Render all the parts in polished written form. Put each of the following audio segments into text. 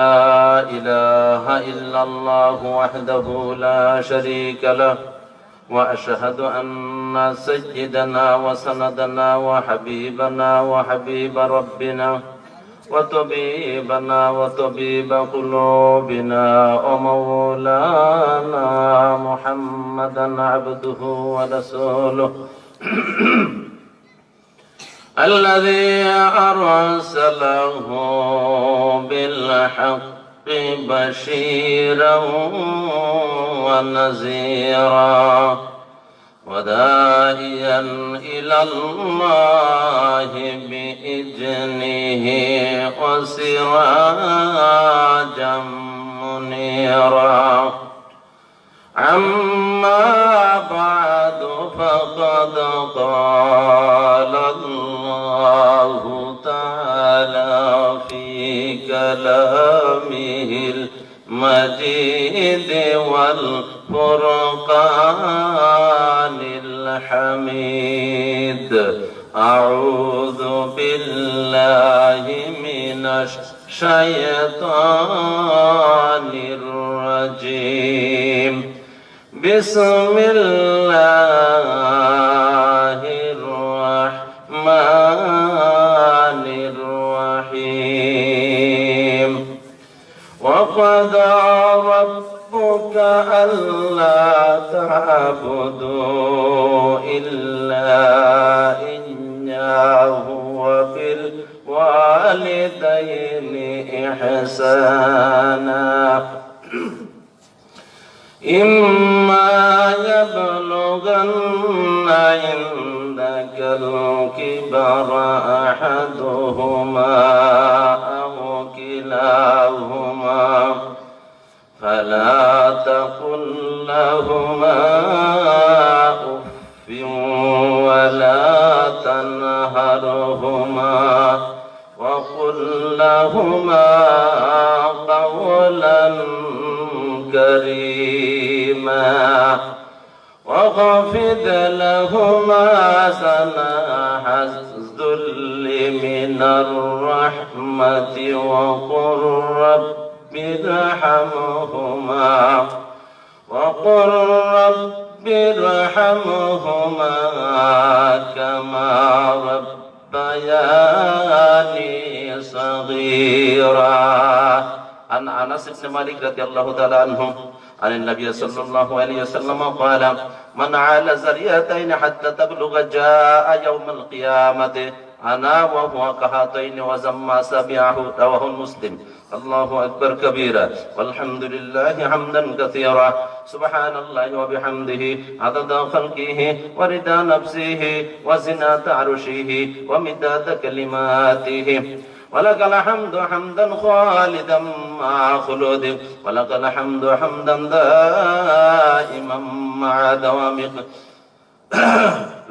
لا إله إلا الله وحده لا شريك له وأشهد أن سيدنا وسندنا وحبيبنا وحبيب ربنا وطبيبنا وطبيب قلوبنا ومولانا محمدا عبده ورسوله الذي أرسله بالحق بشيرا ونذيرا وداعيا إلى الله بإذنه وسراجا منيرا أما بعد فقد قال الله تعالى في كلامه المجيد والفرقان الحميد أعوذ بالله من الشيطان الرجيم بسم الله الرحمن الرحيم وقضى ربك ألا تعبدوا إلا إياه وبالوالدين إحسانا إما يبلغن عندك الكبر أحدهما أو كلاهما فلا تقل لهما أف ولا تنهرهما وقل لهما قولا كريما وخفض لهما جناح الذل من الرحمة وقل رب ارحمهما كما ربياني صغيرا. عن أنس بن مالك رضي الله تعالى عنه عن النبي صلى الله عليه وسلم قال من عال زريتين حتى تبلغ جاء يوم القيامة أنا وهو كهاتين وزم سبعه. رواه مسلم. الله أكبر كبيرا والحمد لله حمدا كثيرا سبحان الله وبحمده عدد خلقه ورضا نفسه وزنة عرشه ومداد كلماته ولك الحمد حمدا خالدا مع خلوده ولك الحمد حمدا دائما مع دوامه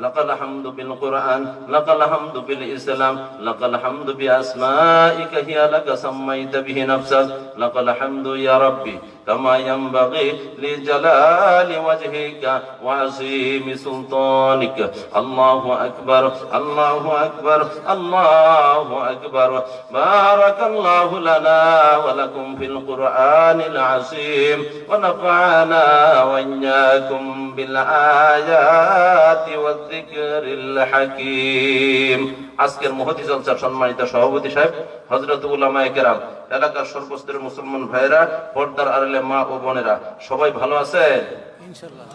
لك الحمد بالقرآن لك الحمد بالإسلام لك الحمد بأسمائك هي لك سميت به نفسك لك الحمد يا ربي كما ينبغي لجلال وجهك وعظيم سلطانك. الله أكبر الله أكبر الله أكبر. بارك الله لنا ولكم في القرآن العظيم ونفعنا وإياكم بالآيات والذكر الحكيم. আজকের মুহতি জলসার সম্মানিত সভাপতি সাহেব, হযরত উলামায়ে কেরাম, এলাকার সর্বস্তরের মুসলমান ভাইরা, পর্দার আড়ালে মা ও বোনেরা, সবাই ভালো আছেন ইনশাআল্লাহ?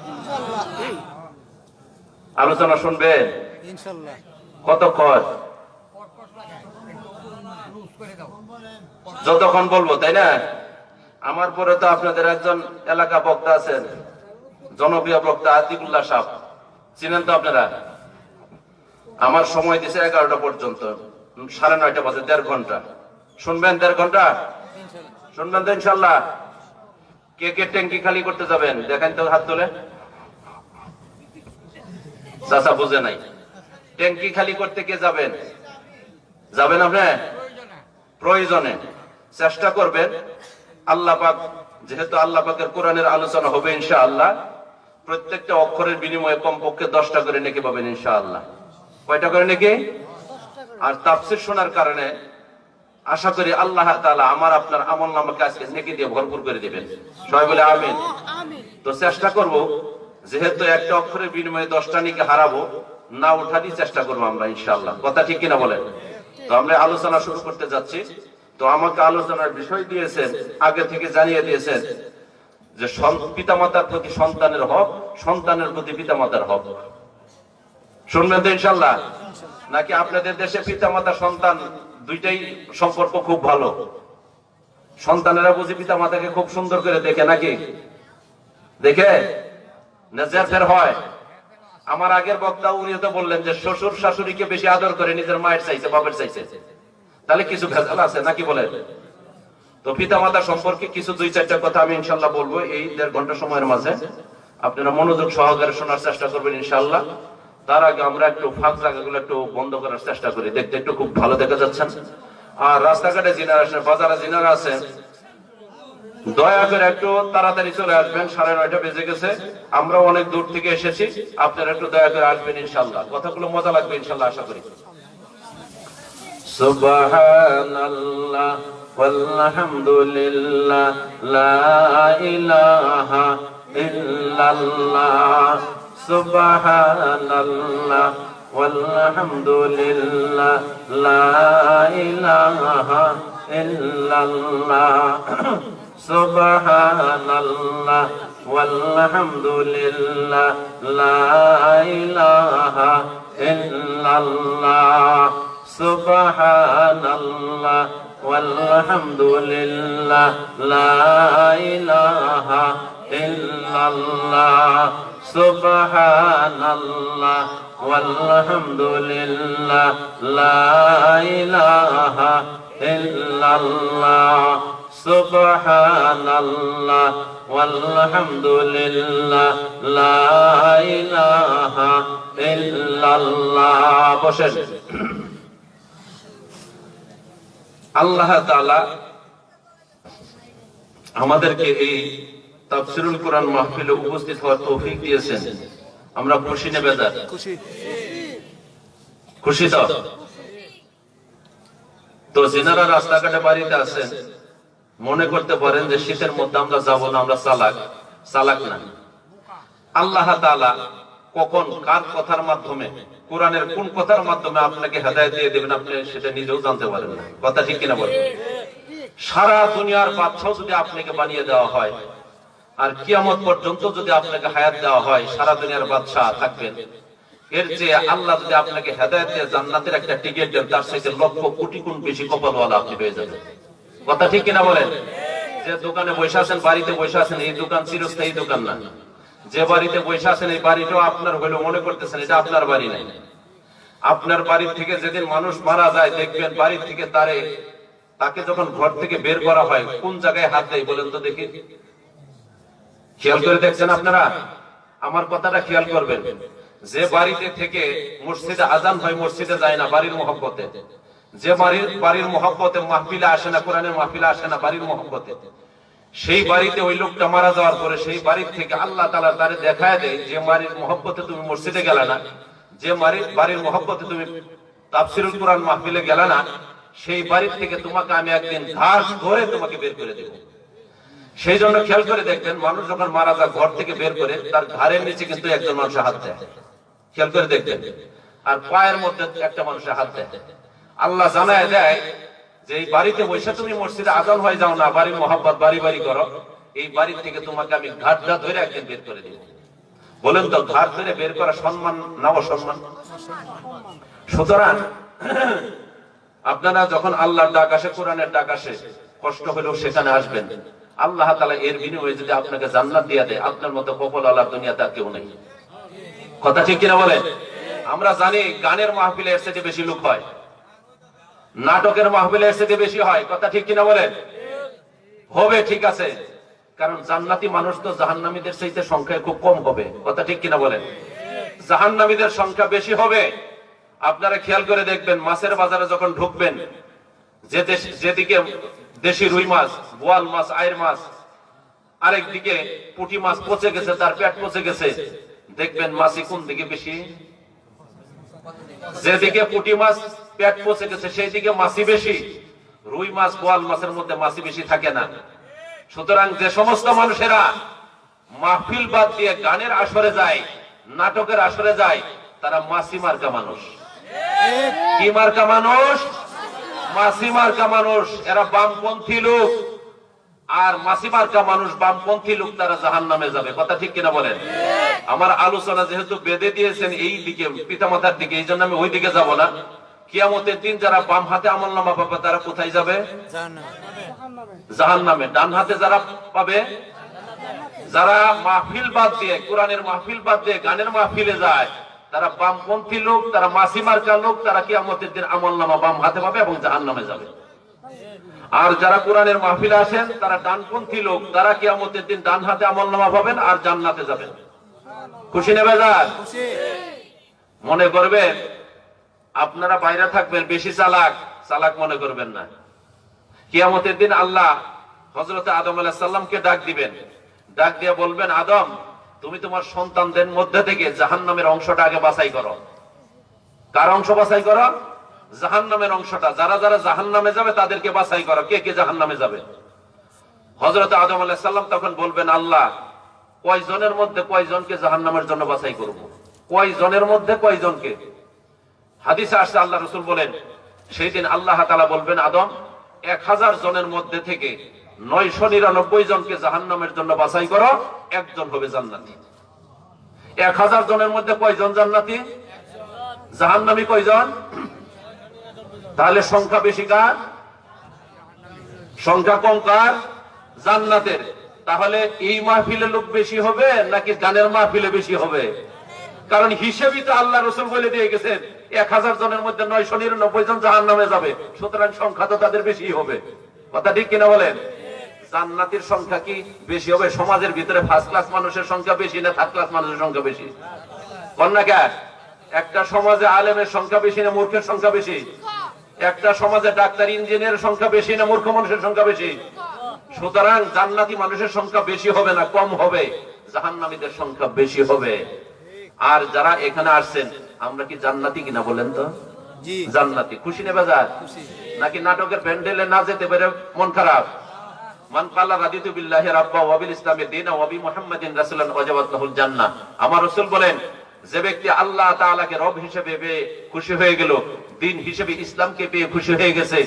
আলোচনা শুনবেন ইনশাআল্লাহ? কতক্ষণ? যতক্ষণ বলবো, তাই না? আমার পরে তো আপনাদের একজন এলাকা বক্তা আছেন, জনপ্রিয় বক্তা আতিকুল্লাহ সাহেব, চিনেন তো আপনারা? আমার সময় দিছে 11টা পর্যন্ত, 9:30 বাজে, 1.5 ঘন্টা শুনবেন। 1.5 ঘন্টা শুনবেন তো ইনশাআল্লাহ? কে কে ট্যাঙ্কি খালি করতে যাবেন দেখেন তো, হাত তোলে। চাচা বুঝে নাই, ট্যাঙ্কি খালি করতে কে যাবেন? যাবেন আপনি? প্রয়োজনে চেষ্টা করবেন। আল্লাহ পাক, যেহেতু আল্লাহ পাকের কোরআনের আলোচনা হবে ইনশাআল্লাহ, প্রত্যেকটা অক্ষরের বিনিময়ে কমপক্ষে 10টা করে নেকি পাবেন ইনশাআল্লাহ। কয়টা করে নেকি? আর তাফসীর শোনার কারণে আশা করি আল্লাহ তাআলা আমার আপনার আমলনামাকে আজকে নেকি দিয়ে ভরপুর করে দিবেন। সবাই বলে আমিন। তো চেষ্টা করব, যেহেতু একটা অক্ষরের বিনিময়ে 10টা নেকি হারাবো, না উঠারই চেষ্টা করবো আমরা ইনশাআল্লাহ। কথা ঠিক কিনা বলেন? তো আমরা আলোচনা শুরু করতে যাচ্ছি। তো আমাকে আলোচনার বিষয় দিয়েছেন, আগে থেকে জানিয়ে দিয়েছেন যে পিতামাতার প্রতি সন্তানের হক, সন্তানের প্রতি পিতামাতার হক। শুনবেন তো ইনশাআল্লাহ? নাকি আপনাদের দেশে পিতামাতা সন্তান দুইটাই সম্পর্ক খুব ভালো? সন্তানেরা বুঝি পিতামাতাকে খুব সুন্দর করে দেখে, নাকি দেখে নজর ফের হয়? আমার আগের বক্তা উনি তো বললেন যে শ্বশুর শাশুড়িকে বেশি আদর করে নিজের মায়ের চাইছে, বাপের চাইছে। তাহলে কিছু ভেজাল আছে নাকি বলেন? তো পিতামাতা সম্পর্কে কিছু 2-4টা কথা আমি ইনশাআল্লাহ বলবো এই 1.5 ঘন্টা সময়ের মাঝে। আপনারা মনোযোগ সহকারে শোনার চেষ্টা করবেন ইনশাআল্লাহ। তার আগে আমরা একটু ফাঁক জায়গাগুলো একটু বন্ধ করার চেষ্টা করি। দেখতে একটু খুব ভালো দেখা যাচ্ছেন। আর রাস্তাঘাটে যিনারা আসেন, বাজারে যিনারা আছেন, দয়া করে একটু তাড়াতাড়ি চলে আসবেন। 9:30 বেজে গেছে, আমরা অনেক দূর থেকে এসেছি। আপনারা একটু দয়া করে আসবেন ইনশাআল্লাহ। কথাগুলো মজা লাগবে ইনশাআল্লাহ, আশা করি। সুবহানাল্লাহ ওয়ালহামদুলিল্লাহ লা ইলাহা ইল্লাল্লাহ। সুবহানাল্লাহ ওয়ালহামদুলিল্লাহ লা ইলাহা ইল্লাল্লাহ। সুবহানাল্লাহ ওয়ালহামদুলিল্লাহ লা ইলাহা ইল্লাল্লাহ। সুবহানাল্লাহ ওয়ালহামদুলিল্লাহ লা ইলাহা ইল্লাল্লাহ। সুবহানাল্লাহ ওয়ালহামদুলিল্লাহ লা ইলাহা ইল্লাল্লাহ। সুবহানাল্লাহ ওয়ালহামদুলিল্লাহ লা ইলাহা ইল্লাল্লাহ। বসেন। আল্লাহ তাআলা আমাদেরকে এই তাফসীরুল কোরআন মাহফিলে উপস্থিত হওয়ার তৌফিক দিয়েছেন। আমরা খুশি না বেজার? খুশি তো? তো যিনারা রাস্তাঘাটে বাড়িতে আছেন, মনে করতে পারেন যে শীতের মধ্যে আমরা যাব না, আমরা চালাক না। আল্লাহ তাআলা কখন কার কথার মাধ্যমে, কোরআনের কোন কথার মাধ্যমে আপনাকে হেদায়েত দিয়ে দেবেন আপনি সেটা নিজেও জানতে পারেন না। কথা ঠিক কিনা বলেন? সারা দুনিয়ার বাদশাহ যদি আপনাকে বানিয়ে দেওয়া হয়, আর কিয়ামত পর্যন্ত যদি আপনাকে হায়াত দেওয়া হয়, সারা দুনিয়ার বাদশাহ থাকবেন, এর যে আল্লাহ যদি আপনাকে হেদায়েত দিয়ে জান্নাতের একটা টিকিট দেন, তার চাইতে লক্ষ কোটি গুণ বেশি কপালওয়ালা আপনি হয়ে যাবেন। কথা ঠিক কিনা বলেন? যে দোকানে বসে আছেন, বাড়িতে বসে আছেন, এই দোকান চিরস্থায়ী দোকান না। যে বাড়িতে বসে আছেন, এই বাড়িটাও আপনার হইলো মনে করতেছেন এটা আপনার বাড়ি নাই। আপনার বাড়ি থেকে যেদিন মানুষ মারা যায়, দেখবেন বাড়ি থেকে তাকে যখন ঘর থেকে বের করা হয়, কোন জায়গায় হাত দেয় বলেন তো দেখি? খেয়াল করে দেখছেন আপনারা? আমার কথাটা খেয়াল করবেন। যে বাড়িতে থেকে মসজিদে আজান হয়, মসজিদে যায় না বাড়ির মহব্বতে। যে বাড়ির মহব্বতে মাহফিলে আসে না, কোরআনের মাহফিলে আসে না বাড়ির মহব্বতে, সেই বাড়িতে ওই লোকটা মারা যাওয়ার পরে সেই বাড়ির থেকে আল্লাহ তাআলা তারে দেখায় দেয়, যে বাড়ির মহব্বতে তুমি মসজিদে গেলা না, যে বাড়ির মহব্বতে তুমি তাফসীরুল কোরআন মাহফিলে গেলা না, সেই বাড়ির থেকে তোমাকে আমি একদিন ঘাস ধরে তোমাকে বের করে দেব। সেই জন্য খেয়াল করে দেখবেন, মানুষ যখন মারা যায় ঘর থেকে বের করে তার ঘাড়ের নিচে কিন্তু একজন মানুষের হাত দেয়। খেয়াল করে দেখবেন। আর পায়ের মধ্যে একটা মানুষের হাত দেয়। আল্লাহ জানায় দেয় যে এই বাড়িতে বসে তুমি মসজিদে আজান হয়ে যাও না, বাড়ির মহব্বত বাড়ি বাড়ি করো, এই বাড়ি থেকে তোমাকে আমি ঘাটটা ধরে একদিন বের করে দিব। বলেন তো, ঘাট ধরে বের করা সম্মান না অসম্মান? সুতরাং আপনারা যখন আল্লাহর ডাক আসে, কোরআনের ডাক আসে, কষ্ট হলেও সেখানে আসবেন। আল্লাহ তাআলা এর বিনিময়ে যদি আপনাকে জান্নাত দিয়ে দেয়, আপনার মতো কপাল আল্লাহ দুনিয়াতে আর কেউ নেই। কথা ঠিক কিনা বলেন? আমরা জানি গানের মাহফিলে এর চেয়ে বেশি লোক হয়, নাটকের মাহফিলে এর চেয়ে বেশি হয়। কথা ঠিক কিনা বলেন? হবে, ঠিক আছে, কারণ জান্নাতি মানুষ তো জাহান্নামীদের চাইতে সংখ্যায় খুব কম হবে। কথা ঠিক কিনা বলেন? জাহান্নামীদের সংখ্যা বেশি হবে। আপনারা খেয়াল করে দেখবেন, মাছের বাজারে যখন ঢুকবেন, যেদিকে দেশি রুই মাছ, বোয়াল মাছ, আইর মাছ, আরেকদিকে পুঁটি মাছ পচে গেছে, তার পেট পচে গেছে, দেখবেন মাছি কোন দিকে বেশি? যেদিকে পুঁটি মাছ পেট পচে গেছে সেই দিকে মাছি বেশি। রুই মাছ বোয়াল মাছের মধ্যে মাছি বেশি থাকে না। সুতরাং যে সমস্ত মানুষেরা মাহফিল বাদ দিয়ে গানের আসরে যায়, নাটকের আসরে যায়, তারা মাছি মার্কা মানুষ। কি মার্কা মানুষ? মাছি মার্কা মানুষ। এরা বামপন্থী লোক। আর মাছি মার্কা মানুষ, বামপন্থী লোক, তারা জাহান্নামে যাবে। কথা ঠিক কিনা বলেন? আমার আলোচনা যেহেতু বেঁধে দিয়েছেন এই দিকে, পিতামাতার দিকে, এই জন্য আমি ওই দিকে যাব না। কিয়ামতের দিন যারা বাম হাতে আমলনামা পাবে তারা কোথায় যাবে? জাহান্নামে। ডান হাতে যারা পাবে, যারা মাহফিল বাদ দিয়ে, কোরআনের মাহফিল বাদ দিয়ে গানের মাহফিলে যায়, তারা বামপন্থী লোক, তারা মাছি মার্কা লোক, তারা কিয়ামতের দিন আমলনামা বাম হাতে পাবে এবং জাহান্নামে যাবে। আর যারা কোরআনের মাহফিলে আসেন তারা ডানপন্থী লোক, তারা কিয়ামতের দিন ডান হাতে আমলনামা পাবেন আর জান্নাতে যাবেন। খুশি নেবে যান? মনে করবেন আপনারা বাইরে থাকবেন, বেশি চালাক মনে করবেন না। কিয়ামতের দিন আল্লাহ হযরত আদম আলাইহিস সালামকে ডাক দিবেন, ডাক দিয়ে বলবেন, আদম তুমি তোমার সন্তানদের মধ্যে থেকে জাহান্নামের অংশটা আগে বাছাই করো। কার অংশ বাছাই করো? জাহান্নামের অংশটা। যারা যারা জাহান্নামে যাবে তাদেরকে বাছাই করো, কে কে জাহান্নামে যাবে। হযরত আদম আলাইহিস সালাম তখন বলবেন, আল্লাহ কয়জনের মধ্যে কয়জনকে জাহান্নামের জন্য বাছাই করব? কয়জনের মধ্যে কয়জনকে? হাদিসে আসছে আল্লাহ রাসূল বলেন, সেই দিন আল্লাহ তাআলা বলবেন, আদম 1000 জনের মধ্যে থেকে 999 জনকে জাহান্নামের জন্য বাছাই করো, একজন হবে জান্নাতি। 1000 জনের মধ্যে কয়জন জান্নাতি? জাহান্নামী কয়জন? তাহলে সংখ্যা বেশি কার? সংখ্যা কম কার? জান্নাতের। তাহলে এই মাহফিলে লোক বেশি হবে নাকি গানের মাহফিলে বেশি হবে? কারণ হিসেবই তো আল্লাহ রাসূল বলে দিয়ে গেছেন 1000 জনের মধ্যে 999 জন জাহান্নামে যাবে। সুতরাং সংখ্যা তো তাদের বেশি হবে। কথা ঠিক কিনা বলেন? জান্নাতের সংখ্যা কি বেশি হবে? সমাজের ভিতরে ফার্স্ট ক্লাস মানুষের সংখ্যা বেশি না থার্ড ক্লাস মানুষের সংখ্যা বেশি? কন্যা কে? একটা সমাজে আলেমের সংখ্যা বেশি না মূর্খের সংখ্যা বেশি? একটা সমাজে ডাক্তার ইঞ্জিনিয়ারের সংখ্যা বেশি না মূর্খ মানুষের সংখ্যা বেশি? সুতরাং জান্নাতি মানুষের সংখ্যা বেশি হবে না কম হবে? জাহান্নামীদের সংখ্যা বেশি হবে। আর যারা এখানে আসছেন, আমরা কি জান্নাতি কিনা বলেন তো? জান্নাতি। খুশি নেবে যান নাকি নাটকের প্যান্ডেলে না যেতে পারে মন খারাপ? মান কালা রাদিতু বিল্লাহি রাব্বা ওয়া বিল ইসলামি দীনা ওয়া বি মুহাম্মাদিন রাসূলান ওয়াজাবাত লাহুল জান্নাহ। আমার রাসূল বলেন, যে ব্যক্তি আল্লাহ তাআলাকে রব হিসেবে পেয়ে খুশি হয়ে গেল, দিন হিসেবে ইসলামকে পেয়ে খুশি হয়ে গেছে,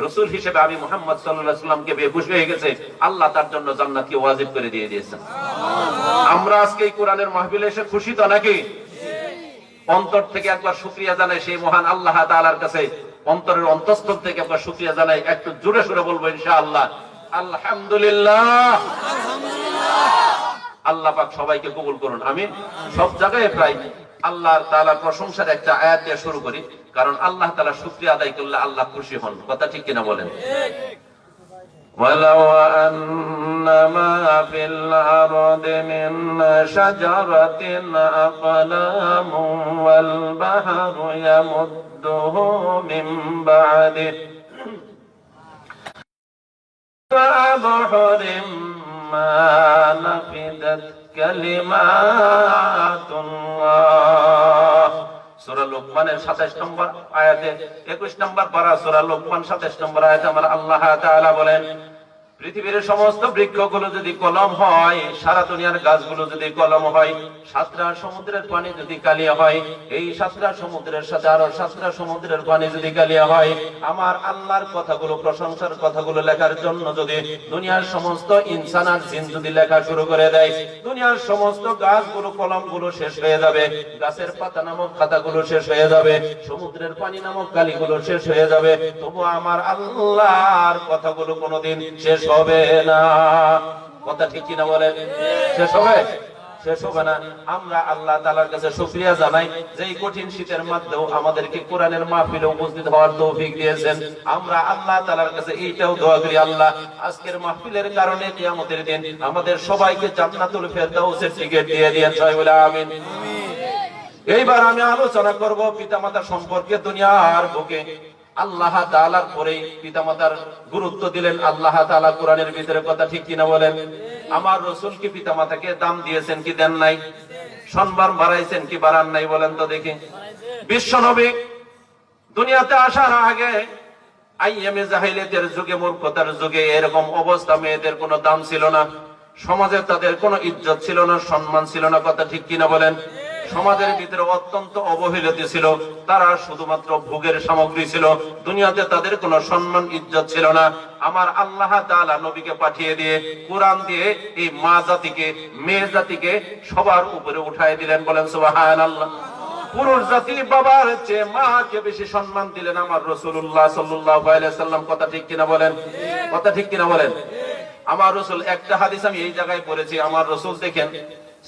রাসূল হিসেবে আমি মুহাম্মদ সাল্লাল্লাহু আলাইহি ওয়াসাল্লামকে পেয়ে খুশি হয়ে গেছে, আল্লাহ তার জন্য জান্নাতকে ওয়াজিব করে দিয়ে দিয়েছেন। আমরা আজকে এই কোরআনের মাহফিলে এসে খুশি তো নাকি? অন্তর থেকে একবার শুকরিয়া জানাই সেই মহান আল্লাহ তাআলার কাছে, অন্তরের অন্তঃস্থল থেকে একবার শুকরিয়া জানাই। একটু জোরে সুরে বলবো ইনশাআল্লাহ, আলহামদুলিল্লাহ। আল্লাহ পাক সবাইকে কবুল করুন, আমিন। সব জায়গায় প্রায় আল্লাহ তাআলার প্রশংসার একটা আয়াত দিয়ে শুরু করি, কারণ আল্লাহ তাআলা শুকরিয়া আদায় করলে আল্লাহ খুশি হন। কথা ঠিক কিনা বলেন? ওয়ালাউ আন্নামা ফিল আরদি মিন শাজারাতিন আকলামুন ওয়াল বাহরু ইয়ামুদ্দুহু মিন বা'দিহি ফাবহুরিম মা নাফিদাত কালিমাতুল্লাহ। সূরা লোকমানের 27 নম্বর আয়াতে 21 নম্বর পারা সূরা লোকমান 27 নম্বর আয়াতে আমার আল্লাহ তাআলা বলেন, পৃথিবীর সমস্ত বৃক্ষগুলো যদি কলম হয়, সারা দুনিয়ার গাছগুলো যদি কলম হয়, সাতটা সমুদ্রের পানি যদি কালিয়া হয়, এই সাতটা সমুদ্রের সাথে আরো সাতটা সমুদ্রের পানি যদি কালিয়া হয়, আমার আল্লাহর কথাগুলো, প্রশংসার কথাগুলো লেখার জন্য যদি দুনিয়ার সমস্ত ইনসান আর জিন যদি লেখা শুরু করে দেয়, দুনিয়ার সমস্ত গাছগুলো, কলমগুলো শেষ হয়ে যাবে, গাছের পাতা নামক খাতাগুলো শেষ হয়ে যাবে, সমুদ্রের পানি নামক কালিগুলো শেষ হয়ে যাবে, তবু আমার আল্লাহর কথাগুলো কোনোদিন শেষ হবে না। কথা ঠিক কিনা বলেন? শেষ হবে? শেষ হবে না। আমরা আল্লাহ তাআলার কাছে শুকরিয়া জানাই যে এই কঠিন শীতের মধ্যেও আমাদেরকে কোরআনের মাহফিলে উপস্থিত হওয়ার তৌফিক দিয়েছেন। আমরা আল্লাহ তাআলার কাছে এইটাও দোয়া করি, আল্লাহ আজকের মাহফিলের কারণে কিয়ামতের দিন আমাদের সবাইকে জান্নাতুল ফেরদাউসের টিকিট দিয়ে দিয়েন। সবাই বলে আমিন। এইবার আমি আলোচনা করব পিতামাতা সম্পর্কে। দুনিয়ার বুকে আল্লাহ তাআলার পরে পিতামাতার গুরুত্ব দিলেন আল্লাহ তাআলা কোরআনের ভিতরে। কথা ঠিক কিনা বলেন? আমার রাসূল কি পিতামাতাকে দাম দিয়েছেন কি দেন নাই? সম্মান বাড়াইছেন কি বাড়ান নাই? বলেন তো দেখি। বিশ্ব নবী দুনিয়াতে আসার আগে আইয়ামে জাহিলিয়াতের যুগে, মূর্খতার যুগে এরকম অবস্থা, মেয়েদের কোনো দাম ছিল না, সমাজে তাদের কোনো ইজ্জত ছিল না, সম্মান ছিল না। কথা ঠিক কিনা বলেন? সমাজের ভিতরে অত্যন্ত অবহেলিত ছিল, তারা শুধুমাত্র ভোগের সামগ্রী ছিল, দুনিয়াতে তাদের কোনো সম্মান ইজ্জত ছিল না। আমার আল্লাহ তাআলা নবীকে পাঠিয়ে দিয়ে, কোরআন দিয়ে এই মা জাতিকে, মেয়ে জাতিকে সবার উপরে উঠায় দিলেন। বলেন সুবহানাল্লাহ। পুরুষ জাতি বাবার চেয়ে মাকে বেশি সম্মান দিলেন আমার রাসূলুল্লাহ সাল্লাল্লাহু আলাইহি ওয়াসাল্লাম। কথা ঠিক কিনা বলেন? কথা ঠিক কিনা বলেন? আমার রাসূল, একটা হাদিস আমি এই জায়গায় পড়েছি, আমার রাসূল দেখেন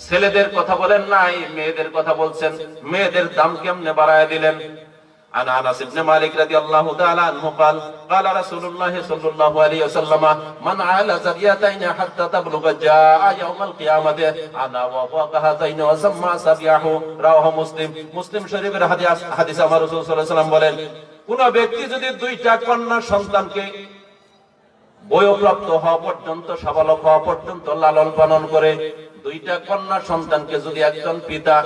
ছেলেদের কথা বলেন নাই, মেয়েদের কথা বলছেন, মেয়েদের দাম কেমনে বাড়ায় দিলেন। عن انس بن مالك رضي الله تعالى عنه قال قال رسول الله صلى الله عليه وسلم من عال زريتين حتى تبلغ جاء يوم القيامه انا وفوق هذين وسمى سبيعه رواه مسلم। মুসলিম শরীফের হাদিস আমার রাসূল সাল্লাল্লাহু আলাইহি ওয়াসাল্লাম বলেন, কোন ব্যক্তি যদি দুইটা কন্যা সন্তানকে বয়ঃপ্রাপ্ত হওয়া পর্যন্ত, সাবালক হওয়া পর্যন্ত লালন পালন করে, দুইটা কন্যা সন্তানকে যদি একজন পিতা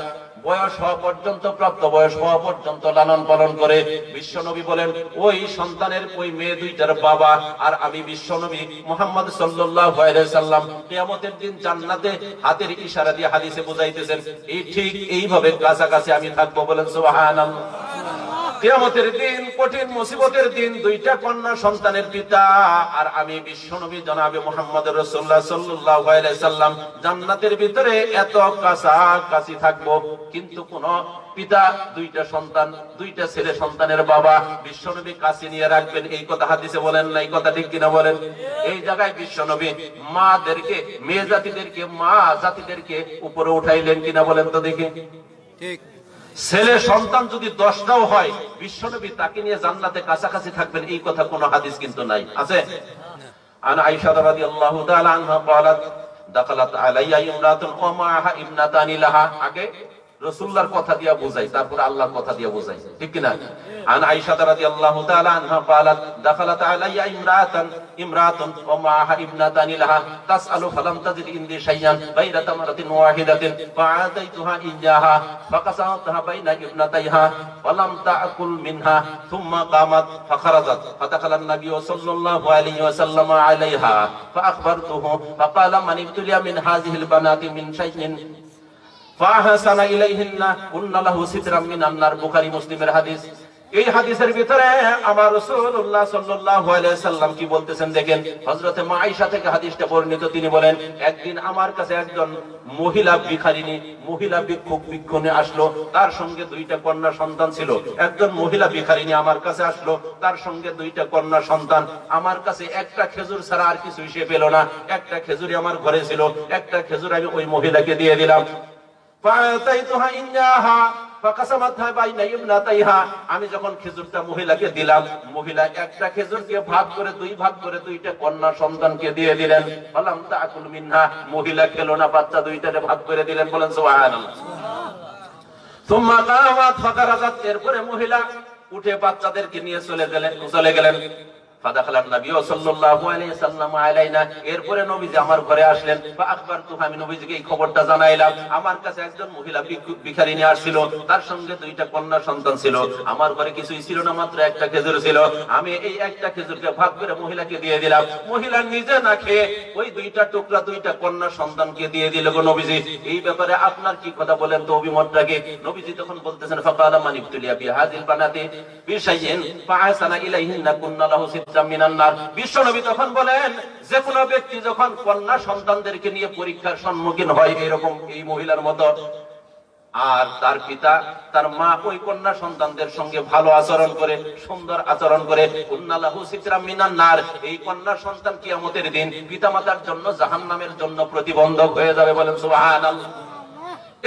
বয়স হওয়া পর্যন্ত, প্রাপ্ত বয়স হওয়া পর্যন্ত লালন পালন করে, বিশ্বনবী বলেন ওই সন্তানের, ওই মেয়ে দুইটার বাবা আর আমি বিশ্বনবী মুহাম্মদ সাল্লাল্লাহু আলাইহি ওয়াসাল্লাম কিয়ামতের দিন জান্নাতে হাতের ইশারা দিয়ে হাদিসে বুঝাইতেছেন, এই ঠিক এইভাবে কাছাকাছি আমি থাকবো। বলেন সুবহানাল্লাহ। কিয়ামতের দিন, কঠিন মুসিবতের দিন, দুইটা কন্যা সন্তানের পিতা আর আমি বিশ্বনবী জনাবে মুহাম্মদ রাসূলুল্লাহ সাল্লাল্লাহু আলাইহি ওয়াসাল্লাম জান্নাতের ভিতরে এত কাছাকাছি থাকবো, কিন্তু কোন পিতা দুইটা সন্তান, দুইটা ছেলে সন্তানের বাবা বিশ্বনবী কাছে নিয়ে রাখবেন, এই কথা হাদিসে বলেন না? এই কথা ঠিক কিনা বলেন? এই জায়গায় বিশ্বনবী মাদেরকে, মেয়ে জাতিদেরকে, মা জাতিদেরকে উপরে উঠাইলেন কিনা বলেন তো দেখি? ঠিক। ছেলে সন্তান যদি 10টাও হয়, বিশ্বনবী তাকে নিয়ে জান্নাতে কাছাকাছি থাকবেন, এই কথা কোন হাদিস কিন্তু নাই। আছে? আন আয়েশা রাদিয়াল্লাহু তাআলা আনহা قالت دخلت علي امراه ومعها ابنتان لها। আগে রাসূলুল্লাহর কথা দিয়া বুঝাই, তারপর আল্লাহর কথা দিয়া বুঝাই, ঠিক কি না? আন আয়েশা রাদিয়াল্লাহু তাআলা আনহা قالت دخلت علي امراه ومعها ابنتان لها تسأل فلم تجد عندي شيئا غير تمرة واحدة فآتيتها إياها فقسمتها بين ابنتيها ولم تأكل منها ثم قامت فخرجت فدخل النبي صلى الله عليه وسلم عليها فأخبرته فقال من ابتلي من هذه البنات من شيء فأحسن إليهن كن له سترا من النار। বুখারী মুসলিমের হাদিস। এই হাদিসের ভিতরে আমার রাসূলুল্লাহ সাল্লাল্লাহু আলাইহি ওয়াসাল্লাম কি বলতেছেন দেখেন। হযরত মা আয়েশা থেকে হাদিসটা বর্ণিত, তিনি বলেন, একদিন আমার কাছে একজন মহিলা ভিখারিনী, মহিলা ভিক্ষুক ভিক্ষুণী আসলো, তার সঙ্গে দুইটা কন্যা সন্তান ছিল। একজন মহিলা ভিখারিনী আমার কাছে আসলো, তার সঙ্গে দুইটা কন্যা সন্তান। আমার কাছে একটা খেজুর ছাড়া আর কিছুই সে পেল না। একটা খেজুরই আমার ঘরে ছিল, একটা খেজুর আমি ওই মহিলাকে দিয়ে দিলাম। আমি যখন খেজুরটা মহিলাকে দিলাম, মহিলা একটা খেজুরকে ভাগ করে, দুই ভাগ করে দুইটা কন্যা সন্তানকে দিয়ে দিলেন। বললাম তা আকুল মিনহা, মহিলা খেলো না, বাচ্চা দুইটারে ভাগ করে দিলেন। বলেন সুবহানাল্লাহ। সুম্মা কামাত ফাকারাজাত, এরপরে মহিলা উঠে বাচ্চাদেরকে নিয়ে চলে গেলেন। ফাদাখালান নবী সাল্লাল্লাহু আলাইহি ওয়াসাল্লাম আলাইনা, এরপরে নবীজি আমার ঘরে আসলেন। ফাআখবারতু, আমি নবীজিকে এই খবরটা জানাইলাম। আমার কাছে একজন মহিলা ভিখারিনী আসছিল, তার সঙ্গে দুইটা কন্যা সন্তান ছিল। আমার ঘরে কিছুই ছিল না, মাত্র একটা খেজুর ছিল। আমি এই একটা খেজুরকে ভাগ করে মহিলাকে দিয়ে দিলাম। মহিলা নিজে না খেয়ে ওই দুইটা টুকরা দুইটা কন্যা সন্তানকে দিয়ে দিল। গো নবীজি, এই ব্যাপারে আপনার কি কথা বলেন তো, অভিমতটাকে? নবীজি তখন বলতেছেন, ফাকালা মান ইবতুলিয়া বিহাযিল বানাতি বিশাইইন ফাআসানা ইলাইহিন্না কুন্না লাহু বিশ্বনবী তখন বলেন, যে কোন ব্যক্তি যখন কন্যা সন্তানদেরকে নিয়ে পরীক্ষার সম্মুখীন হয়, এরকম এই মহিলার মতো, আর তার পিতা, তার মা ওই কন্যা সন্তানদের সঙ্গে ভালো আচরণ করে, সুন্দর আচরণ করে, কুন্নালাহু সিতরাম মিনান নার, এই কন্যা সন্তান কিয়ামতের দিন পিতামাতার জন্য জাহান্নামের জন্য প্রতিবন্ধক হয়ে যাবে। বলেন সুবহানাল্লাহ।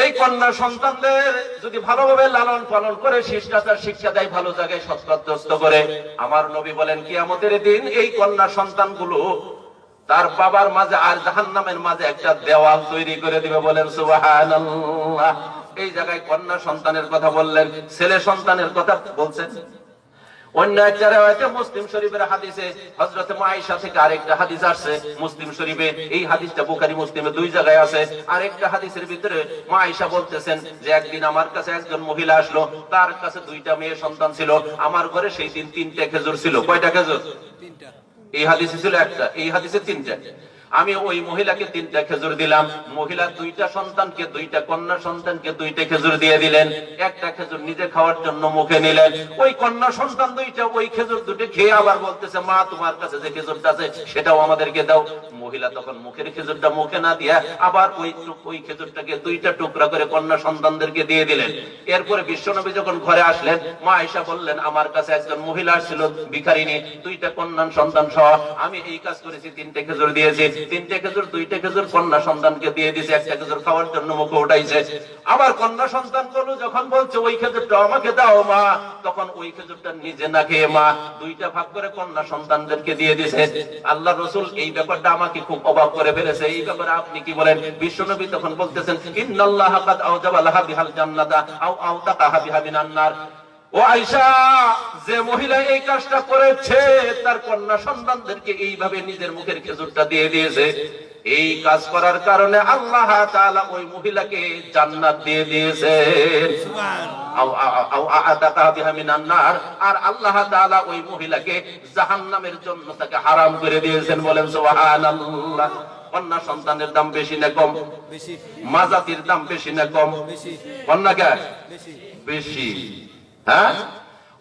এই কন্যা সন্তানদের যদি ভালোভাবে লালন পালন করে, শিষ্টাচার শিক্ষা দেয়, ভালো জায়গায় সৎপথস্থ করে, আমার নবী বলেন কিয়ামতের দিন এই কন্যা সন্তানগুলো তার বাবার মাঝে আর জাহান্নামের মাঝে একটা দেওয়াল তৈরি করে দিবে। বলেন সুবহানাল্লাহ। এই জায়গায় কন্যা সন্তানের কথা বললেন, ছেলে সন্তানের কথা বলছেন। অন্য একটা riwayate মুসলিম শরীফের হাদিসে হযরত আয়েশা থেকে আরেকটা হাদিস আসছে মুসলিম শরীফে, এই হাদিসটা বুখারী মুসলিমে দুই জায়গায় আছে। আরেকটা হাদিসের ভিতরে মা আয়েশা বলতেছেন যে একদিন আমার কাছে একজন মহিলা আসলো, তার কাছে দুইটা মেয়ে সন্তান ছিল, আমার ঘরে সেই দিন তিনটা খেজুর ছিল। কয়টা খেজুর? তিনটা। এই হাদিসে ছিল একটা, এই হাদিসে তিনটা। আমি ওই মহিলাকে তিনটা খেজুর দিলাম, মহিলা দুইটা সন্তানকে, দুইটা কন্যা সন্তানকে দুইটা খেজুর দিয়ে দিলেন, একটা খেজুর নিজে খাওয়ার জন্য মুখে নিলেন। ওই কন্যা সন্তান দুইটা ওই খেজুর দুটো খেয়ে আবার বলতেছে, মা তোমার কাছে যে খেজুরটা আছে সেটাও আমাদেরকে দাও। মহিলা তখন মুখের খেজুরটা মুখে না দিয়া আবার ওই খেজুরটাকে দুইটা টুকরা করে কন্যা সন্তানদেরকে দিয়ে দিলেন। এরপরে বিশ্বনবী যখন ঘরে আসলেন, মা আয়েশা বললেন, আমার কাছে একজন মহিলা আসছিল ভিখারিনী, দুইটা কন্যা সন্তান সহ, আমি এই কাজ করেছি, তিনটা খেজুর দিয়েছি, তিনটা খেজুর দুইটা খেজুর কন্যা সন্তানকে দিয়ে দিয়েছে, একটা খেজুর খাওয়ার জন্য মুখে উঠাইছে। আবার কন্যা সন্তান গুলো যখন বলছে ওই খেজুরটা আমাকে দাও মা, তখন ওই খেজুরটা নিজে না খেয়ে মা দুইটা ভাগ করে কন্যা সন্তানদেরকে দিয়ে দিয়েছে। আল্লাহ রাসূল এই ব্যাপারটা আমাকে খুব অবাক করে ফেলেছে, এই ব্যাপারে আপনি কি বলেন? বিশ্বনবী তখন বলতেছেন, ইন্নাল্লাহা কাদ আওজাবা লাহা বিহাল জান্নাতা আও আওতাকাহা বিহা মিনান নার। ও আয়েশা, যে মহিলা এই কাজটা করেছে তার কন্যা সন্তানদেরকে এইভাবে নিজের মুখের খেজুরটা দিয়ে দিয়েছে, এই কাজ করার কারণে আল্লাহ তাআলা ওই মহিলাকে জান্নাত দিয়ে দিয়েছে। আর আল্লাহ তাআলা ওই মহিলাকে জাহান্নামের জন্য তাকে হারাম করে দিয়েছেন। বলেন সুবহানাল্লাহ। কন্যা সন্তানের দাম বেশি না কম? বেশি। মাজাতির দাম বেশি না কম? বেশি। কন্যাকে বেশি। হ্যাঁ,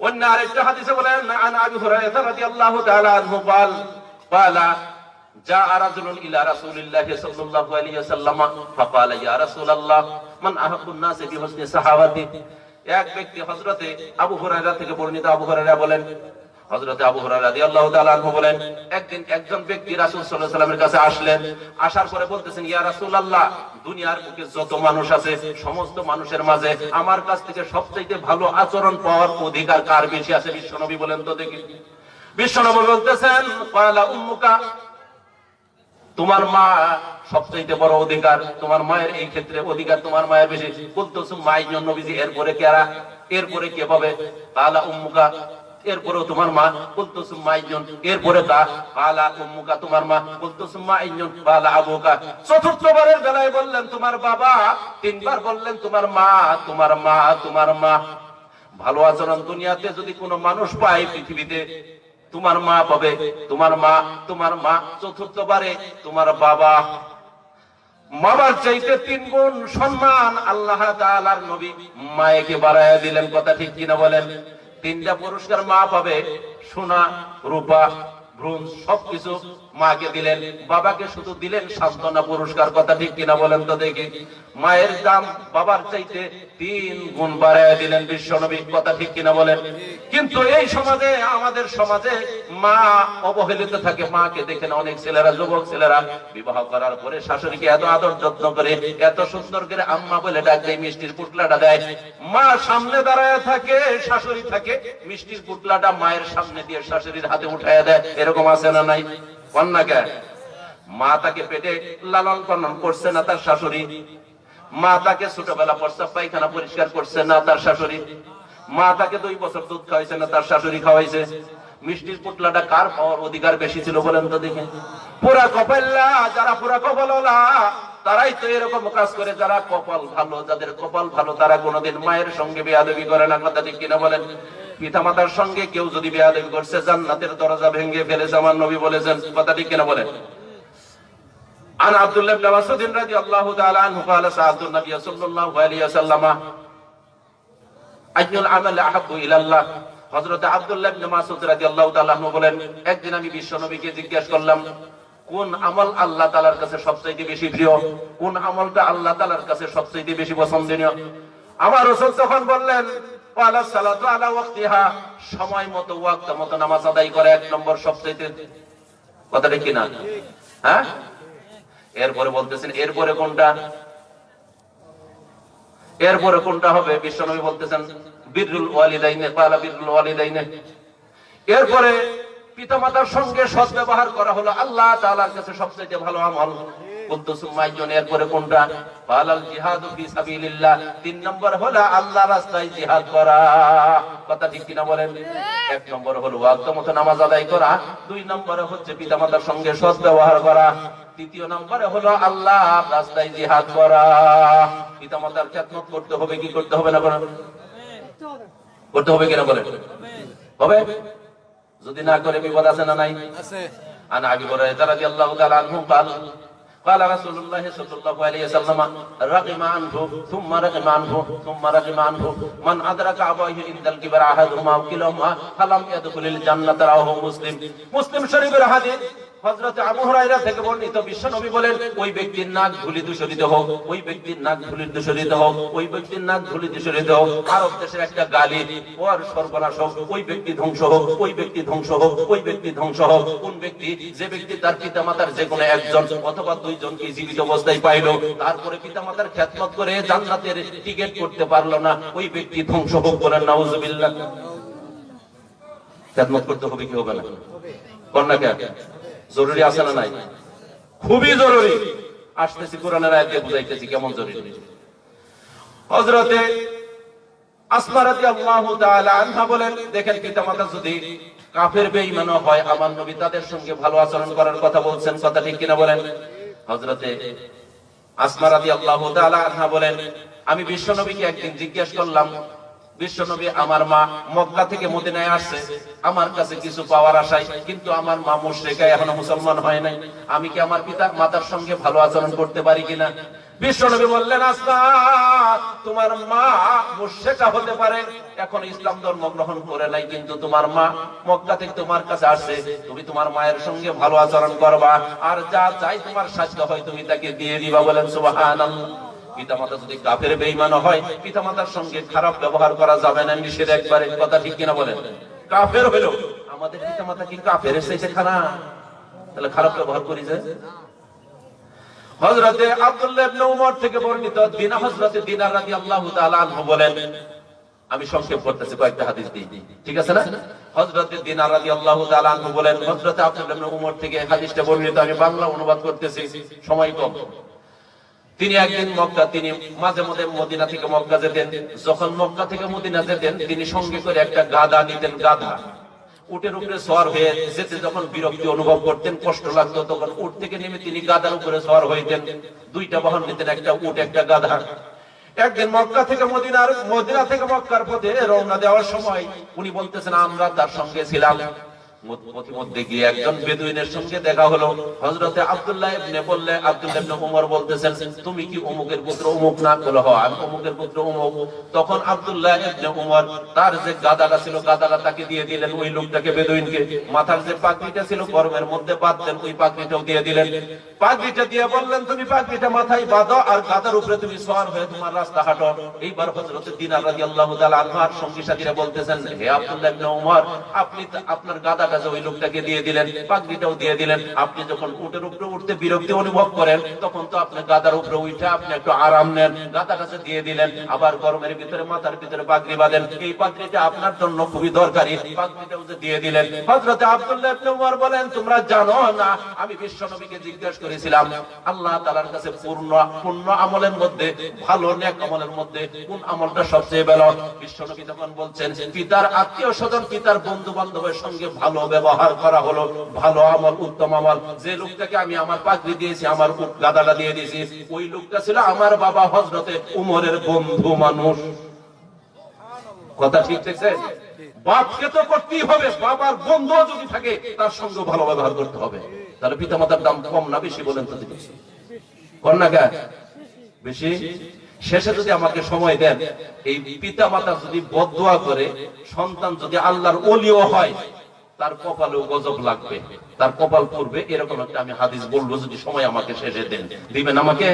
অন্য আরেকটা হাদিসে বলেন, আন আবি হুরায়রা রাদিয়াল্লাহু তাআলা আনহু ক্বালা জাআ রাজুলুন ইলা রাসূলিল্লাহি সাল্লাল্লাহু আলাইহি ওয়াসাল্লাম ফাকালা ইয়া রাসূলুল্লাহ মান আহাব্বুন নাস বিহুসনি সাহাবাতি। এক ব্যক্তি হযরতে আবু হুরায়রা থেকে বর্ণিত, আবু হুরায়রা বলেন, হযরতে আবু হুরায়রা রাদিয়াল্লাহু তাআলা আনহু বলেন, একদিন একজন ব্যক্তি রাসূল সাল্লাল্লাহু আলাইহি ওয়াসাল্লামের কাছে আসলেন, আসার পরে বলতেছেন, ইয়া রাসূলুল্লাহ, দুনিয়ার বুকে যত মানুষ আছে সমস্ত মানুষের মাঝে আমার কাছ থেকে সবচেয়ে ভালো আচরণ পাওয়ার অধিকার কার বেশি আছে? বিশ্বনবী বলেন তো দেখি। বিশ্বনবী বলতেছেন, ক্বালা উম্মুকা, তোমার মা সবচেয়ে বড় অধিকার, তোমার মায়ের এই ক্ষেত্রে অধিকার তোমার মায়ের বেশি। বলতেছে মাইজন নবীজি, এরপরে কারা? এরপরে কে পাবে? ক্বালা উম্মুকা, এরপরেও তোমার মা। বলতেছে মাইজন, এরপরে তা? ক্বালা উম্মুকা, তোমার মা। বলতেছে মাইজন, ক্বালা আবুকা। চতুর্থবারের বেলায় বললেন তোমার বাবা, তিনবার বললেন তোমার মা, তোমার মা, তোমার মা। ভালো আচরণ দুনিয়াতে যদি কোনো মানুষ পায় পৃথিবীতে, তোমার মা পাবে, তোমার মা, তোমার মা। চতুর্থবারে তোমার বাবা। বাবার চাইতে 3 গুণ সম্মান আল্লাহ তাআলার নবী মায়েকে বাড়ায়া দিলেন। কথা ঠিক কিনা বলেন? 3টা পুরস্কার মা পাবে, সোনা, রূপা, ব্রোঞ্জ সবকিছু মাকে দিলেন, বাবাকে শুধু দিলেন সান্ত্বনা পুরস্কার। কথা ঠিক কিনা বলেন তো দেখি? মায়ের দাম বাবার চাইতে 3 গুণ বাড়ায় দিলেন বিশ্বনবী। কথা ঠিক কিনা বলেন? কিন্তু এই সমাজে, আমাদের সমাজে মা অবহেলিত থাকে। মাকে দেখেন অনেক ছেলেরা, যুবক ছেলেরা বিবাহ করার পরে শাশুড়িকে এত আদর যত্ন করে, এত সুন্দর করে আম্মা বলে ডাক দেয়, মিষ্টির পুটলাটা দেয়। মা সামনে দাঁড়ায় থাকে, শাশুড়ি থাকে, মিষ্টির পুটলাটা মায়ের সামনে দিয়ে শাশুড়ির হাতে উঠায় দেয়। এরকম আছে না নাই? কন্যাকে মা তাকে পেটে লালন পালন করছে না তার শাশুড়ি, মা তাকে ছোটবেলা প্রস্রাব পায়খানা পরিষ্কার করছে না তার শাশুড়ি, মা তাকে 2 বছর দুধ খাওয়াইছে না তার শাশুড়ি খাওয়াইছে। মিষ্টির পুটলাটা কার পাওয়ার অধিকার বেশি ছিল বলেন তো দেখি? পুরা কপাল্লা, যারা পুরা কপালওয়ালা তারাই তো এরকম কাজ করে। যারা কপাল ভালো, যাদের কপাল ভালো, তারা কোনোদিন মায়ের সঙ্গে বেয়াদবি করে না। কথা ঠিক কিনা বলেন? পিতামাতার সঙ্গে কেউ যদি বেয়াদবি করছে, জান্নাতের দরজা ভেঙে ফেলেছে, আমার নবী বলেছেন। কথা ঠিক কিনা বলেন? আন আব্দুল্লাহ ইবনে মাসউদ রাদিয়াল্লাহু তাআলা আনহু قال سألت النبي صلى الله عليه وسلم أي العمل أحب إلى الله। হযরত আব্দুল্লাহ ইবনে মাসউদ রাদিয়াল্লাহু তাআলা আনহু বলেন, একদিন আমি বিশ্বনবীকে জিজ্ঞাসা করলাম, কোন আমল আল্লাহ তাআলার কাছে সবচেয়ে বেশি প্রিয়? কোন আমলটা আল্লাহ তাআলার কাছে সবচেয়ে বেশি পছন্দনীয়? আমার রাসূল তখন বললেন, ওয়ালা সালাতু আলা ওয়াক্তিহা, সময় মতো ওয়াক্ত মতো নামাজ আদায় করে 1 নম্বর সবচেয়ে। কথাটা কি না? হ্যাঁ, এরপরে বলতেছেন এরপরে কোনটা? এরপরে কোনটা হবে? বিশ্বনবী বলতেছেন বিররুল ওয়ালিদাইন, ক্বালা বিররুল ওয়ালিদাইন। এরপরে পিতামাতার সঙ্গে সৎ ব্যবহার করা হলো আল্লাহ তাআলার কাছে সবচেয়ে ভালো আমল। কুনতু সুম্মাইজন, এরপরে কোনটা? বালাল জিহাদু ফি সাবিলিল্লাহ, 3 নম্বর হলো আল্লাহর রাস্তায় জিহাদ করা। কথা ঠিক কিনা বলেন? 1 নম্বর হলো ওয়াক্ত মতো নামাজ আদায় করা, 2 নম্বরে হচ্ছে পিতামাতার সঙ্গে সৎ ব্যবহার করা, 3 নম্বরে হলো আল্লাহর রাস্তায় জিহাদ করা। পিতামাতার খেদমত করতে হবে কি করতে হবে না বলেন? করতে হবে কিনা বলেন? হবে? যদি না করে বিপদ আছে না নাই? আছে। আনা আবি হুরায়রা রাদিয়াল্লাহু তাআলা আনহু قال رسول الله صلى الله عليه وسلم رغم عنه ثم رغم عنه ثم رغم عنه من أدرك أبويه عند الكبر أحدهما أو كلاهما فلم يدخل الجنة رواه مسلم। মুসলিম শরীফের হাদিস হযরত আবু হুরায়রা থেকে বর্ণিত, বিশ্বনবী বলেন, ওই ব্যক্তির নাক ধুলি দূষিত হোক, ওই ব্যক্তির নাক ধুলি দূষিত হোক, ওই ব্যক্তির নাক ধুলি দূষিত হোক, আরব দেশের একটা গালি, ওর সর্বনাশ হোক, ওই ব্যক্তি ধ্বংস হোক, ওই ব্যক্তি ধ্বংস হোক, ওই ব্যক্তি ধ্বংস হোক। কোন ব্যক্তি? যে ব্যক্তি তার পিতামাতার যে কোনো একজন অথবা 2 জনকে জীবিত অবস্থায় পাইল, তারপরে পিতামাতার খেদমত করে জান্নাতের টিকেট করতে পারলো না, ওই ব্যক্তি ধ্বংস হোক। বলেন নাউজুবিল্লাহ। খেদমত করতে হবে কি হবে না? কোন না কে জরুরি আছে না নাই? খুবই জরুরি। আসতেছি কোরআনের আয়াত দিয়ে বুঝাইতেছি কেমন জরুরি। হযরতে আসমা রাদিয়াল্লাহু তাআলা আনহা বলেন, দেখেন পিতামাতা যদি কাফের বেঈমান হয়, আমার নবী তাদের সঙ্গে ভালো আচরণ করার কথা বলছেন। কথা ঠিক কিনা বলেন? হযরতে আসমা রাদিয়াল্লাহু তাআলা আনহা বলেন, আমি বিশ্বনবীকে একদিন জিজ্ঞেস করলাম, বিশ্বনবী, আমার মা মক্কা থেকে মদিনায় আসছে আমার কাছে কিছু পাওয়ার আশায়, কিন্তু আমার মা মুশরিকা, এখনো মুসলমান হয় নাই, আমি কি আমার পিতা মাতার সঙ্গে ভালো আচরণ করতে পারি কিনা? বিশ্বনবী বললেন, আসমা, তোমার মা মুশরিকা হতে পারে, এখন ইসলাম ধর্ম গ্রহণ করে নাই, কিন্তু তোমার মা মক্কা থেকে তোমার কাছে আসছে, তুমি তোমার মায়ের সঙ্গে ভালো আচরণ করবা, আর যা চাই তোমার সাধ্য হয় তুমি তাকে দিয়ে দিবা। বলেন সুবহানাল্লাহ। পিতামাতা যদি কাফের বেঈমান হয়, পিতামাতার সঙ্গে খারাপ ব্যবহার করা যাবে না, নিষেধ একবারে। কথা ঠিক কিনা বলেন? কাফের হলো আমাদের পিতামাতা কি কাফের এসেছে খারাপ? তাহলে খারাপ ব্যবহার করি যে। হযরতে আব্দুল্লাহ ইবনে উমর থেকে বর্ণিত, হযরতে দিনার রাদিয়াল্লাহু তাআলা আনহু বলেন, আমি সংক্ষেপ করতেছি, কয়েকটা হাদিস দিই, ঠিক আছে না? হযরতে দিনার রাদিয়াল্লাহু তাআলা আনহু বলেন, হযরতে আব্দুল্লাহ ইবনে উমর থেকে হাদিসটা বর্ণিত, আমি বাংলা অনুবাদ করতেছি, সময় কম। তিনি একদিন মক্কা, তিনি মাঝে মাঝে মদিনা থেকে মক্কা যেতেন, যখন মক্কা থেকে মদিনা যেতেন তিনি সঙ্গে করে একটা গাধা নিতেন। গাধা উটের উপরে সওয়ার হয়ে যেতে যখন বিরক্তি অনুভব করতেন, কষ্ট লাগতো, তখন উট থেকে নেমে তিনি গাধার উপরে সওয়ার হইতেন। 2টা বাহন নিতেন, একটা উট একটা গাধা। একদিন মক্কা থেকে মদিনা থেকে মক্কার পথে রওনা দেওয়ার সময় উনি বলতেছেন, আমরা তার সঙ্গে ছিলাম, মধ্যে গিয়ে একজন বেদুইনের সঙ্গে দেখা হলো। হযরতে আব্দুল্লাহ ইবনে আব্দুল্লাহ ইবনে উমর বলতেছেন, তুমি কি অমুকের পুত্র অমুক না? বলে, হ্যাঁ আমি অমুকের পুত্র অমুক। তখন আব্দুল্লাহ ইবনে উমর তার যে গাদাটা ছিল, গাদাটা তাকে দিয়ে দিলেন, ওই লোকটাকে, বেদুইনকে। মাথার যে পাগড়িটা ছিল গরমের মধ্যে বাঁধতেন, ওই পাগড়িটাও দিয়ে দিলেন। পাগড়িটা দিয়ে বললেন, তুমি পাগড়িটা মাথায় বাঁধো আর গাদার উপরে তুমি সওয়ার হয়ে তোমার রাস্তা হাঁটো। এইবার হযরতে দিনার রাদিয়াল্লাহু তাআলা আনহার সঙ্গী সাথীরা বলতেছেন, হে আব্দুল্লাহ ইবনে উমর, আপনি আপনার গাদা ওই লোকটাকে দিয়ে দিলেন, পাগড়িটাও দিয়ে দিলেন, আপনি যখন উটের উপরে উঠতে বিরক্তি অনুভব করেন তখন তো আপনি গাদার উপরে উঠে আপনি একটু আরাম নেন, গাদা কাছে দিয়ে দিলেন, আবার গরমের ভিতরে মাথার ভিতরে পাগড়ি বাঁধেন, এই পাগড়িটা আপনার জন্য খুবই দরকারি, পাগড়িটাও দিয়ে দিলেন। হযরতে আব্দুল্লাহ ইবনে উমর বলেন, তোমরা জানো না আমি বিশ্বনবীকে জিজ্ঞাসা করেছিলাম আল্লাহ তাআলার কাছে পূর্ণ আমলের মধ্যে, ভালো নেক আমলের মধ্যে কোন আমলটা সবচেয়ে ভালো? বিশ্বনবী তখন বলছেন, পিতার আত্মীয় স্বজন, পিতার বন্ধু বান্ধবের সঙ্গে ভালো ব্যবহার করা হলো ভালো আমল, উত্তম আমল। যে লোকটাকে আমি আমার পাগড়ি দিয়েছি, আমার গাদাটা দিয়ে দিয়েছি, ওই লোকটা ছিল আমার বাবা হযরতে উমরের বন্ধু মানুষ। কথা ঠিক আছে? বাপকে তো করতেই হবে, বাবার বন্ধু যদি থাকে তার সঙ্গে ভালো ব্যবহার করতে হবে। তাহলে পিতামাতার দাম কম না বেশি বলেন তো? কোন না বেশি? শেষে যদি আমাকে সময় দেন, এই পিতামাতা যদি বদদোয়া করে সন্তান যদি আল্লাহর ওলিও হয়, তার কপালেও গজব লাগবে, তার কপাল পড়বে, এরকম একটা আমি হাদিস বলবো, যদি সময় আমাকে শেষে দেন। দিবেন আমাকে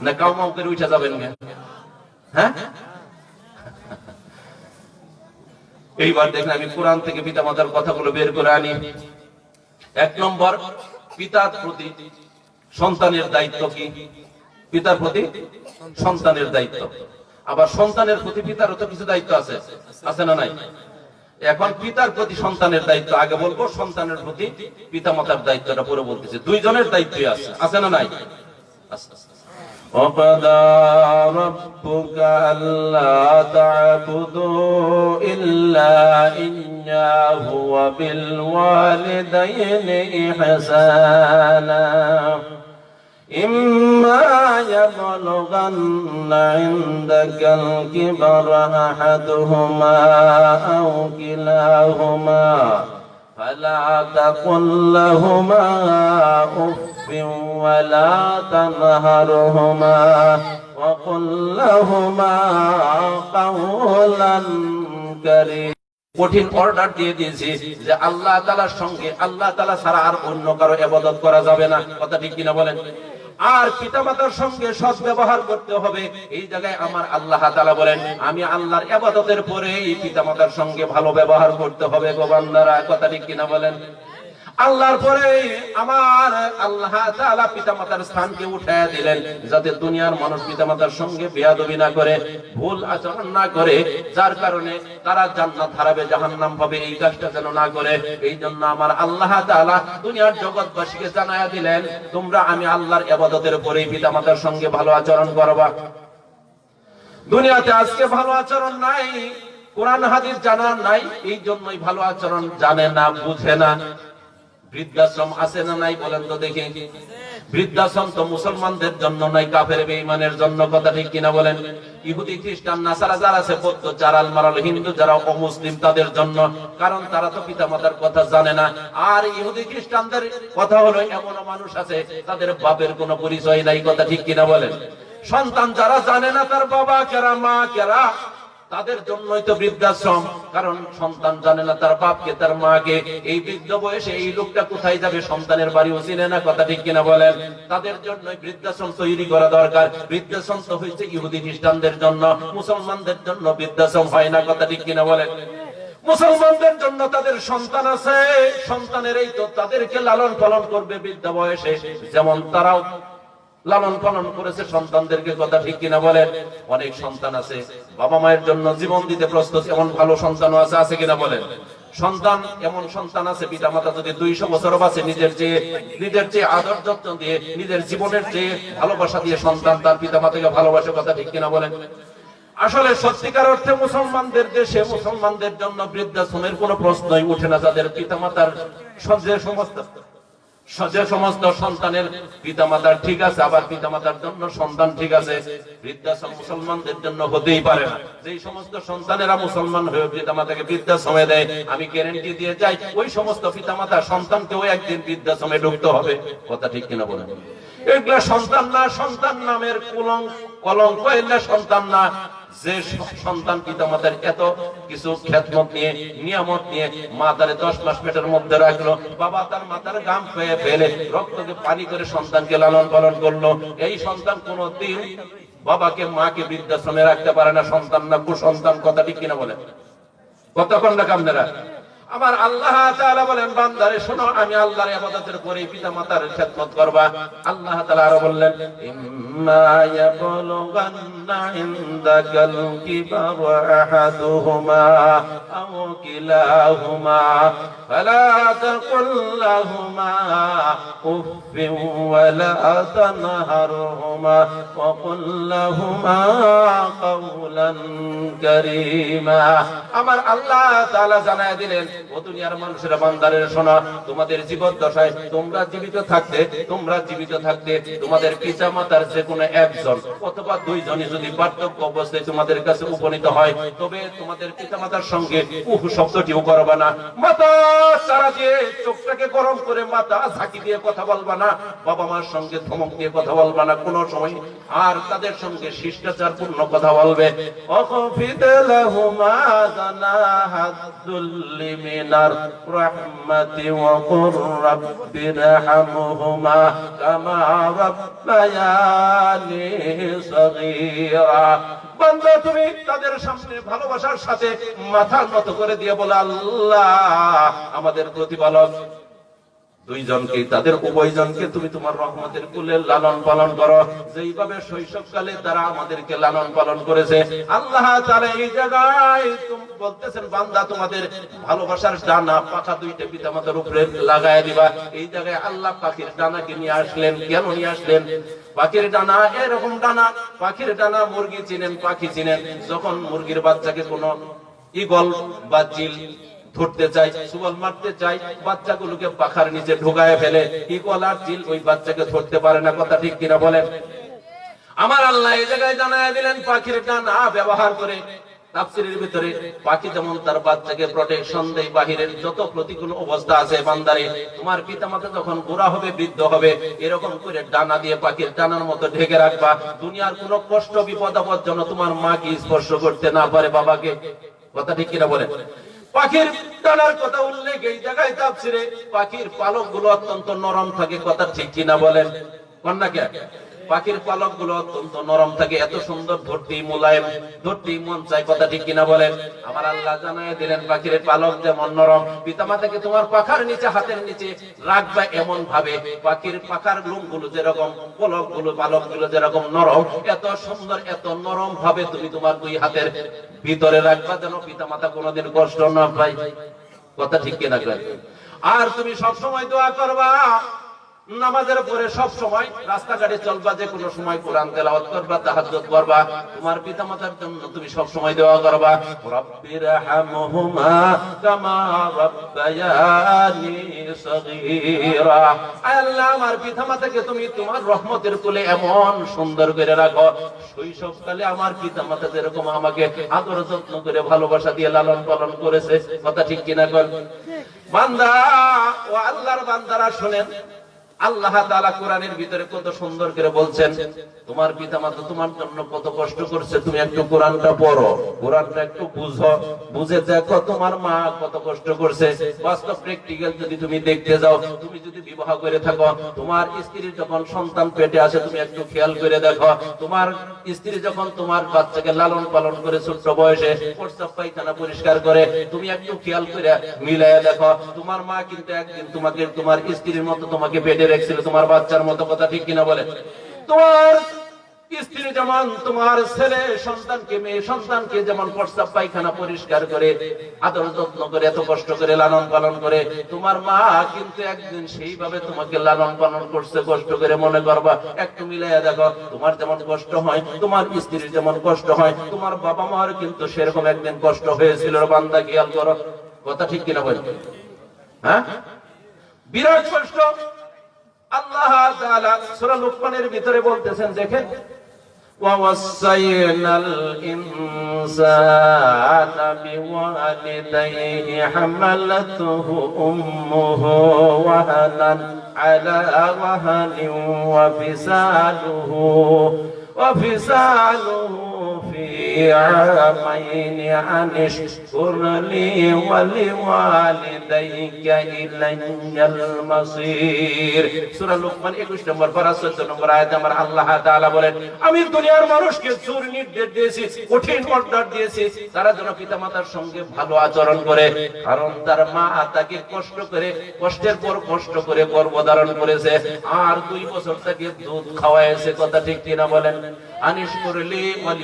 না কাউ মাউ করে উঠে যাবেন? হ্যাঁ, এইবার দেখেন আমি কোরআন থেকে পিতামাতার কথাগুলো বের করে আনি। 1 নম্বর, পিতার প্রতি সন্তানের দায়িত্ব কি? পিতার প্রতি সন্তানের দায়িত্ব, আবার সন্তানের প্রতি পিতারও তো কিছু দায়িত্ব আছে, আছে না নাই? এখন পিতার প্রতি সন্তানের দায়িত্ব আগে বলবো, সন্তানের প্রতি পিতামাতার দায়িত্বটা পরে বলতেছি। দুইজনের দায়িত্বই আছে না নাই? وَقَضَى رَبُّكَ أَلَّا تَعْبُدُوا إِلَّا إِيَّاهُ وَبِالْوَالِدَيْنِ إِحْسَانًا إِمَّا يَبْلُغَنَّ عِندَكَ الْكِبَرَ أَحَدُهُمَا أَوْ كِلَاهُمَا فَلَا تَقُل لَّهُمَا أُفٍّ وَلَا تَنْهَرْهُمَا وَقُل لَّهُمَا قَوْلًا كَرِيمًا। কঠিন অর্ডার দিয়ে দিয়েছি যে আল্লাহ তাআলার সঙ্গে, আল্লাহ তাআলা ছাড়া আর অন্য কারো ইবাদত করা যাবে না। কথা ঠিক কিনা বলেন? আর পিতামাতার সঙ্গে সৎ ব্যবহার করতে হবে। এই জায়গায় আমার আল্লাহ তাআলা বলেন, আমি আল্লাহর ইবাদতের পরে এই পিতামাতার সঙ্গে ভালো ব্যবহার করতে হবে গো বান্দারা। কথা ঠিক কিনা বলেন? আল্লাহর পরে আমার আল্লাহ তাআলা পিতামাতার স্থানকে উঠায়া দিলেন, যাতে দুনিয়ার মানুষ পিতামাতার সঙ্গে বেয়াদবি না করে, ভুল আচরণ না করে, যার কারণে তারা জান্নাত হারাবে, জাহান্নাম পাবে, এই কাজটা যেন না করে। এই জন্য আমার আল্লাহ তাআলা দুনিয়ার জগৎবাসীকে জানায়া দিলেন, তোমরা আমি আল্লাহর ইবাদতের পরেই পিতামাতার সঙ্গে ভালো আচরণ করবা। দুনিয়াতে আজকে ভালো আচরণ নাই, কোরআন হাদিস জানা নাই, এই জন্যই ভালো আচরণ জানে না, বুঝে না। বৃদ্ধাশ্রম আছে না নাই বলেন তো দেখি? বৃদ্ধাশ্রম তো মুসলমানদের জন্য নাই, কাফের বেঈমানের জন্য। কথা ঠিক কিনা বলেন? ইহুদি খ্রিস্টান নাসারা যারা আছে, বৌদ্ধ যারা, মারাল হিন্দু যারা অমুসলিম, তাদের জন্য। কারণ তারা তো পিতামাতার কথা জানে না। আর ইহুদি খ্রিস্টানদের কথা হলো, এমন মানুষ আছে তাদের বাপের কোনো পরিচয় নাই। কথা ঠিক কিনা বলেন? সন্তান যারা জানে না তার বাবা কেরা মা কেরা, তাদের জন্যই তো বৃদ্ধাশ্রম। কারণ সন্তান জানে না তার বাপকে তার মাকে, এই বৃদ্ধ বয়সে এই লোকটা কোথায় যাবে, সন্তানের বাড়িও চিনে না। কথা ঠিক কিনা বলেন? তাদের জন্যই বৃদ্ধাশ্রম তৈরি করা দরকার। বৃদ্ধাশ্রম তো হয়েছে ইহুদি খ্রিস্টানদের জন্য, মুসলমানদের জন্য বৃদ্ধাশ্রম হয় না। কথা ঠিক কিনা বলেন? মুসলমানদের জন্য তাদের সন্তান আছে, সন্তানের এই তো তাদেরকে লালন পালন করবে বৃদ্ধা বয়সে, যেমন তারাও লালন পালন করেছে সন্তানদেরকে। কথা ঠিক কিনা বলেন? অনেক সন্তান আছে বাবা মায়ের জন্য জীবন দিতে প্রস্তুত, এমন ভালো সন্তানও আছে কিনা বলেন? সন্তান, এমন সন্তান আছে পিতা মাতা যদি 200 বছর বাঁচে, নিজের চেয়ে আদর যত্ন দিয়ে, নিজের জীবনের চেয়ে ভালোবাসা দিয়ে সন্তান তার পিতা মাতাকে ভালোবাসে। কথা ঠিক কিনা বলেন? আসলে সত্যিকার অর্থে মুসলমানদের দেশে, মুসলমানদের জন্য বৃদ্ধাশ্রমের কোনো প্রশ্নই উঠে না। যাদের পিতা মাতার যে সমস্ত সন্তানের পিতামাতার ঠিক আছে, আবার পিতামাতার জন্য সন্তান ঠিক আছে, বৃদ্ধাশ্রম মুসলমানদের জন্য হতেই পারে না। যে সমস্ত সন্তানেরা মুসলমান হয়ে পিতামাতাকে বৃদ্ধাশ্রমে দেয়, আমি গ্যারান্টি দিয়ে যাই, ওই সমস্ত পিতামাতা সন্তানকেও একদিন বৃদ্ধাশ্রমে ঢুকতে হবে। কথা ঠিক কিনা বলেন? এগুলা সন্তান না, সন্তান নামের কলঙ্ক, এগুলা সন্তান না। যে সন্তান পিতামাতার এত কিছু খেদমত নিয়ে, নিয়ামত নিয়ে, মা তারে 10 মাস পেটের মধ্যে রাখলো, বাবা তার মাথার ঘাম পেয়ে ফেলে রক্তকে পানি করে সন্তানকে লালন পালন করলো, এই সন্তান কোনদিন বাবাকে মাকে বৃদ্ধাশ্রমে রাখতে পারে না। সন্তান না, কুসন্তান। কথা ঠিক কিনা বলেন? কতক্ষণ না কামনেরা? আমার আল্লাহ তাআলা বলেন, বান্দারে শোনো, আমি আল্লাহর ইবাদতের পরে পিতামাতার খেদমত করবা। আল্লাহ তাআলা আরো বললেন, ইম্মা ইয়াবলুগান্না ইনদাকাল কিবারা আহাদুহুমা আও কিলাহুমা ফালা তাকুল লাহুমা উফফিন ওয়ালা তানহারহুমা ওয়া কুল লাহুমা কাওলান কারীমা। আমার আল্লাহ তাআলা জানায় দিলেন, ও দুনিয়ার মানুষেরা, বান্দারে শোনো, তোমাদের জীবদ্দশায় তোমরা জীবিত থাকতে তোমাদের পিতা মাতার যে কোনো একজন অথবা 2 জনই যদি বার্ধক্য অবস্থায় তোমাদের কাছে উপনীত হয়, তবে তোমাদের পিতা মাতার সঙ্গে উহ শব্দটিও করবা না। মাথা চারা দিয়ে, চোখটাকে গরম করে মাথা ঝাঁকি দিয়ে কথা বলবা না। বাবা মার সঙ্গে ধমক দিয়ে কথা বলবা না কোনো সময়। আর তাদের সঙ্গে শিষ্টাচারপূর্ণ কথা বলবে। ওয়াখফিদ লাহুমা জানাহাদ-দুল্লি মিনার রাহমাতি ওয়া কুর রাব্বিরহামহুমা কামা রাব্বায়ানি সগীরা। বান্দা, তুমি তাদের সামনে ভালোবাসার সাথে মাথা নত করে দিয়ে বলো, আল্লাহ আমাদের প্রতিপালক, দুইজনকে, তাদের উভয়জনকে তুমি তোমার রহমতের কুলে লালন পালন করো, যেইভাবে শৈশবকালে তারা আমাদেরকে লালন পালন করেছে। আল্লাহ তাআলা এই জায়গায় বলতেছেন, বান্দা তোমাদের ভালোবাসার ডানা পাখা দুইটা পিতামাতার উপরে লাগায় দিবা। এই জায়গায় আল্লাহ পাখির ডানাকে নিয়ে আসলেন। কেন নিয়ে আসলেন? পাখির ডানা, এরকম ডানা, পাখির ডানা মুরগি চিনেন, পাখি চিনেন। যখন মুরগির বাচ্চাকে কোনো ঈগল বা চিল ধরতে চাই, সুবল মারতে চাই, বাচ্চাগুলোকে পাখার নিচে ঢুকায় ফেলে। ঈগল আর চিল ওই বাচ্চাকে ধরতে পারে না। কথা ঠিক কিনা বলেন? আমার আল্লাহ এই জায়গায় জানায় দিলেন পাখির ডানা ব্যবহার করে। তাফসীরের ভিতরে পাখি যেমন তার বাচ্চাকে প্রোটেকশন দেয়, বাহিরের যত প্রতিকূল অবস্থা আছে, বান্দারে তোমার পিতামাতা যখন বুড়া হবে, বৃদ্ধ হবে, এরকম করে ডানা দিয়ে পাখির ডানার মতো ঢেকে রাখবা। দুনিয়ার কোনো কষ্ট বিপদ আপদ যেন তোমার মাকে স্পর্শ করতে না পারে, বাবাকে। কথা ঠিক কিনা বলেন? পাখির ডানার কথা উল্লেখ এই জায়গায় তাফসীরে। পাখির পালক গুলো অত্যন্ত নরম থাকে। কথা ঠিক কিনা বলেন? কন্যাকে পাখির পালক গুলো অত্যন্ত নরম থাকে, এত সুন্দর, ধরতেই মোলায়েম, ধরতেই মন চায়। কথা ঠিক কিনা বলেন? আমার আল্লাহ জানায় দিলেন পাখির পালক যেমন নরম, পিতামাতাকে তোমার পাখার নিচে, হাতের নিচে রাখবা এমন ভাবে পাখির পাখার লোম গুলো যেরকম, পলক গুলো, পালক গুলো যেরকম নরম, এত সুন্দর, এত নরম ভাবে তুমি তোমার দুই হাতের ভিতরে রাখবা, যেন পিতামাতা কোনোদিন কষ্ট না পায়। কথা ঠিক কিনা? আর তুমি সবসময় দোয়া করবা, নামাজের পরে সব সময় রাস্তাঘাটে চলবা, যে কোনো সময় কোরআন তেলাওয়াত করবা, তাহাজ্জুদ করবা। তোমার পিতামাতার জন্য তুমি সব সময় দোয়া করবা, রব্বিরহামহুমা কামা রাব্বায়ানি সগীরা। আল্লাহ, আমার পিতামাতাকে তুমি তোমার রহমতের কোলে এমন সুন্দর করে রাখো, শৈশবকালে আমার পিতামাতা যেরকম আমাকে আদর যত্ন করে ভালোবাসা দিয়ে লালন পালন করেছে। কথা ঠিক কিনা? বান্দা ও আল্লাহর বান্দারা শুনেন, আল্লাহ তাআলা কোরআনের ভিতরে কত সুন্দর করে বলছেন, তোমার পিতামাতা তোমার জন্য কত কষ্ট করছে। তুমি একটু কোরআনটা পড়ো, কোরআনটা একটু বুঝো, বুঝে দেখো তোমার মা কত কষ্ট করছে। বাস্তব প্র্যাকটিক্যাল যদি তুমি দেখতে যাও, তুমি যদি বিবাহ করে থাকো, তোমার স্ত্রীর যখন সন্তান পেটে আসে, তুমি একটু খেয়াল করে দেখো, তোমার স্ত্রী যখন তোমার বাচ্চাকে লালন পালন করে ছোট্ট বয়সে প্রস্রাব পায়খানা পরিষ্কার করে, তুমি একটু খেয়াল করে মিলাইয়া দেখো, তোমার মা কিন্তু একদিন তোমাকে তোমার স্ত্রীর মতো তোমাকে পেটে রেখেছিল, তোমার বাচ্চার মতো। কথা ঠিক কিনা বলে? তোমার স্ত্রী যেমন তোমার ছেলে সন্তানকে, মেয়ে সন্তানকে যেমন প্রস্রাব পায়খানা পরিষ্কার করে, আদর যত্ন করে, এত কষ্ট করে লালন পালন করে, তোমার মা কিন্তু একদিন সেইভাবে তোমাকে লালন পালন করছে, কষ্ট করে। মনে করবা, একটু মিলাইয়া দেখো, তোমার যেমন কষ্ট হয়, তোমার স্ত্রীর যেমন কষ্ট হয়, তোমার বাবা মার কিন্তু সেরকম একদিন কষ্ট হয়েছিল। বান্দা, খেয়াল করো। কথা ঠিক কিনা বল? হ্যাঁ, বিরাট কষ্ট। আল্লাহ তাআলা সূরা লুকমানের ভিতরে বলতেছেন, দেখেন, ওয়াসাইনাল ইনসানা বিওয়ালিদাইহি হামালাতুহু উম্মুহু ওয়াহানান আলা ওয়াহানিন ওয়া ফিসালুহু في عامين أن اشكر لي ولوالديك إلي المصير। সূরা লুকমান 21 নম্বর পারা 14 নম্বর আয়াতে আমার আল্লাহ তাআলা বলেন, আমি দুনিয়ার মানুষকে জোর নির্দেশ দিয়েছি, কঠিন অর্ডার দিয়েছি, তারা যেন পিতামাতার সঙ্গে ভালো আচরণ করে, কারণ তার মা তাকে কষ্ট করে, কষ্টের পর কষ্ট করে গর্ভধারণ করেছে, আর 2 বছর তাকে দুধ খাওয়াইছে। কথা ঠিক কিনা বলেন? আনিশ করলি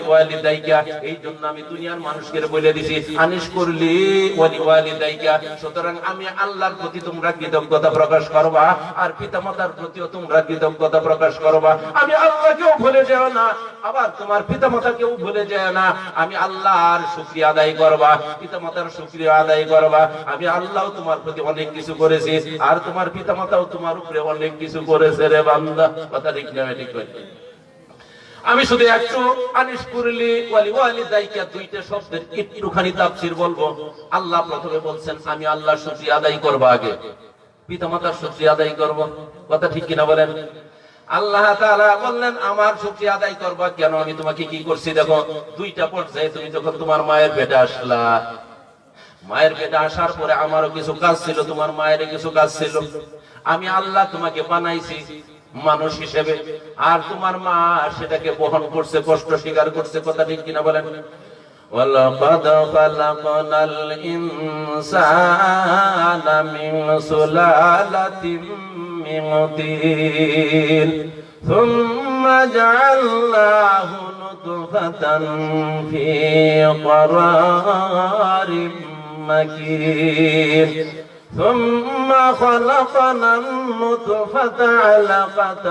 ওয়ালিদাইকা, এই জন্য আমি দুনিয়ার মানুষকে বলে দিছি, আনিশ করলি ওয়ালিদাইকা। সুতরাং আমি আল্লাহর প্রতি তোমরা কৃতজ্ঞতা প্রকাশ করবা, আর পিতামাতার প্রতিও তোমরা কৃতজ্ঞতা প্রকাশ করবা। আমি আল্লাহকেও ভুলে যেও না, আবার তোমার পিতামাতাকেও ভুলে যেও না। আমি আল্লাহর শুকরিয়া আদায় করবা, পিতামাতার শুকরিয়া আদায় করবা। আমি আল্লাহ তোমার প্রতি অনেক কিছু করেছি, আর তোমার পিতামাতাও তোমার উপরে অনেক কিছু করেছে রে বান্দা। কথা ঠিক না? ঠিক করে আমি শুধু একটু আনিশ করলি ওয়ালিদাইকা, দুইটা শব্দের একটুখানি তাফসীর বলবো। আল্লাহ প্রথমে বলছেন, আমি আল্লাহর শুকরিয়া আদায় করব, আগে পিতামাতার শুকরিয়া আদায় করব। কথা ঠিক কিনা বলেন? আল্লাহ তাআলা বললেন, আমার শুকরিয়া আদায় করবা। কেন? আমি তোমাকে কি করছি দেখো, দুইটা পর্যায়ে তুমি যখন তোমার মায়ের পেটে আসলা, মায়ের পেটে আসার পরে আমারও কিছু কাজ ছিল, তোমার মায়ের কিছু কাজ ছিল। আমি আল্লাহ তোমাকে বানাইছি মানুষ হিসেবে, আর তোমার মা সেটাকে বহন করছে, কষ্ট স্বীকার করছে। কথা ঠিক কিনা বলেন? ولقد خلقنا الإنسان من سلالة من طين ثم جعلناه نطفة في قرار مكين ثم خلقنا النطفة علقة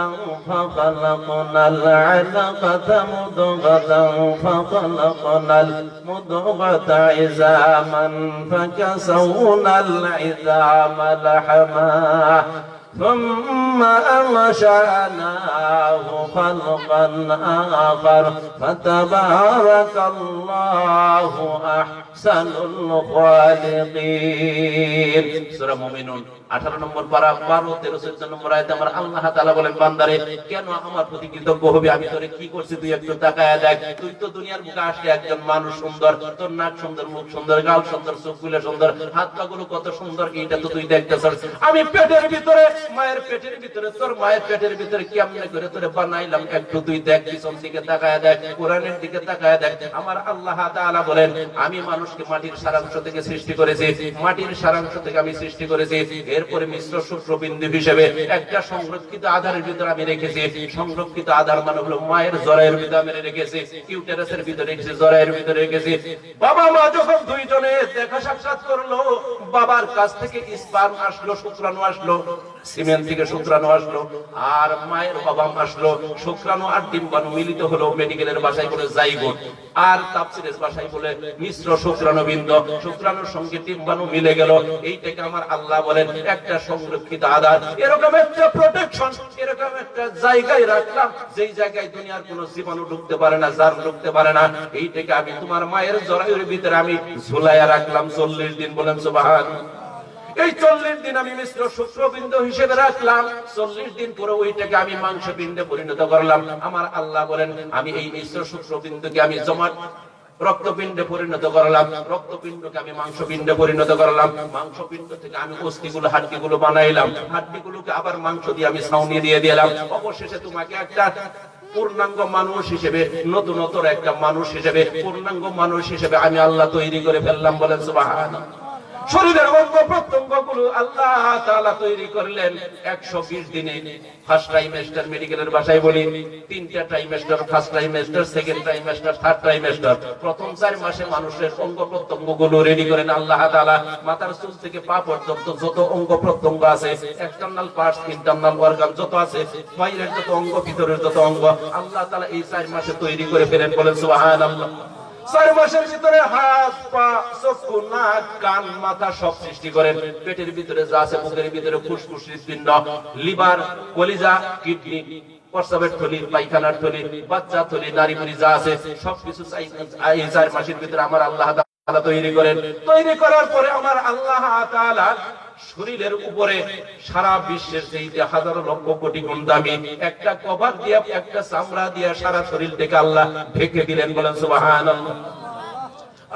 فخلقنا العلقة مضغة فخلقنا المضغة عظاما فكسونا العظام لحما ثم أنشأناه خلقا آخر فتبارك الله أحسن الخالقين সূরা মুমিনুন 18 নম্বর পারা 12 13 14 নম্বর আয়াতে আমার আল্লাহ তাআলা বলেন বান্দারে কেন আমার প্রতি কৃতজ্ঞ হবি আমি তোরে কি করছি তুই একটু তাকায়া দেখ তুই তো দুনিয়ার বুকে আসলে একজন মানুষ সুন্দর তোর নাক সুন্দর মুখ সুন্দর গাল সুন্দর চোখগুলো সুন্দর হাত পাগুলো কত সুন্দর কি এটা তো তুই দেখতেছস আমি পেটের ভিতরে মায়ের পেটের ভিতরে তোর মায়ের পেটের ভিতরে কেমনে করে তোরে বানাইলাম একটু তুই দেখ পিছন দিকে তাকায়া দেখ কোরআনের দিকে তাকায়া দেখ আমার আল্লাহ তাআলা বলেন আমি মানুষকে মাটির সারাংশ থেকে সৃষ্টি করেছি মাটির সারাংশ থেকে আমি সৃষ্টি করেছি এরপরে মিশ্র শুক্রবিন্দু হিসেবে একটা সংরক্ষিত আধারের ভিতরে আমি রেখেছি সংরক্ষিত আধার মানে হলো মায়ের জরায়ুর ভিতরে আমি রেখেছি ইউটেরাসের ভিতরে রেখেছি জরায়ুর ভিতরে রেখেছি বাবা মা যখন দুইজনে দেখা সাক্ষাৎ করলো বাবার কাছ থেকে স্পার্ম আসলো শুক্রাণু আসলো সিমেন্ট থেকে শুক্রাণু আসলো আর মায়ের বাবা আসলো শুক্রাণু আর ডিম্বাণু মিলিত হলো মেডিকেলের ভাষায় বলে জাইগোট আর তাফসীরের ভাষায় বলে মিশ্র শুক্রাণু বিন্দু শুক্রাণুর সঙ্গে ডিম্বাণু মিলে গেল এইটাকে আমার আল্লাহ বলেন একটা সংরক্ষিত আধার এরকম একটা প্রোটেকশন এরকম একটা জায়গায় রাখলাম যেই জায়গায় দুনিয়ার কোনো জীবাণু ঢুকতে পারে না জার্ম ঢুকতে পারে না এইটাকে আমি তোমার মায়ের জরায়ুর ভিতরে আমি ঝুলাইয়া রাখলাম 40 দিন বলেন সুবহানাল্লাহ এই 40 দিন আমি মিশ্র শুক্রবিন্দু হিসেবে রাখলাম 40 দিন পরে ওইটাকে আমি মাংসপিণ্ডে পরিণত করলাম আমার আল্লাহ বলেন আমি এই মিশ্র শুক্রবিন্দুকে আমি জমাট রক্তপিণ্ডে পরিণত করলাম রক্তপিণ্ডকে আমি মাংসপিণ্ডে পরিণত করলাম মাংসপিণ্ড থেকে আমি অস্থিগুলো হাড্ডিগুলো বানাইলাম হাড্ডিগুলোকে আবার মাংস দিয়ে আমি ছাউনি দিয়ে দিলাম অবশেষে তোমাকে একটা পূর্ণাঙ্গ মানুষ হিসেবে নতুনতর একটা মানুষ হিসেবে পূর্ণাঙ্গ মানুষ হিসেবে আমি আল্লাহ তৈরি করে ফেললাম বলেন সুবহানাল্লাহ শরীরের অঙ্গ প্রত্যঙ্গগুলো আল্লাহ তাআলা তৈরি করলেন 120 দিনে ফার্স্ট ট্রাইমেস্টার মেডিকেলের ভাষায় বলি তিনটা trimester first trimester second trimester third trimester প্রথম 4 মাসে মানুষের অঙ্গ প্রত্যঙ্গগুলো রেডি করেন আল্লাহ তাআলা মাথার চুল থেকে পা পর্যন্ত যত অঙ্গ প্রত্যঙ্গ আছে এক্সটারনাল পার্টস ইন্টারনাল অর্গান যত আছে বাইরের যত অঙ্গ ভিতরের যত অঙ্গ আল্লাহ তাআলা এই 4 মাসে তৈরি করে ফেলেন বলেন সুবহানাল্লাহ 4 মাসের ভিতরে হাত পা চক্ষু নাক কান মাথা সব সৃষ্টি করেন পেটের ভিতরে যা আছে বুকের ভিতরে ফুসফুস হৃৎপিণ্ড লিভার কলিজা কিডনি প্রস্রাবের থলি পায়খানার থলি বাচ্চা থলি নারী বুড়ি যা আছে সবকিছু এই 4 মাসের ভিতরে আমার আল্লাহ তাআলা তৈরি করেন তৈরি করার পরে আমার আল্লাহ তাআলা শরীরের উপরে সারা বিশ্বের চাইতে হাজার লক্ষ কোটি গুণ দামি একটা কভার দিয়ে একটা চামড়া দিয়ে সারা শরীরটাকে আল্লাহ ঢেকে দিলেন বলেন সুবহানাল্লাহ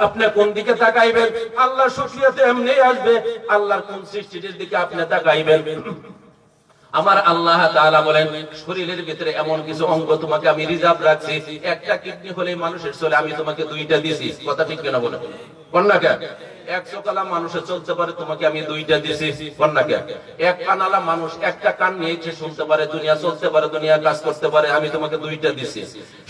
আপনি কোন দিকে তাকাইবেন আল্লাহর শুকরিয়াতে এমনি আসবে আল্লাহর কোন সৃষ্টির দিকে আপনি তাকাইবেন আমার আল্লাহ তাআলা বলেন শরীরের ভিতরে এমন কিছু অঙ্গ তোমাকে আমি রিজার্ভ রাখছি একটা কিডনি হলে মানুষের চলে আমি তোমাকে দুইটা দিয়েছি কথা ঠিক কেন বলেন কোন না কে এক চোখালা মানুষে চলতে পারে তোমাকে আমি দুইটা দিয়েছি কোন না কে এক কানালা মানুষ একটা কান নিয়ে শুনতে পারে দুনিয়া চলতে পারে দুনিয়া কাজ করতে পারে আমি তোমাকে দুইটা দিয়েছি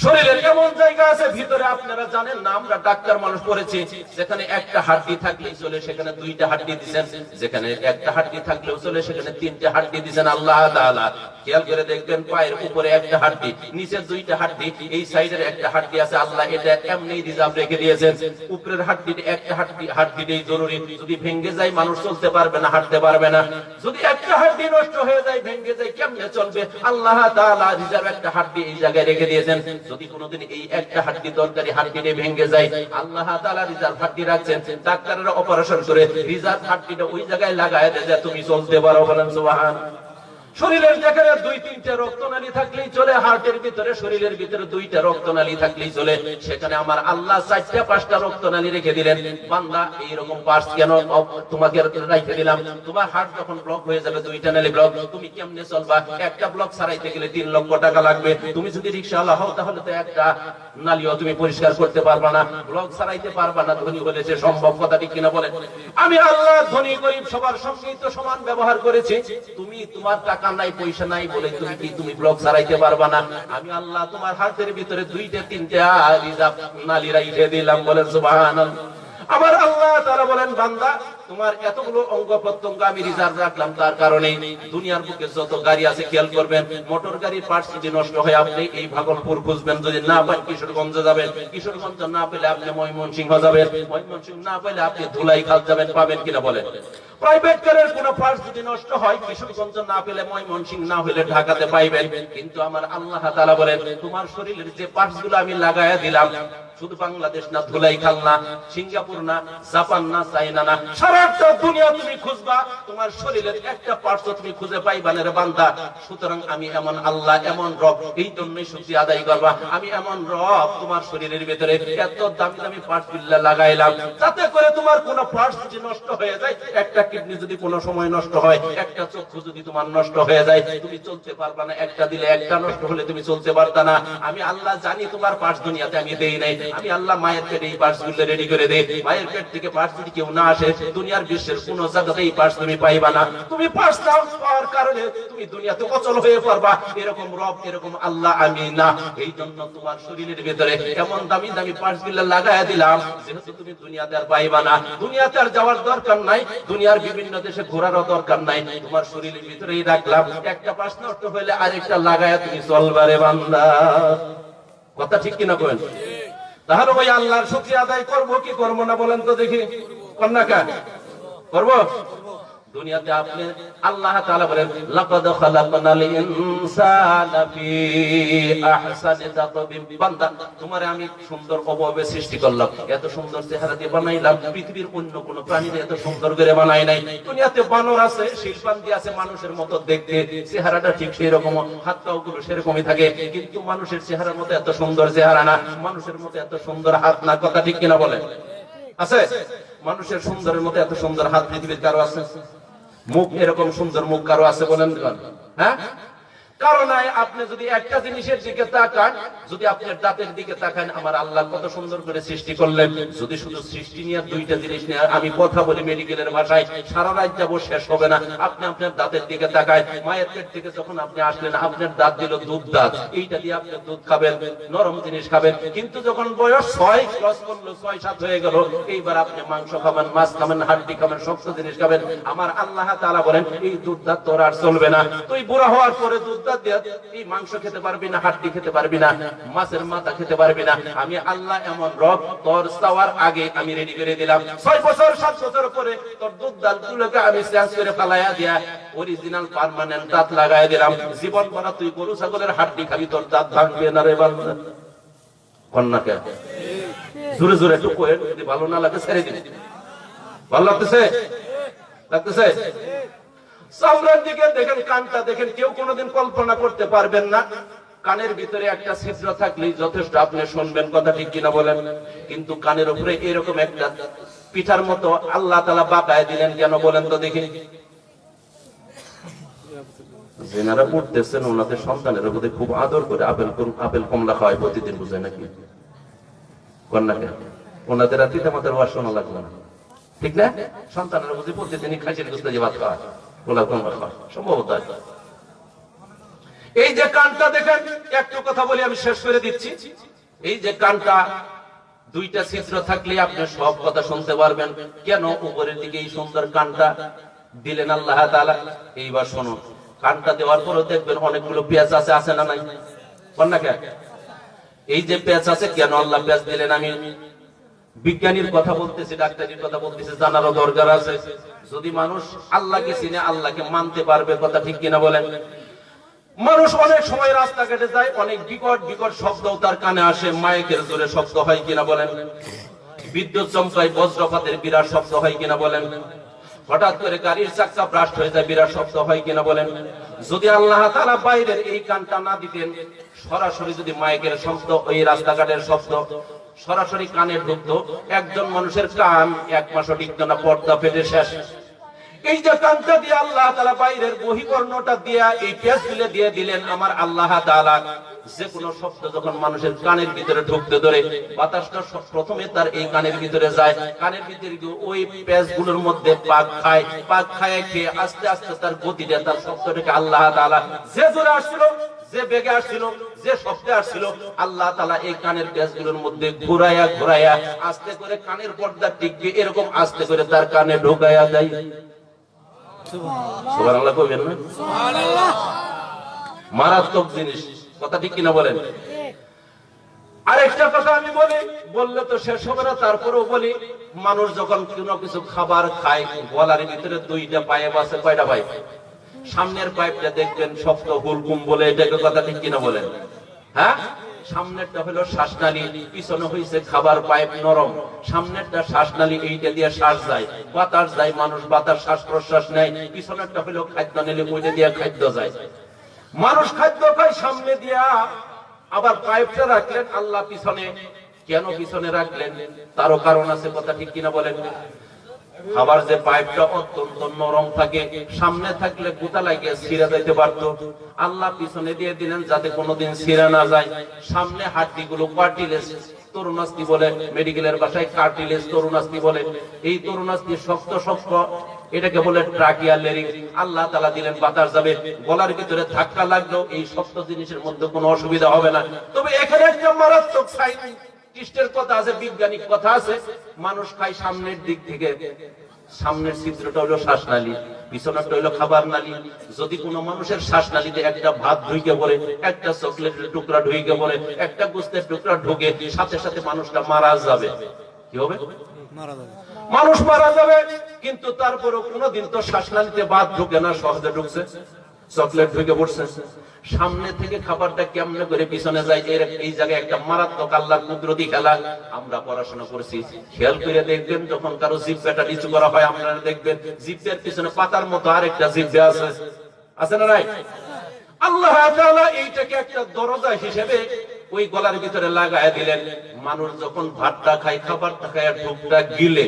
শরীরের এমন জায়গা আছে ভিতরে আপনারা জানেন না আমরা ডাক্তার মানুষ পড়েছি যেখানে একটা হাড্ডি থাকলেই চলে সেখানে দুইটা হাড্ডি দিবেন যেখানে একটা হাড্ডি থাকলেও চলে সেখানে তিনটা হাড্ডি দিবেন আল্লাহ তাআলা খেয়াল করে দেখবেন পায়ের উপরে একটা হাড্ডি নিচের দুইটা হাড্ডি এই সাইডের একটা হাড্ডি আছে আল্লাহ এটা এমনি রিজার্ভ রেখে দিয়েছেন উপরের হাড্ডিতে একটা হাড্ডিটাই জরুরি যদি ভেঙে যায় মানুষ চলতে পারবে না হাঁটতে পারবে না যদি একটা হাড্ডি নষ্ট হয়ে যায় ভেঙে যায় কেমনে চলবে আল্লাহ তাআলা রিজার্ভ একটা হাড্ডি এই জায়গায় রেখে দিয়েছেন যদি কোনোদিন এই একটা হাড্ডি দরকারি হাড্ডিটা ভেঙে যায় আল্লাহ তাআলা রিজার্ভ হাড্ডি রাখছেন ডাক্তাররা অপারেশন করে রিজার্ভ হাড্ডিটা ওই জায়গায় লাগায় দেয় যে তুমি চলতে পারো বলেন সুবহানাল্লাহ শরীরের যেখানে 2-3টে রক্তনালী থাকলেই চলে, হার্টের ভিতরে শরীরের ভিতরে 2টা রক্তনালী থাকলেই চলে, সেখানে আমার আল্লাহ 4টা-5টা রক্তনালী রেখে দিলেন। বান্দা এইরকম পার্টস কেন তোমাকে রেখে দিলাম? তোমার হার্ট যখন ব্লক হয়ে যাবে, 2টা নালী ব্লক, তুমি কেমনে চলবা? একটা ব্লক সারাইতে গেলে 3 লক্ষ টাকা লাগবে। তুমি যদি রিকশাওয়ালা হও তাহলে তো একটা নালীও তুমি পরিষ্কার করতে পারবা না, ব্লক সারাইতে পারবা না। ধনী হলে সে সম্ভব, কথা ঠিক কিনা বলেন? আমি আল্লাহ ধনী গরিব সবার সঙ্গেই তো সমান ব্যবহার করেছি। তুমি তোমার টাকা নাই পয়সা নাই বলে তুমি ব্লক সারাইতে পারবা না। আমি আল্লাহ তোমার হাতের ভিতরে 2-3টা রিজার্ভ নালী রাইখে দিলাম, বলেন সুবহানাল্লাহ। আমার আল্লাহ তাআলা বলেন, বান্দা তোমার এতগুলো অঙ্গ প্রত্যঙ্গ আমি রিজার্ভ রাখলাম, তার কারণে দুনিয়ার বুকে যত গাড়ি আছে খেয়াল করবেন, মোটর গাড়ির পার্টস যদি নষ্ট হয় আপনি এই ভাগলপুর খুঁজবেন, যদি না পান কিশোরগঞ্জে যাবেন, কিশোরগঞ্জ না পেলে আপনি ময়মনসিংহ যাবেন, ময়মনসিংহ না পেলে আপনি ধুলাইখাল যাবেন, পাবেন কিনা বলেন? প্রাইভেট কারের কোন পার্টস যদি নষ্ট হয় কিশোরগঞ্জ না পেলে ময়মনসিংহ না হলে ঢাকাতে পাইবেন। কিন্তু আমার আল্লাহ তাআলা বলেন, তোমার শরীরের যে পার্টস গুলো আমি লাগায়া দিলাম, শুধু বাংলাদেশ না, ধুলাইখাল না, সিঙ্গাপুর না, জাপান না, চায়না না, সারাটা দুনিয়া তুমি খুঁজবা, তোমার শরীরের একটা পার্টস তুমি খুঁজে পাইবা না রে বান্দা। সুতরাং আমি এমন আল্লাহ, এমন রব, এই জন্যই শুকরিয়া আদায় করবা। আমি এমন রব, তোমার শরীরের ভিতরে এত দামি দামি পার্টস গুলা লাগাইলাম, যাতে করে তোমার কোনো পার্টস যদি নষ্ট হয়ে যায়, একটা কিডনি যদি কোনো সময় নষ্ট হয়, একটা চক্ষু যদি তোমার নষ্ট হয়ে যায়, তুমি চলতে পারবা না। একটা দিলে একটা নষ্ট হলে তুমি চলতে পারতা না। আমি আল্লাহ জানি তোমার পার্টস দুনিয়াতে আমি দেই নাই। আমি আল্লাহ মায়ের পেটে এই পার্টস গুলো রেডি করে দেই। মায়ের পেট থেকে পার্টস যদি কেউ না আসে, দুনিয়ার বিশ্বের কোন জায়গাতে এই পার্টস তুমি পাইবা না। তুমি পার্টস নাও, পাওয়ার কারণে তুমি দুনিয়াতে অচল হয়ে পড়বা। এরকম রব, এরকম আল্লাহ আমি না। এই জন্য তোমার শরীরের ভিতরে এমন দামি দামি পার্টস গুলো লাগায়া দিলাম, যেহেতু তুমি দুনিয়াতে আর পাইবা না। দুনিয়াতে আর যাওয়ার দরকার নাই, দুনিয়ার বিভিন্ন দেশে ঘোরারও দরকার নাই। তোমার শরীরের ভিতরেই রাখলাম, একটা পার্টস নষ্ট হইলে আরেকটা লাগায়া তুমি চলবারে বান্দা। কথা ঠিক কিনা বলেন? তাহলে ওই আল্লাহর শুকরিয়া আদায় করবো কি করবো না বলেন তো দেখি? কন্যাকা করবো? দুনিয়াতে আপনি আল্লাহ তাআলা বলেন, লাকাদ খালাকনাল ইনসানা ফি আহসানি তাকওয়িম। বান্দা তোমারে আমি সুন্দর অভাবে সৃষ্টি করলাম, এত সুন্দর চেহারা দিয়ে বানাইলাম, পৃথিবীর অন্য কোন প্রাণীর এত সুন্দর করে বানাই নাই। দুনিয়াতে বানর আছে, শিল্পান্তি আছে, মানুষের মতো দেখতে, চেহারাটা ঠিক সেই রকম, হাত পা গুলো সেরকমই থাকে, কিন্তু মানুষের চেহারার মতো এত সুন্দর চেহারা না, মানুষের মতো এত সুন্দর হাত না। কথা ঠিক কিনা বলেন? আছে মানুষের সুন্দরের মতো এত সুন্দর হাত পৃথিবীর কারো আছে? মুখ এরকম সুন্দর মুখ কারো আছে বলেন? হ্যাঁ, কারণ আপনি যদি একটা জিনিসের দিকে তাকান, যদি আপনার দাঁতের দিকে তাকান, আমার আল্লাহ কত সুন্দর করে সৃষ্টি করলেন। যদি শুধু সৃষ্টি নিয়ে 2টা জিনিস নিয়ে আমি কথা বলি মেডিকেলের ভাষায়, সারা রাত যাবো, শেষ হবে না। আপনি আপনার দাঁতের দিকে তাকায়, মায়ের পেট থেকে যখন আপনি আসলেন, আপনার দাঁত দিল দুধ দাঁত, এইটা দিয়ে আপনি দুধ খাবেন, নরম জিনিস খাবেন। কিন্তু যখন বয়স 6 ক্রস করলো, 6-7 হয়ে গেল, এইবার আপনি মাংস খাবেন, মাছ খাবেন, হাড্ডি খাবেন, শক্ত জিনিস খাবেন। আমার আল্লাহ তাআলা বলেন, এই দুধ দাঁত তোর আর চলবে না। তুই বুড়া হওয়ার পরে দুধ এই মাংস খেতে পারবি না, হাড্ডি খেতে পারবি না, মাছের মাথা খেতে পারবি না। আমি আল্লাহ এমন রব, তোর চাওয়ার আগে আমি রেডি করে দিলাম। 6 বছর 7 বছর পরে তোর দুধ দাঁতগুলোকে আমি চেঞ্জ করে ফালাইয়া দিয়া অরিজিনাল পার্মানেন্ট দাঁত লাগাইয়া দিলাম। জীবন ভরা তুই গরু ছাগলের হাড্ডি খাবি, তোর দাঁত ভাঙবে না রে বান্দা। কন্যাকে জোরে জোরে একটু কয়ে, যদি ভালো না লাগে ছেড়ে দিবি। ভালো লাগতেছে? লাগতেছে? সামনের দিকে দেখেন, কানটা দেখেন, কেউ কোনোদিন কল্পনা করতে পারবেন না কানের ভিতরে একটা ছিদ্র থাকলেই যথেষ্ট, আপনি শুনবেন। কথা ঠিক কিনা বলেন? কিন্তু কানের উপরে এরকম একটা পিঠার মতো আল্লাহ তাআলা বাঁকায় দিলেন কেন বলেন তো দেখি? যেনারা পড়তেছেন ওনাদের সন্তানের প্রতি খুব আদর করে আপেল কমলা খাওয়ায় প্রতিদিন, বুঝে নাকি? কন্যাকে ওনাদের আর পিতা মাতার ওয়াজ শোনা লাগবে না, ঠিক না? সন্তানের প্রতি প্রতিদিনই খাসির গোশত দিয়ে ভাত খাওয়া, সম্ভবত। এই যে কানটা দেখেন, একটু কথা বলি আমি শেষ করে দিচ্ছি। এই যে কানটা, 2টা ছিদ্র থাকলে আপনি সব কথা শুনতে পারবেন। কেন উপরের দিকে এই সুন্দর কানটা দিলেন আল্লাহ তাআলা? এইবার শুনুন, কানটা দেওয়ার পরও দেখবেন অনেকগুলো পেঁচ আছে, আছে না নাই? কন্যাকে এই যে পেঁচ আছে, কেন আল্লাহ পেঁচ দিলেন? আমি বিজ্ঞানীর কথা বলতেছি, ডাক্তারির কথা বলতেছি, জানারও দরকার আছে। যদি মানুষ আল্লাহকে চিনে, আল্লাহকে মানতে পারবে। কথা ঠিক কিনা বলেন? মানুষ অনেক সময় রাস্তাঘাটে যায়, অনেক বিকট বিকট শব্দ তার কানে আসে, মাইকের জোরে শব্দ হয় কিনা বলেন? বিদ্যুৎ চমকায়, বজ্রপাতের বিরাট শব্দ হয় কিনা বলেন? হঠাৎ করে গাড়ির চাকা ব্রাস্ট হয়ে যায়, বিরাট শব্দ হয় কিনা বলেন? যদি আল্লাহ তাআলা বাইরের এই কানটা না দিতেন, সরাসরি যদি মাইকের শব্দ, ওই রাস্তাঘাটের শব্দ সরাসরি কানে ঢুকতো, একজন মানুষের কান 1 মাসও টিকতো না, পর্দা ফেটে শেষ। এই যে কানটা দিয়ে আল্লাহ তাআলা বাইরের বহির্বর্ণটা দিয়া এই পেজ দিয়ে দিলেন, আমার আল্লাহ তাআলা যে কোনো শব্দ যখন মানুষের কানের ভিতরে ঢুকতে ধরে, বাতাসটা প্রথমে তার এই কানের ভিতরে যায়, কানের ভিতরে ওই পেজগুলোর মধ্যে পাক খায়, পাক খায় খেয়ে আস্তে আস্তে তার গতিটা, তার শব্দটাকে আল্লাহ তাআলা যে জোরে আসছিল, যে বেগে আসছিল, যে শব্দে আসছিল, আল্লাহ তাআলা এই কানের পেজগুলোর মধ্যে ঘুরাইয়া ঘুরাইয়া আস্তে করে কানের পর্দা টিকবে এরকম আস্তে করে তার কানে ঢুকাইয়া দেয়। সুবহানাল্লাহ কইবেন না? সুবহানাল্লাহ। মারাত্মক জিনিস, কথা ঠিক কিনা বলেন? আরেকটা কথা আমি বললে তো শেষ হবে না, তারপরেও বলি, মানুষ যখন কোনো কিছু খাবার খায়, গলার ভিতরে 2টা পাইপ আছে। কয়টা পাইপ? সামনের পাইপটা দেখবেন শক্ত হুলকুম বলে, এটাকে কথা ঠিক কিনা বলেন? হ্যাঁ, সামনেরটা হলো শ্বাসনালী, পিছনে হইছে খাবার পাইপ নরম। সামনেরটা শ্বাসনালী, এইটা দিয়ে শ্বাস যায়, বাতাস যায়, মানুষ বাতাস শ্বাস প্রশ্বাস নেয়। পিছনেরটা হলো খাদ্যনালী, ওইটা দিয়ে খাদ্য যায়। মানুষ খাদ্য খায় সামনে দিয়া, আবার পাইপটা রাখলেন আল্লাহ পিছনে। কেন পিছনে রাখলেন? তারও কারণ আছে, কথা ঠিক কিনা বলেন? খাবার যে পাইপটা অত্যন্ত নরম থাকে, সামনে থাকলে গোতা লাগিয়ে ছিঁড়ে যাইতে পারতো, আল্লাহ পিছনে দিয়ে দিলেন যাতে কোনোদিন ছিঁড়ে না যায়। সামনে হাড্ডিগুলো কার্টিলেজ, তরুণাস্থি বলে, মেডিকেলের ভাষায় কার্টিলেজ তরুণাস্থি বলে। এই তরুণাস্থি শক্ত শক্ত, এটাকে বলে ট্রাকিয়া লেরিংস। আল্লাহ তাআলা দিলেন বাতাস যাবে, গলার ভিতরে ধাক্কা লাগলো, এই শক্ত জিনিসের মধ্যে কোনো অসুবিধা হবে না। তবে এখানে একটা মারাত্মক সাইন্টিস্টের কথা আছে, বিজ্ঞানিক কথা আছে। মানুষ খায় সামনের দিক থেকে, সামনের ছিদ্রটা হলো শ্বাসনালী, পিছনেরটা হলো খাবার নালী। যদি কোনো মানুষের শ্বাসনালীতে একটা ভাত ঢুকে পড়ে, একটা চকলেটের টুকরা ঢুকে পড়ে, একটা গোস্তের টুকরা ঢুকে, সাথে সাথে মানুষটা মারা যাবে। কি হবে? মানুষ মারা যাবে। কিন্তু তারপরেও কোনোদিন তো শ্বাসনালীতে ভাত ঢুকে না, সহজে ঢুকছে, চকলেট ঢুকে পড়ছে। সামনে থেকে খাবারটা কেমনে করে পিছনে যায়, এই জায়গায় একটা মারাত্মক আল্লাহর কুদরতি খেলা। আমরা পড়াশোনা করছি, খেয়াল করে দেখবেন, যখন কারো জিহ্বাটা নিচু করা হয়, আপনারা দেখবেন জিহ্বার পিছনে পাতার মতো আরেকটা জিহ্বা আছে, আছে না নাই? আল্লাহ তাআলা এইটাকে একটা দরজা হিসেবে ওই গলার ভিতরে লাগায় দিলেন। মানুষ যখন ভাতটা খায়, খাবারটা খায়, ঢুকটা গিলে,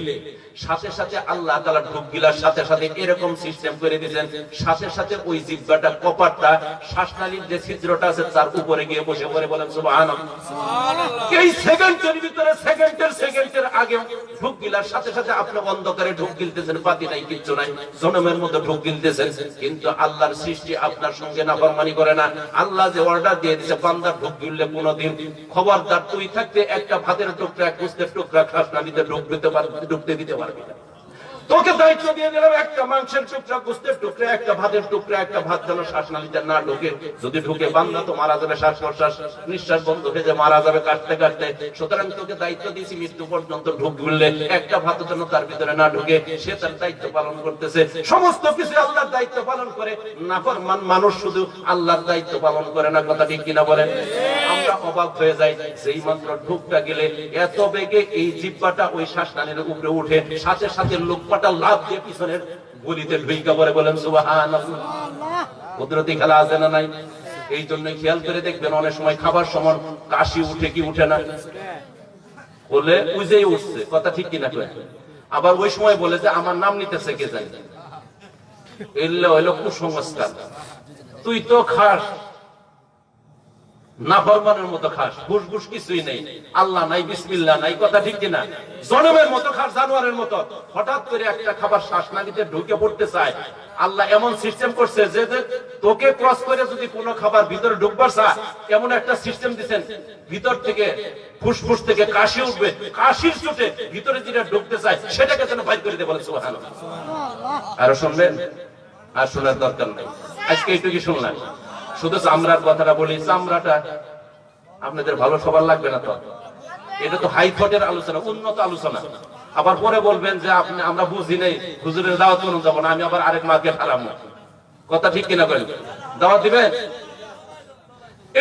সাথে সাথে আল্লাহ তাআলা ঢুক গিলার সাথে সাথে এরকম সিস্টেম করে দিয়েছেন, সাথে সাথে ওই জিহ্বাটা, কপারটা, শ্বাসনালীর যে ছিদ্রটা আছে তার উপরে গিয়ে বসে পড়ে। বলেন সুবহানাল্লাহ। এই সেকেন্ডের ভিতরে, সেকেন্ডের আগে ঢুক গিলার সাথে সাথে আপনি অন্ধকারে ঢুক গিলতেছেন, বাতি নাই, কিচ্ছু নাই, জনমের মধ্যে ঢুক গিলতেছেন। কিন্তু আল্লাহর সৃষ্টি আপনার সঙ্গে নাফরমানি করে না। আল্লাহ যে অর্ডার দিয়ে দিয়েছে, বান্দা ঢুক গিললে কোনোদিন খবরদার তুই থাকতে একটা ভাতের টুকরা, এক গোস্তের টুকরা শ্বাসনালীতে ঢুকতে দিতে পারবি না। তোকে দায়িত্ব দিয়ে দিলাম, একটা মাংসের টুকরা, গোস্তের টুকরা, একটা ভাতের টুকরা, একটা ভাত যেন শ্বাসনালীতে না ঢুকে। যদি ঢুকে বান্দা তো মারা যাবে, শ্বাস প্রশ্বাস, নিঃশ্বাস বন্ধ হয়ে যায়, মারা যাবে কাটতে কাটতে। সুতরাং তোকে দায়িত্ব দিয়েছি, মৃত্যু পর্যন্ত ঢুক গিললে একটা ভাত যেন তার ভিতরে না ঢুকে। সে তার দায়িত্ব পালন করতেছে, সমস্ত কিছু আল্লাহর দায়িত্ব পালন করে। নাফরমান মানুষ শুধু আল্লাহর দায়িত্ব পালন করে না, কথা ঠিক কিনা বলেন? আমরা অবাক হয়ে যাই, যেই মাত্র ঢুকটা গেলে এত বেগে এই জিহ্বাটা ওই শ্বাসনালীর উপরে উঠে, সাথে সাথে লোকপাটা লাভ দিয়ে পিছনের গলিতে ঢুইকা পড়ে। বলেন সুবহানাল্লাহ। কুদরতি খেলা আছে না নাই? এই জন্য খেয়াল করে দেখবেন, অনেক সময় খাবার সময় কাশি উঠে কি উঠে না, বলে উজেই উঠছে, কথা ঠিক কিনা কয়। আবার ওই সময় বলে যে আমার নাম নিতেছে কে জানে, এলে হইলো কুসংস্কার। তুই তো খাস, নাফরমানের মতো খাস, ঘুষ কিছুই নেই, আল্লাহ নাই, বিসমিল্লাহ নাই, কথা ঠিক কিনা? জনমের মতো খাস, জানোয়ারের মতো। হঠাৎ করে একটা খাবার শ্বাসনালীতে ঢুকে পড়তে চায়, আল্লাহ এমন সিস্টেম করছে যে তোকে ক্রস করে যদি কোনো খাবার ভিতরে ঢুকবার চায়, এমন একটা সিস্টেম দিচ্ছেন, ভিতর থেকে ফুসফুস থেকে কাশি উঠবে, কাশির চোটে ভিতরে যেটা ঢুকতে চায় সেটাকে যেন বাইর করে দিয়ে। বলে সুবহানাল্লাহ। আরো শুনবেন? আর শোনার দরকার নাই, আজকে এইটুকু শুনলাম। শুধু চামড়ার কথাটা বলি, চামড়াটা আপনাদের ভালো সবার লাগবে না তো, এটা তো হাইকোর্টের আলোচনা, উন্নত আলোচনা। আবার পরে বলবেন যে আপনি আমরা বুঝি নেই, হুজুরের দাওয়াত কোন যাবো না, আমি আবার আরেক মাকে হারাবো, কথা ঠিক কিনা করেন? দাওয়াত দিবেন?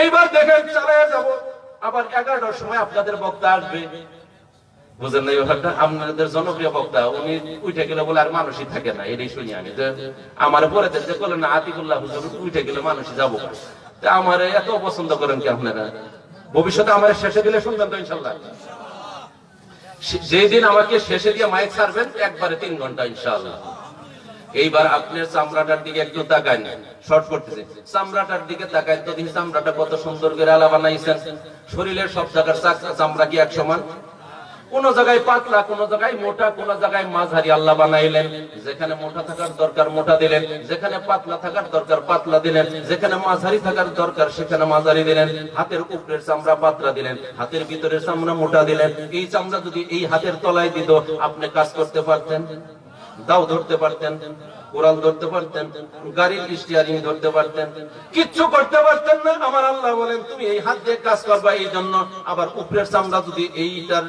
এইবার দেখেন চালায় যাব। আবার 11টার সময় আপনাদের বক্তা আসবে, বুঝেন না এই ব্যাপারটা? আপনাদের জনপ্রিয় বক্তা উনি উঠে গেলে বলে আর মানুষই থাকে না, এটাই শুনি আমি। যে আমার পরে যে বলেন না আতিকুল্লাহ হুজুর উঠে গেলে মানুষই যাবো, আমার এত পছন্দ করেন কি আপনারা? ভবিষ্যতে আমার শেষে দিলে শুনবেন তো ইনশাল্লাহ। যেদিন আমাকে শেষে দিয়ে মাইক ছাড়বেন একবারে 3 ঘন্টা ইনশাআল্লাহ। এইবার আপনার চামড়াটার দিকে একটু তাকান, শর্ট করতেছে, চামড়াটার দিকে তাকান তো দেখি চামড়াটা কত সুন্দর করে আলা বানাইছেন। শরীরের সব জায়গার চামড়া কি এক সমান? কোন জায়গায় পাতলা, কোন জায়গায় মোটা, কোন জায়গায় মাঝারি আল্লাহ বানাইলেন। যেখানে মোটা থাকার দরকার মোটা দিলেন, যেখানে পাতলা থাকার দরকার পাতলা দিলেন, যেখানে মাঝারি থাকার দরকার সেখানে মাঝারি দিলেন। হাতের উপরের চামড়া পাতলা দিলেন, হাতের ভিতরের চামড়া মোটা দিলেন। এই চামড়া যদি এই হাতের তলায় দিত আপনি কাজ করতে পারতেন, দাও ধরতে পারতেন, কোরাল ধরতে পারতেন, গাড়ির স্টিয়ারিং ধরতে পারতেন, কিচ্ছু করতে পারতেন না। আমার আল্লাহ বলেন তুমি এই হাত দিয়ে কাজ করবা। এই জন্য আবার উপরের চামড়া যদি এইটার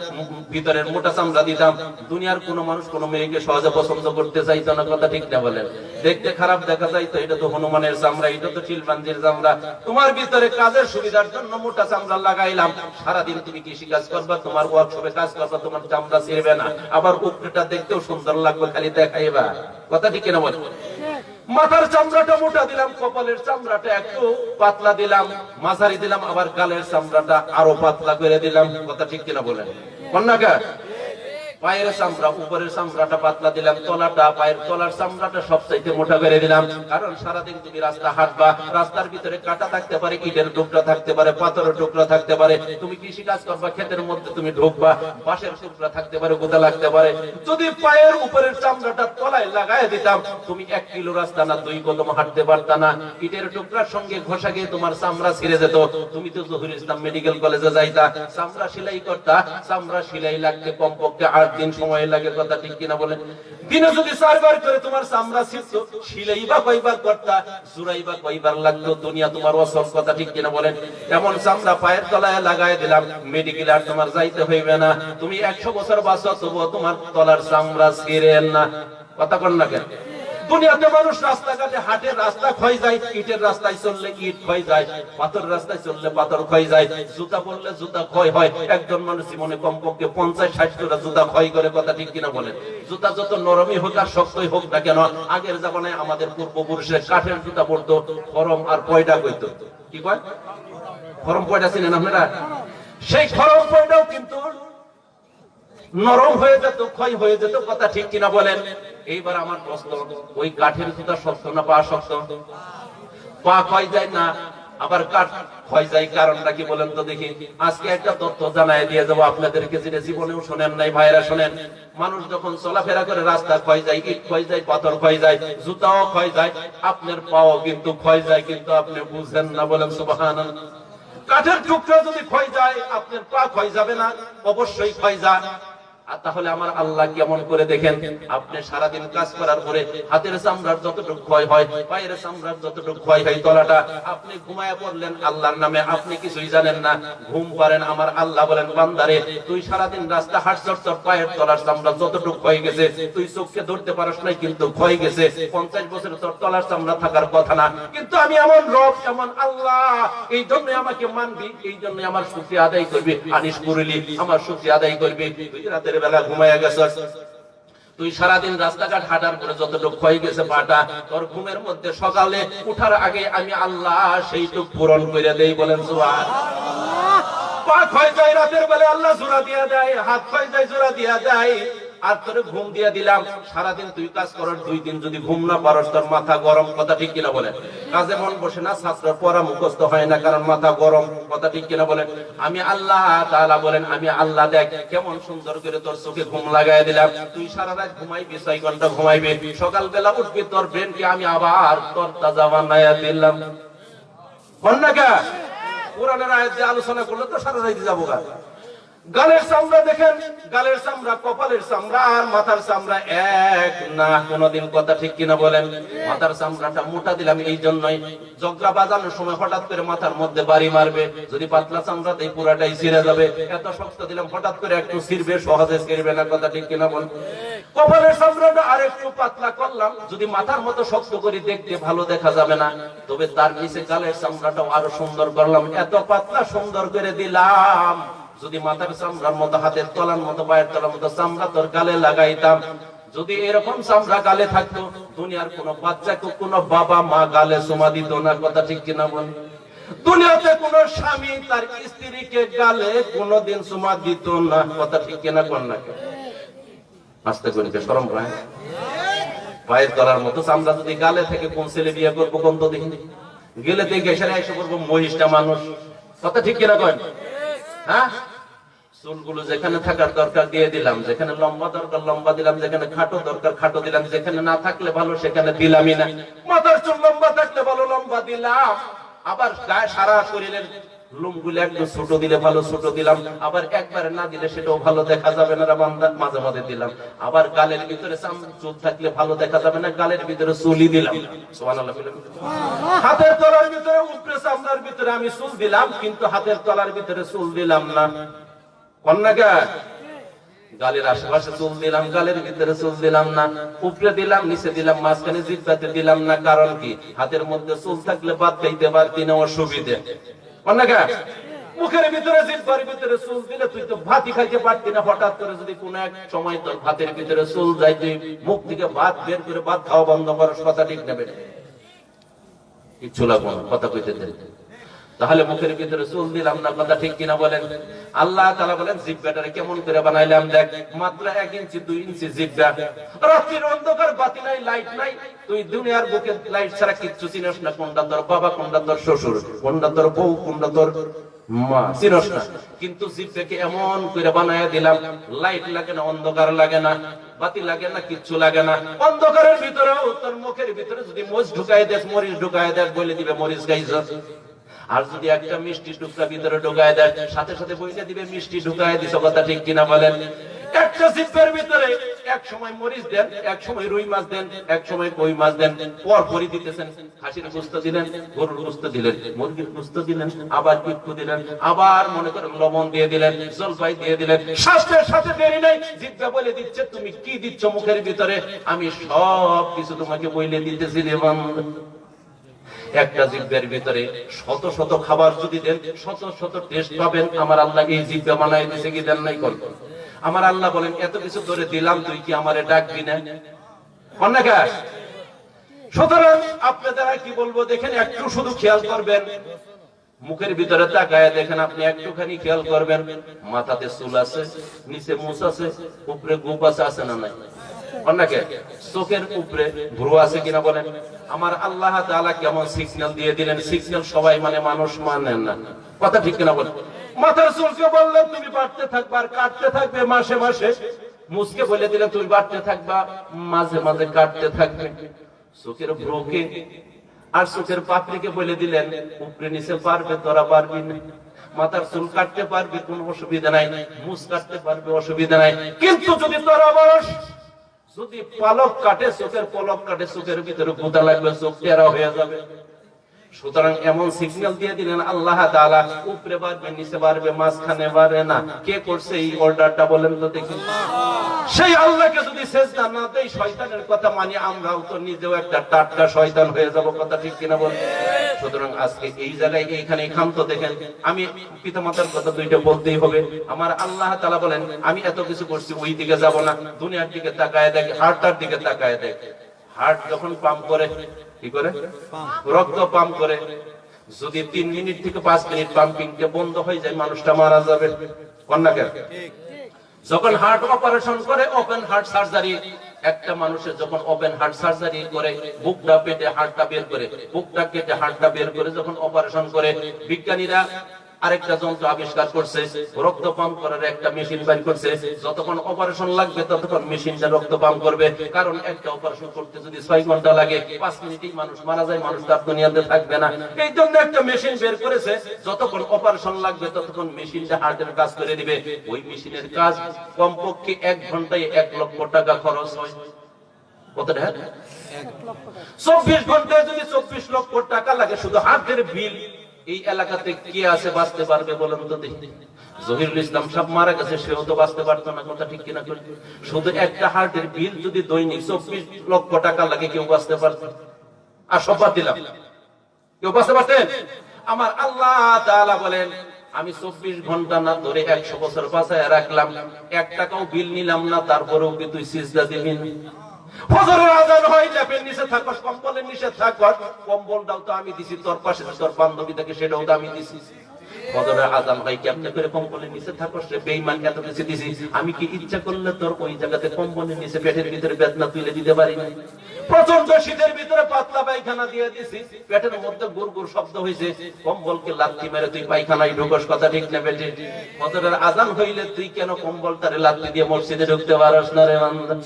ভিতরের মোটা চামড়া দিতাম, দুনিয়ার কোন মানুষ কোন মেয়েকে সহজে পছন্দ করতে চাইতো না। কথা ঠিক না বলেন? দেখতে খারাপ দেখা যাইতো, এটা তো হনুমানের চামড়া, এটা তো চিলপাঞ্জির চামড়া। তোমার ভিতরে কাজের সুবিধার জন্য মোটা চামড়া লাগাইলাম। সারাদিন তুমি কৃষি কাজ করবা, তোমার ওয়ার্কশপে কাজ করবা, তোমার চামড়া ছিঁড়বে না, আবার উপরেটা দেখতেও সুন্দর লাগবে, খালি দেখাইবা। কথা ঠিক কিনা বলেন? মাথার চামড়াটা মোটা দিলাম, কপালের চামড়াটা একটু পাতলা দিলাম, মাঝারি দিলাম, আবার গালের চামড়াটা আরো পাতলা করে দিলাম। কথা ঠিক কিনা বলেন? কন্যাকা পায়ের চামড়া, উপরের চামড়াটা পাতলা দিলাম, তলাটা পায়ের তলার চামড়াটা সবচাইতে মোটা করে দিলাম। কারণ সারাদিন তুমি রাস্তা হাঁটবা, রাস্তার ভিতরে কাটা থাকতে পারে, ইটের টুকরা থাকতে পারে, পাথরের টুকরা থাকতে পারে। তুমি কৃষি কাজ করবা, ক্ষেতের মধ্যে তুমি ঢুকবা, বাঁশের টুকরা থাকতে পারে, গোদা লাগতে পারে। যদি পায়ের উপরের চামড়াটা তলায় লাগাই দিতাম, তুমি 1 কিলো রাস্তা না 2 কদম হাঁটতে পারতা না। ইটের টুকরার সঙ্গে ঘষা গিয়ে তোমার চামড়া ছিঁড়ে যেত। তুমি তো জহুর ইসলাম মেডিকেল কলেজে যাইতা, চামড়া সেলাই করতা, চামড়া সেলাই লাগতে কমপক্ষে 8 দিন সময় লাগে। কথা ঠিক কিনা বলেন? দিনে যদি 4 বার করে তোমার চামড়া ছিঁড়তো, সেলাই বা কয়বার করতা, জুড়াই বা কয়বার লাগতো, দুনিয়া তোমার অসল। কথা ঠিক কিনা বলেন? এমন চামড়া পায়ের তলায় লাগাই দিলাম, মেডিকেলে আর তোমার যাইতে হইবে না। তুমি 100 বছর বাঁচো, তবুও তোমার তলার চামড়া ছিঁড়ে না। কথা কন না কেন? দুনিয়াতে মানুষ রাস্তাঘাটে হাঁটে, রাস্তা ক্ষয় যায়, ইটের রাস্তায় চললে ইট ক্ষয় যায়, পাথর রাস্তায় চললে পাথর ক্ষয় যায়, জুতা পরলে জুতা ক্ষয় হয়। একজন মানুষ জীবনে কমপক্ষে 50-60 জোড়া জুতা ক্ষয় করে। কথা ঠিক কিনা বলেন? জুতা যত নরমই হোক আর শক্তই হোক না কেন, আগের জামানায় আমাদের পূর্বপুরুষের কাঠের জুতা পরতো, খরম আর পয়ডা কইতো। কি কয়? খরম পয়ডা চিনেন আপনারা? সেই খরম পয়ডাও কিন্তু নরম হয়ে যেত, ক্ষয় হয়ে যেত। কথা ঠিক কিনা বলেন? এইবার আমার প্রশ্ন, ওই কাঠের জুতা শক্ত না পা শক্ত? পা ক্ষয় যায় না, আবার কাঠ ক্ষয় যায়, কারণটা কি বলেন তো দেখি? আজকে একটা তথ্য জানাই দিয়ে যাবো আপনাদেরকে, যেটা জীবনেও শোনেন নাই। ভাইরা শোনেন, মানুষ যখন চলাফেরা করে রাস্তা ক্ষয় যায়, ইট ক্ষয় যায়, পাথর ক্ষয় যায়, জুতাও ক্ষয় যায়, আপনার পাও কিন্তু ক্ষয় যায়, কিন্তু আপনি বুঝেন না। বলেন সুবহানাল্লাহ। কাঠের টুকরা যদি ক্ষয় যায়, আপনার পা ক্ষয় যাবে না? অবশ্যই ক্ষয় যায়। তাহলে আমার আল্লাহ কেমন করে দেখেন, আপনি সারাদিন কাজ করার পরে হাতের চামড়ার যতটুকু ক্ষয় হয়, পায়ের চামড়ার যতটুকু ক্ষয় হয়, তলাটা আপনি ঘুমায় পড়লেন আল্লাহর নামে, আপনি কিছুই জানেন না, ঘুম পারেন। আমার আল্লাহ বলেন, বান্দারে তুই সারাদিন রাস্তা হাঁটছস, তোর পায়ের তলার চামড়া যতটুকু ক্ষয় গেছে, তুই চোখকে ধরতে পারস নাই, কিন্তু ক্ষয় গেছে। 50 বছর তোর তলার চামড়া থাকার কথা না, কিন্তু আমি এমন রব, এমন আল্লাহ, এই জন্য আমাকে মানবি, এই জন্য আমার শুকরিয়া আদায় করবি। আনিস করলি, আমার শুকরিয়া আদায় করবি। তুই রাতের বেলা ঘুমাইয়া গেছস, তুই সারাদিন রাস্তাঘাট হাঁটার পরে যতটুকু ক্ষয় গেছে পাটা, তোর ঘুমের মধ্যে সকালে উঠার আগে আমি আল্লাহ সেইটুক পূরণ করে দেই। বলেন সুবহানাল্লাহ। পা ক্ষয় যায় রাতের বেলা, আল্লাহ জোড়া দিয়া দেয়, হাত ক্ষয় যায়, জোড়া দিয়া দেয়, আর তোরে ঘুম দিয়া দিলাম। সারাদিন তুই কাজ করার 2 দিন যদি ঘুম না পারস, তোর মাথা গরম। কথা ঠিক কিনা বলেন? কাজে মন বসে না, ছাত্রের পড়া মুখস্থ হয় না, কারণ মাথা গরম। কথা ঠিক কিনা বলেন? আমি আল্লাহ তাআলা বলেন, আমি আল্লাহ দেখ কেমন সুন্দর করে তোর চোখে ঘুম লাগাই দিলাম। তুই সারা রাত ঘুমাইবি, 6 ঘন্টা ঘুমাইবি, সকাল বেলা উঠবি, তোর ব্রেনকে আমি আবার তোর তাজা বানাইয়া দিলাম। কন্যাকা কোরআনের আয়াত দিয়ে আলোচনা করলে তো সারা রাত যাবো গা। গালের চামড়া দেখেন, গালের চামড়া, কপালের চামড়া আর মাথার চামড়া এক না কোনদিন। কথা ঠিক কিনা বলেন? মাথার চামড়াটা মোটা দিলাম এই জন্যই, জগরা বাজানোর সময় হঠাৎ করে মাথার মধ্যে বাড়ি মারবে, যদি পাতলা চামড়াতে পুরাটাই ছিঁড়ে যাবে। এত শক্ত দিলাম, হঠাৎ করে একটু ছিঁড়বে, সহজে ছিঁড়বে না। কথা ঠিক কিনা বলেন? কপালের চামড়াটা আর একটু পাতলা করলাম, যদি মাথার মতো শক্ত করে দেখতে ভালো দেখা যাবে না, তবে তার নিচে গালের চামড়াটাও আরো সুন্দর করলাম, এত পাতলা সুন্দর করে দিলাম, যদি মাথার চামড়ার মতো, হাতের তলার মতো, পায়ের তলার মতো চামড়া তোর গালে লাগাইতাম, যদি এরকম চামড়া গালে থাকতো, দুনিয়ার কোন বাচ্চাকে কোন বাবা মা গালে চুমা দিত না। কথা ঠিক কিনা বল? দুনিয়াতে কোন স্বামী তার স্ত্রীকে গালে কোনদিন চুমা দিত না। কথা ঠিক কিনা কোন না? আস্তে করে শরম পায়। পায়ের তলার মতো চামড়া যদি গালে থেকে কোন ছেলে বিয়ে করবো? কোন তো দেখি গেলে দেখে এসে করবো মহিষটা মানুষ। কথা ঠিক কিনা কয়? হ্যাঁ, চুলগুলো যেখানে থাকার দরকার দিয়ে দিলাম, যেখানে লম্বা দরকার লম্বা দিলাম, যেখানে খাটো দরকার খাটো দিলাম, যেখানে না থাকলে ভালো সেখানে দিলামই না। মাথার চুল লম্বা থাকলে ভালো লম্বা দিলাম, আবার গায়ে সারা শরীরের লোমগুলো একটু ছোট দিলে ভালো ছোট দিলাম, আবার একবারে না দিলে সেটাও ভালো দেখা যাবে না, মাঝে মাঝে দিলাম। আবার গালের ভিতরে চুল থাকলে ভালো দেখা যাবে না, গালের ভিতরে চুলই দিলাম। সুবহানাল্লাহ। হাতের তলার ভিতরে উপরে চামড়ার ভিতরে আমি চুল দিলাম, কিন্তু হাতের তলার ভিতরে চুল দিলাম না। কন্যাকা গালের আশেপাশে চুল দিলাম, গালের ভিতরে চুল দিলাম না, উপরে দিলাম, নিচে দিলাম, মাঝখানে জিহ্বাতে দিলাম না। কারণ কি? হাতের মধ্যে চুল থাকলে ভাত খাইতে পারতি না, অসুবিধে। কন্যাকা মুখের ভিতরে জিহ্বার ভিতরে চুল দিলে তুই তো ভাতই খাইতে পারতি না। হঠাৎ করে যদি কোন এক সময় তোর ভাতের ভিতরে চুল যায়, তুই মুখ থেকে ভাত বের করে ভাত খাওয়া বন্ধ করার কথা ঠিক নেবে কিচ্ছু লাগবো না। কথা কইতে দেন। তাহলে মুখের ভিতরে চুল দিলাম না। কথা ঠিক কিনা বলেন? আল্লাহ তাআলা বলেন জিহ্বাটারে কেমন করে বানাইলাম দেখ, মাত্র 1 ইঞ্চি 2 ইঞ্চি জিহ্বা। রাতের অন্ধকার, বাতি নাই, লাইট নাই, তুই দুনিয়ার বুকে লাইট ছাড়া কিচ্ছু চিনিস না। কোনটা তোর বাবা, কোনটা তোর শ্বশুর, কোনটা তোর বউ, কোনটা তোর মা, চিনিস না। কিন্তু জিহ্বাকে এমন করে বানায়া দিলাম, লাইট লাগে না, অন্ধকার লাগে না, বাতি লাগে না, কিচ্ছু লাগে না। অন্ধকারের ভিতরেও তোর মুখের ভিতরে যদি মরিচ ঢুকায় দেস, মরিচ ঢুকায় দেস, বলে দিবে মরিচ খাইছস। আর যদি একটা মিষ্টি টুকরা ভিতরে ঢুকায় দেয়, সাথে সাথে বইলে দিবে মিষ্টি ঢুকায় দিছ। কথা ঠিক কিনা বলেন? একটা জিহ্বার ভিতরে এক সময় মরিচ দেন, এক সময় রুই মাছ দেন, এক সময় কই মাছ দেন, পর পরই দিতেছেন। খাসির গোশত দিলেন, গরুর গোশত দিলেন, মুরগির গোশত দিলেন, আবার পিঠু দিলেন, আবার মনে করেন লবণ দিয়ে দিলেন, জলপাই দিয়ে দিলেন। সাথে সাথে দেরি নাই, জিহ্বা বলে দিচ্ছে তুমি কি দিচ্ছ মুখের ভিতরে, আমি সব কিছু তোমাকে বইলে দিতেছি রে বান্দা। একটা জিহ্বার ভিতরে শত শত খাবার যদি দেন, শত শত টেস্ট পাবেন। আমার আল্লাহ এই জিহ্বা বানাই দিয়েছে কি দেন নাই? করব। আমার আল্লাহ বলেন এত কিছু ধরে দিলাম, তুই কি আমারে ডাকবি না? অন্যকা। সুতরাং আপনারা কি বলবো দেখেন, একটু শুধু খেয়াল করবেন, মুখের ভিতরে তাকায় দেখেন, আপনি একটুখানি খেয়াল করবেন, মাথাতে চুল আছে, নিচে মুছ আছে, উপরে গোপ আছে না নাই? অন্যকে চোখের উপরে ভ্রু আছে কিনা বলেন? আমার আল্লাহ তাআলা কেমন সিগন্যাল দিয়ে দিলেন, সিগন্যাল সবাই মানে মানুষ মানে না। কথা ঠিক কিনা বলেন? মাথার চুলকে বললেন তুমি বাড়তে থাকবা আর কাটতে থাকবে মাসে মাসে, মুছকে বলে দিলেন তুমি বাড়তে থাকবা, মাঝে মাঝে কাটতে থাকবে। চোখের ভ্রুকে আর চোখের পাপড়িকে বলে দিলেন উপরে নিচে পারবে, তোরা পারবি না। মাথার চুল কাটতে পারবে, কোনো অসুবিধা নাই, মুছ কাটতে পারবে, অসুবিধা নাই। কিন্তু যদি তোরা বয়স, যদি পালক কাটে, চোখের পলক কাটে, চোখের ভিতরে গোদা লাগবে, চোখ টেরা হয়ে যাবে। সুতরাং এমন সিগন্যাল দিয়ে দিলেন আল্লাহ তাআলা, উপরে বাড়বে, নিচে বাড়বে, মাঝখানে বাড়বে না। কে করছে এই অর্ডারটা বলেন তো দেখি? সেই আল্লাহকে যদি সিজদা না দেই, শয়তানের কথা মানি, আমরাও তো নিজেও একটা টাটকা শয়তান হয়ে যাব। কথা ঠিক কিনা বলেন? সুতরাং আজকে এই জায়গায় এইখানে ক্ষান্ত দেখেন, আমি পিতামাতার কথা দুইটা বলতেই হবে। আমার আল্লাহ তাআলা বলেন আমি এত কিছু করছি, ওই দিকে যাব না, দুনিয়ার দিকে তাকায় দেখ, হার্টটার দিকে তাকায় দেখ। হার্ট যখন পাম্প করে, কি করে? রক্ত পাম্প করে। যদি 3 মিনিট থেকে 5 মিনিট পাম্পিংটা বন্ধ হয়ে যায়, মানুষটা মারা যাবে। কন্যাকে যখন হার্ট অপারেশন করে, ওপেন হার্ট সার্জারি, একটা মানুষের যখন ওপেন হার্ট সার্জারি করে, বুকটা পেটে হার্টটা বের করে, বুকটা কেটে হার্টটা বের করে যখন অপারেশন করে, বিজ্ঞানীরা আরেকটা যন্ত্র আবিষ্কার করছে, রক্ত পাম্প করার একটা মেশিন বের করছে। যতক্ষণ অপারেশন লাগবে ততক্ষণ মেশিনটা রক্ত পাম্প করবে। কারণ একটা অপারেশন করতে যদি 6 ঘন্টা লাগে, 5 মিনিটেই মানুষ মারা যায়, মানুষ তার দুনিয়াতে থাকবে না। এই জন্য একটা মেশিন বের করেছে, যতক্ষণ অপারেশন লাগবে ততক্ষণ মেশিনটা হার্টের কাজ করে দিবে। ওই মেশিনের কাজ কমপক্ষে 1 ঘন্টায় 1 লক্ষ টাকা খরচ হয়। কত টাকা? 24 ঘন্টায় যদি 24 লক্ষ টাকা লাগে, শুধু হার্টের বিল। এই এলাকাতে কে আছে বাঁচতে পারবে বলেন তো দেখি? জহিরুল ইসলাম সাহেব মারা গেছে, সেও তো বাঁচতে পারতো না। কথা ঠিক কিনা? শুধু একটা হার্টের বিল যদি দৈনিক 24 লক্ষ টাকা লাগে, কেউ বাঁচতে পারত? আর সব বাদ দিলাম, কেউ বাঁচতে পারতেন? আমার আল্লাহ তাআলা বলেন আমি 24 ঘন্টা না ধরে 100 বছর বাঁচায় রাখলাম, 1 টাকাও বিল নিলাম না, তারপরেও কি তুই সিজদা দিবি না? ফজরের আজান হয়, ল্যাপের নিচে থাকস, কম্বলের নিচে থাকস, কম্বলটাও তো আমি দিছি, তোর পাশে তোর বান্ধবী থাকে সেটাও তো আমি দিছি। ফজরের আজান হয়, কেমনে করে কম্বলের নিচে থাকস রে বেঈমান, এত কিছু দিছি, আমি কি ইচ্ছা করলে তোর ওই জায়গাতে কম্বলের নিচে পেটের ভিতরে বেদনা তুলে দিতে পারি না? প্রচন্ড শীতের ভিতরে পাতলা পায়খানা দিয়ে দিছি, পেটের মধ্যে গুড়গুড় শব্দ হয়েছে, কম্বলকে লাথি মেরে তুই পায়খানায় ঢুকস, কথা ঠিক না বেটে? ফজরের আজান হইলে তুই কেন কম্বলটারে লাথি দিয়ে মসজিদে ঢুকতে পারস না রে বান্দা?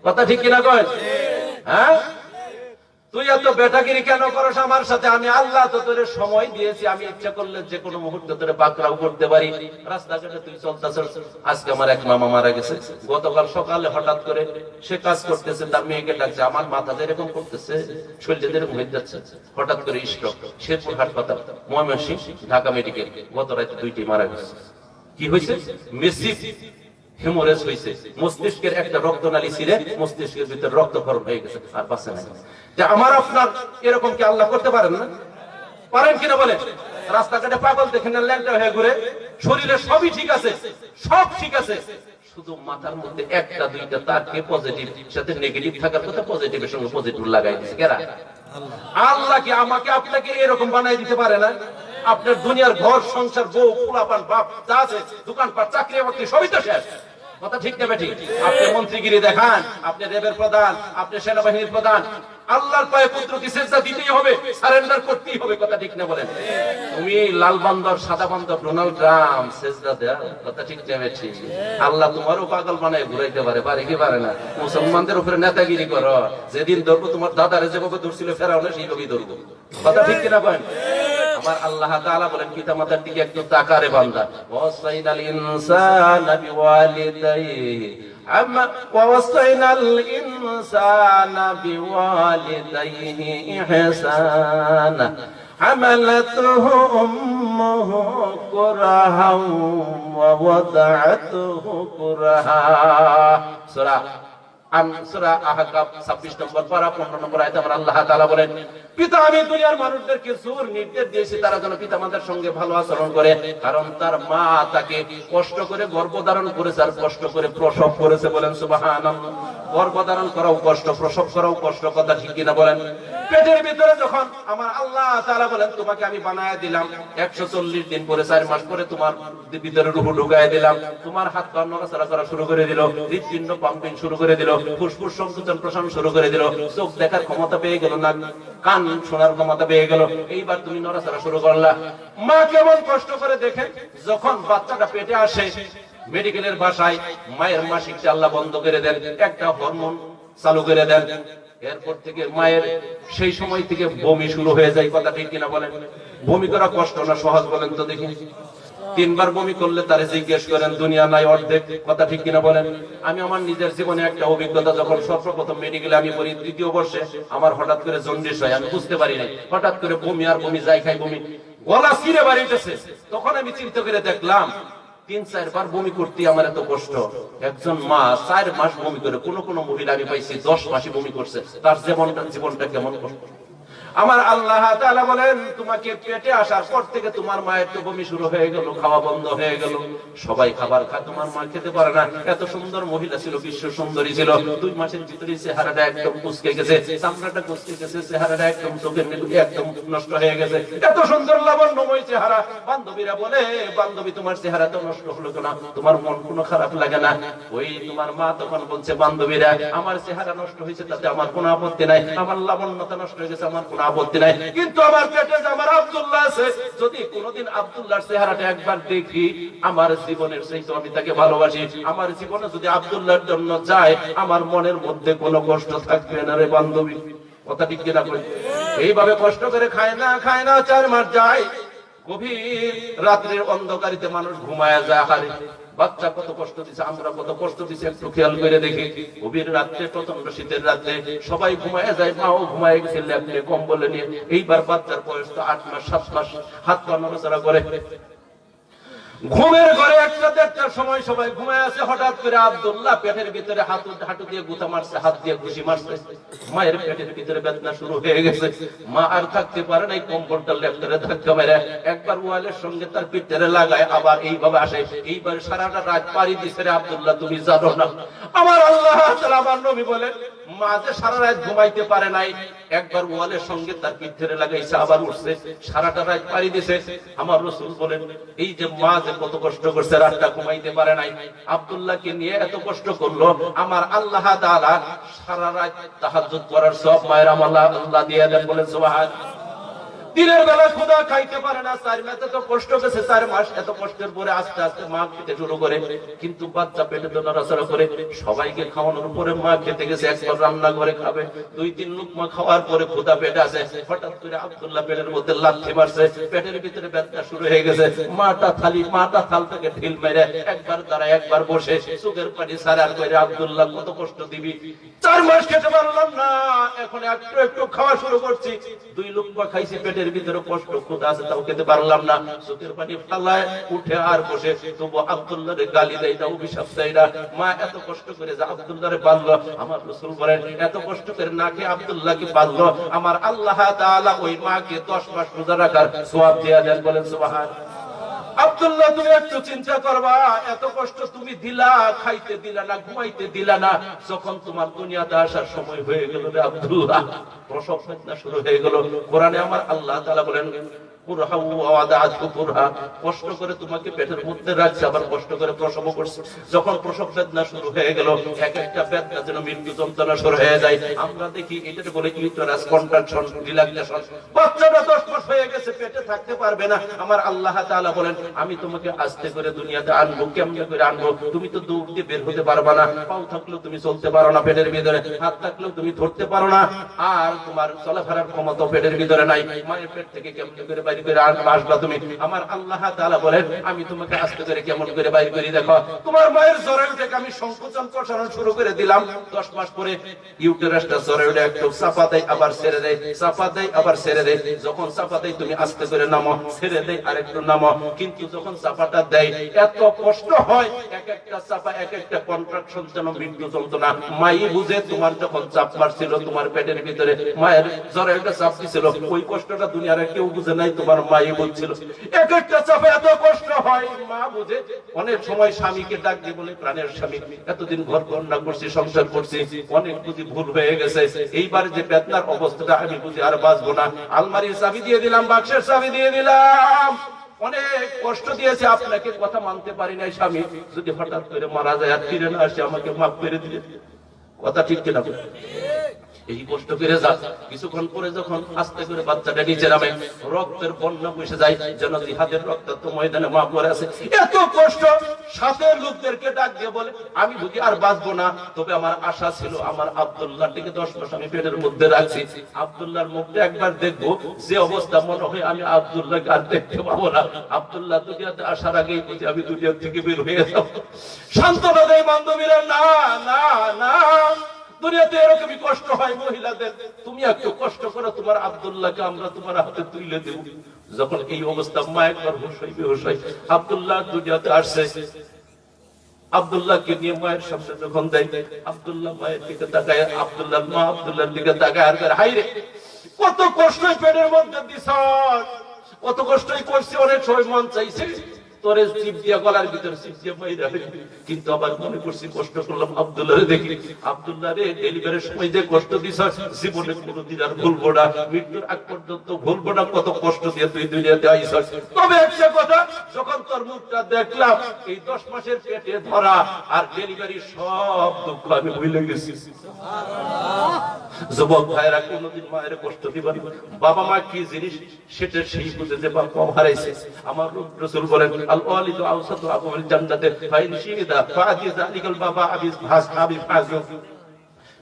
কথা ঠিক কিনা কয়? হ্যাঁ, তুই এত বেটাগিরি কেন করস আমার সাথে? আমি আল্লাহ তো তোরে সময় দিয়েছি, আমি ইচ্ছা করলে যে কোনো মুহূর্তে তোরে পাকড়াও করতে পারি। রাস্তাঘাটে তুই চলতেছিস, আজকে আমার এক মামা মারা গেছে, গতকাল সকালে হঠাৎ করে সে কাজ করতেছে, তার মেয়েকে ডাকছে, আমার মাথাতে এরকম করতেছে, শরীরে এরকম হয়ে যাচ্ছে, হঠাৎ করে স্ট্রোক, শেরপুর হাসপাতাল, ময়মনসিংহ, ঢাকা মেডিকেল, গত রাতে 2টি মারা গেছে। কি হয়েছে? মেসিভ হেমোরেজ হয়েছে, মস্তিষ্কের একটা রক্তনালী ছিঁড়ে মস্তিষ্কের ভিতরে রক্তক্ষরণ হয়ে গেছে, আর বাঁচে নাই। যে আমার আপনার এরকম কি আল্লাহ করতে পারেন না? পারেন কিনা বলেন? রাস্তাঘাটে পাগল দেখেন না, ল্যাংটা হয়ে ঘুরে, শরীরে সবই ঠিক আছে, সব ঠিক আছে, শুধু মাথার মধ্যে 1টা 2টা তার কে পজিটিভ, সাথে নেগেটিভ থাকার কথা, পজিটিভের সঙ্গে পজিটিভ লাগাই দিয়েছে কেরা? আল্লাহ কি আমাকে আপনাকে এরকম বানাই দিতে পারে না? আপনার দুনিয়ার ঘর সংসার, বউ পোলাপান বাপ যা আছে, দোকানপাট চাকরি বাকরি সবই তো শেষ, কথা ঠিক না বেঠিক? আপনি মন্ত্রীগিরি দেখান, আপনি রেবের প্রধান, আপনি সেনাবাহিনীর প্রধান, আল্লাহর পায়ে পুত্রকে সিজদা দিতেই হবে, সারেন্ডার করতেই হবে, কথা ঠিক না বলেন? তুমি লাল বান্দর সাদা বান্দর ডোনাল্ড ট্রাম্প সিজদা দেয়া, কথা ঠিক না বেঠিক? আল্লাহ তোমারও পাগল বানায় ঘুরাইতে পারে, পারে কি পারে না? মুসলমানদের উপরে নেতাগিরি করো, যেদিন ধরবো তোমার দাদারে যেভাবে ধরছিল ফেরাউনে সেইভাবেই ধরবো, কথা ঠিক কিনা বলেন? আমার আল্লাহ তাআলা বলেন পিতামাতার দিকে একটু তাকারে বান্দা, ওয়াসাইনাল ইনসানা বিওয়ালিদাইহি ওয়াসাইনাল ইনসানা বিওয়ালিদাইহি ইহসানা হামালাতুহু উম্মুহু কুরহান ওয়া ওয়াদাআতুহু কুরহা। সূরা আহকাফ 26 নম্বর পারা 15 নম্বর আয়াতে আমার আল্লাহ তাআলা বলেন, পিতা আমি দুনিয়ার মানুষদেরকে জোর নির্দেশ দিয়েছি তারা যেন পিতামাতার সঙ্গে ভালো আচরণ করে, কারণ তার মা তাকে কষ্ট করে গর্ভধারণ করেছে আর কষ্ট করে প্রসব করেছে। বলেন সুবহানাল্লাহ। গর্ভধারণ করাও কষ্ট, প্রসব করাও কষ্ট, কথা ঠিক কিনা বলেন? পেটের ভিতরে যখন আমার আল্লাহ তাআলা বলেন তোমাকে আমি বানায় দিলাম, 140 দিন পরে 4 মাস পরে তোমার ভিতরে রূহ ঢুকায় দিলাম, তোমার হাত পা নড়াচড়া করা শুরু করে দিল, হৃৎপিণ্ড পাম্পিং শুরু করে দিল, ফুসফুস সংকোচন প্রসারণ শুরু করে দিল, চোখ দেখার ক্ষমতা পেয়ে গেল, না কান শোনার ক্ষমতা পেয়ে গেল, এইবার তুমি নড়াচড়া শুরু করলা। মা কেমন কষ্ট করে দেখে যখন বাচ্চাটা পেটে আসে, মেডিকেলের ভাষায় মায়ের মাসিকটা আল্লাহ বন্ধ করে দেন, একটা হরমোন চালু করে দেন, এরপর থেকে মায়ের সেই সময় থেকে বমি শুরু হয়ে যায়, কথা ঠিক কিনা বলেন? বমি করা কষ্ট না সহজ বলেন তো দেখি? 3বার বমি করলে তারে জিজ্ঞেস করেন দুনিয়া নাই অর্ধেক, কথা ঠিক কিনা বলেন? আমি আমার নিজের জীবনে একটা অভিজ্ঞতা, যখন সর্বপ্রথম মেডিকেলে আমি পড়ি 3য় বর্ষে, আমার হঠাৎ করে জন্ডিস হয়, আমি বুঝতে পারি নাই, হঠাৎ করে বমি আর বমি, যাই খাই বমি, গলা ছিঁড়ে বাড়িতেছে। তখন আমি চিন্তা করে দেখলাম 3-4 বার বমি করতে আমার এত কষ্ট। একজন মা 4 মাস বমি করে, কোন কোন মহিলা আমি পাইছি 10 মাসই বমি করছে, তার জীবনটা কেমন কষ্ট। আমার আল্লাহ তাআলা বলেন তোমাকে পেটে আসার পর থেকে তোমার মায়ের তো বমি শুরু হয়ে গেল, খাওয়া বন্ধ হয়ে গেল, সবাই খাবার খায়, তোমার মা খেতে পারে না। এত সুন্দর মহিলা ছিল, বিশ্ব সুন্দরী ছিল, 2 মাসের ভিতরে চেহারাটা একদম কুঁচকে গেছে, চামড়াটা কুঁচকে গেছে, চেহারাটা একদম চোখের নিকুতি একদম নষ্ট হয়ে গেছে। এত সুন্দর লাবণ্যময় চেহারা, বান্ধবীরা বলে বান্ধবী তোমার চেহারা তো নষ্ট হলো কেন, তোমার মন কোনো খারাপ লাগে না? ওই তোমার মা তখন বলছে বান্ধবীরা আমার চেহারা নষ্ট হয়েছে তাতে আমার কোনো আপত্তি নাই, আমার লাবণ্যতা নষ্ট হয়ে গেছে আমার কোনো আপত্তি নাই, কিন্তু আমার পেটে যে আমার আব্দুল্লাহ আছে, যদি কোনোদিন আব্দুল্লাহর চেহারাটা একবার দেখি আমার জীবনের চাইতে আমি তাকে ভালোবাসি, আমার জীবনে যদি আব্দুল্লাহর জন্য যায় আমার মনের মধ্যে কোনো কষ্ট থাকবে না রে বান্ধবী, কথা ঠিক কিনা বলি? এইভাবে কষ্ট করে খায় না 4 মাস যায়, গভীর রাত্রের অন্ধকারিতে মানুষ ঘুমায় যায়। হারে বাচ্চা কত কষ্ট দিছে, আমরা কত কষ্ট দিছি একটু খেয়াল করে দেখি। গভীর রাত্রে, প্রচন্ড শীতের রাত্রে সবাই ঘুমায় যায়, মাও ঘুমায় গেছে ল্যাপটে কম্বলে নিয়ে। এইবার বাচ্চার বয়স তো 8 মাস 7 মাস, হাত পা নড়াচড়া করে। ঘুমের ঘরে একটা দেড়টার সময় সবাই ঘুমায় আছে, হঠাৎ করে আব্দুল্লাহ পেটের ভিতরে হাঁটু দিয়ে গুঁতা মারছে, হাত দিয়ে ঘুষি মারছে। মায়ের পেটের ভিতরে বেদনা শুরু হয়ে গেছে। মা আর থাকতে পারে নাই, কম্বলটা লেফটারে ধাক্কা মেরে একবার ওয়ালের সঙ্গে তার পিঠে লাগায়, আবার এইভাবে আসে। এইবার সারাটা রাত পাড়ি দিছে। রে আব্দুল্লাহ, তুমি জানো না আমার আল্লাহ তাআলা, আমার নবী বলেন মা যে সারা রাত ঘুমাইতে পারে নাই, একবার ওয়ালের সঙ্গে তার পিঠে লাগাইছে, আবার উঠছে, সারাটা রাত পাড়ি দিছে। আমার রাসূল বলেন এই যে মা যে কত কষ্ট করছে, রাতটা ঘুমাইতে পারে নাই, আব্দুল্লাহকে নিয়ে এত কষ্ট করলো, আমার আল্লাহ তাআলা সারা রাত তাহাজ্জুদ করার সওয়াব মায়ের আমল আল্লাহ দিয়ে দেন। বলেন সুবহানাল্লাহ। দিনের বেলা খোদা খাইতে পারে না, 4 মাস এত কষ্ট করেছে, 4 মাস এত কষ্টের পরে আস্তে আস্তে মা খেতে শুরু করে, কিন্তু বাচ্চা পেটে তো নড়াচড়া করে। সবাইকে খাওয়ানোর পরে মা খেতে গেছে, একবার রান্না করে খাবে, 2-3 লুকমা খাওয়ার পরে খোদা পেটে আছে। হঠাৎ করে আব্দুল্লাহ পেটের মধ্যে লাথি মারছে, পেটের ভিতরে ব্যথা শুরু হয়ে গেছে। মাটা থাল থেকে ঢিল মেরে একবার দাঁড়ায়, একবার বসে, চোখের পানি সারার করে আব্দুল্লাহ কত কষ্ট দিবি, 4 মাস খেতে পারলাম না, এখন একটু একটু খাওয়া শুরু করছি, 2 লুকমা খাইছি, পেটের ভিতরে কষ্ট ক্ষুধা আছে তাও খেতে পারলাম না, চোখের পানি ফালায় উঠে আর বসে, তবু আব্দুল্লাহরে গালি দেয় না, অভিশাপ দেয় না। মা এত কষ্ট করে যে আব্দুল্লাহরে পাললো, আমার রাসূল বলেন এত কষ্ট করে না খেয়ে আব্দুল্লাহকে পাললো, আমার আল্লাহ তাআলা ওই মাকে 10 মাস রোজা রাখার সওয়াব দিয়ে দেন। বলেন সুবহানাল্লাহ। আব্দুল্লাহ, তুমি একটু চিন্তা করবা, এত কষ্ট তুমি দিলা, খাইতে দিলা না, ঘুমাইতে দিলা না, যখন তোমার দুনিয়াতে আসার সময় হয়ে গেল রে আব্দুল্লাহ, প্রসব বেদনা শুরু হয়ে গেল। কোরআনে আমার আল্লাহ তাআলা বলেন কষ্ট করে তোমাকে পেটের মধ্যে রাখছে, আবার কষ্ট করে প্রসব করছে। যখন প্রসব বেদনা শুরু হয়ে গেল, এক একটা বেদনা যেন মৃত্যু যন্ত্রণা শুরু হয়ে যায়। আমরা দেখি এটাকে বলে ইউটেরাস কন্ট্রাকশন, রিল্যাক্সেশন। বাচ্চাটা 10 মাস হয়ে গেছে, পেটে থাকতে পারবে না। আমার আল্লাহ তাআলা বলেন আমি তোমাকে আস্তে করে দুনিয়াতে আনবো। কেমনে করে আনবো? তুমি তো দৌড় দিয়ে বের হতে পারবা না, পাও থাকলেও তুমি চলতে পারো না পেটের ভিতরে, হাত থাকলেও তুমি ধরতে পারো না, আর তোমার চলাফেরার ক্ষমতা পেটের ভিতরে নাই। মায়ের পেট থেকে কেমনে করে বাইরে করে আসবা তুমি? আমার আল্লাহ তাআলা বলেন আমি তোমাকে আস্তে করে কেমন করে বাইরে করে দেখো। তোমার মায়ের জরায়ু থেকে আমি সংকোচন প্রসারণ শুরু করে দিলাম। 10 মাস পরে ইউটেরাসটা জরায়ুটা একটু চাপা দেয়, আবার ছেড়ে দেয়, চাপা দেয়, আবার ছেড়ে দেয়। যখন চাপা দেয় তুমি আস্তে করে নামো, ছেড়ে দেয় আরেকটু নামো। কিন্তু যখন চাপাটা দেয় এত কষ্ট হয়, এক একটা চাপা এক একটা কন্ট্রাকশন যেন মৃত্যু যন্ত্রণা। মাই বুঝে তোমার যখন চাপ মারছিল তোমার পেটের ভিতরে, মায়ের জরায়ুটা চাপ দিছিল, ওই কষ্টটা দুনিয়ার কেউ বুঝে নাই, তোমার মাই বুঝছিল। এক একটা চাপে এত কষ্ট হয়, মা বুঝে। অনেক সময় স্বামীকে ডাক দিয়ে বলে প্রাণের স্বামী, এতদিন ঘর কন্যা করছি, সংসার করছি, অনেক বুঝি ভুল হয়ে গেছে, এইবার যে বেদনার অবস্থাটা আমি বুঝি আর বাঁচবো না, আলমারির চাবি দিয়ে দিলাম, বাক্সের চাবি দিয়ে দিলাম, অনেক কষ্ট দিয়েছে আপনাকে, কথা মানতে পারি নাই স্বামী, যদি হঠাৎ করে মারা যায় আর ফিরে না আসে আমাকে মাফ করে দিলে। কথা ঠিক কিনা? এই কষ্ট করে যা, কিছুক্ষণ পরে যখন আস্তে করে বাচ্চাটা নিচে নামে, রক্তের বন্যা বসে যায়, যেন জিহাদের রক্ত তো ময়দানে মা পড়ে আছে। এত কষ্ট, সাথে লোকদেরকে ডাক দিয়ে বলে আমি বুঝি আর বাঁচবো না, তবে আমার আশা ছিল আমার আব্দুল্লাহকে 10 মাস আমি পেটের মধ্যে রাখছি, আব্দুল্লাহর মুখটা একবার দেখবো, যে অবস্থা মনে হয় আমি আব্দুল্লাহকে আর দেখতে পাবো না। আব্দুল্লাহ দুনিয়াতে আসার আগেই বুঝি আমি দুনিয়া থেকে বের হয়ে যাব। সান্ত্বনা দেয় বান্ধবীরা, না না না, দুনিয়াতে এরকমই কষ্ট হয় মহিলাদের, তুমি একটু কষ্ট করো, তোমার আব্দুল্লাহকে আমরা তোমার হাতে তুলে দেব। যখন এই অবস্থা, মা একবার বেহুশ হয়। আব্দুল্লাহ দুনিয়াতে আসছে, আব্দুল্লাহকে নিয়ে মায়ের সামনে যখন দেয়, আব্দুল্লাহ মায়ের দিকে তাকায়, আব্দুল্লাহর মা আব্দুল্লাহর দিকে তাকায় আর হাই রে, কত কষ্ট পেটের মধ্যে দিছ, কত কষ্টই করছি, অনেক সময় মন চাইছে তোরে চিপ দিয়া গলার ভিতরে চিপ দিয়া মাইরা, কিন্তু আবার মনে করছি কষ্ট করলাম আব্দুল্লাহ রে দেখি, আব্দুল্লাহ রে ডেলিভারির সময় যে কষ্ট দিছ জীবনে কোনোদিন আর ভুলবো না, মৃত্যুর আগ পর্যন্ত ভুলবো না, কত কষ্ট দিয়ে তুই দুনিয়াতে আইছ। তবে একটা কথা, যখন তোর মুখটা দেখলাম, এই 10 মাসের পেটে ধরা আর ডেলিভারি সব দুঃখ আমি ভুলে গেছি। যুবক ভাইরা কোনোদিন মায়ের কষ্ট দিবেন, বাবা মা কি জিনিস সেটা সেই বুঝে যে বাবা হারাইছে। আমার রাসূল বলেন আল ওয়ালিদু আওসাতু আবওয়াল জান্নাতে ফাইন শিদা ফাদি যালিকাল বাবা আবিস হাবি ফাজু।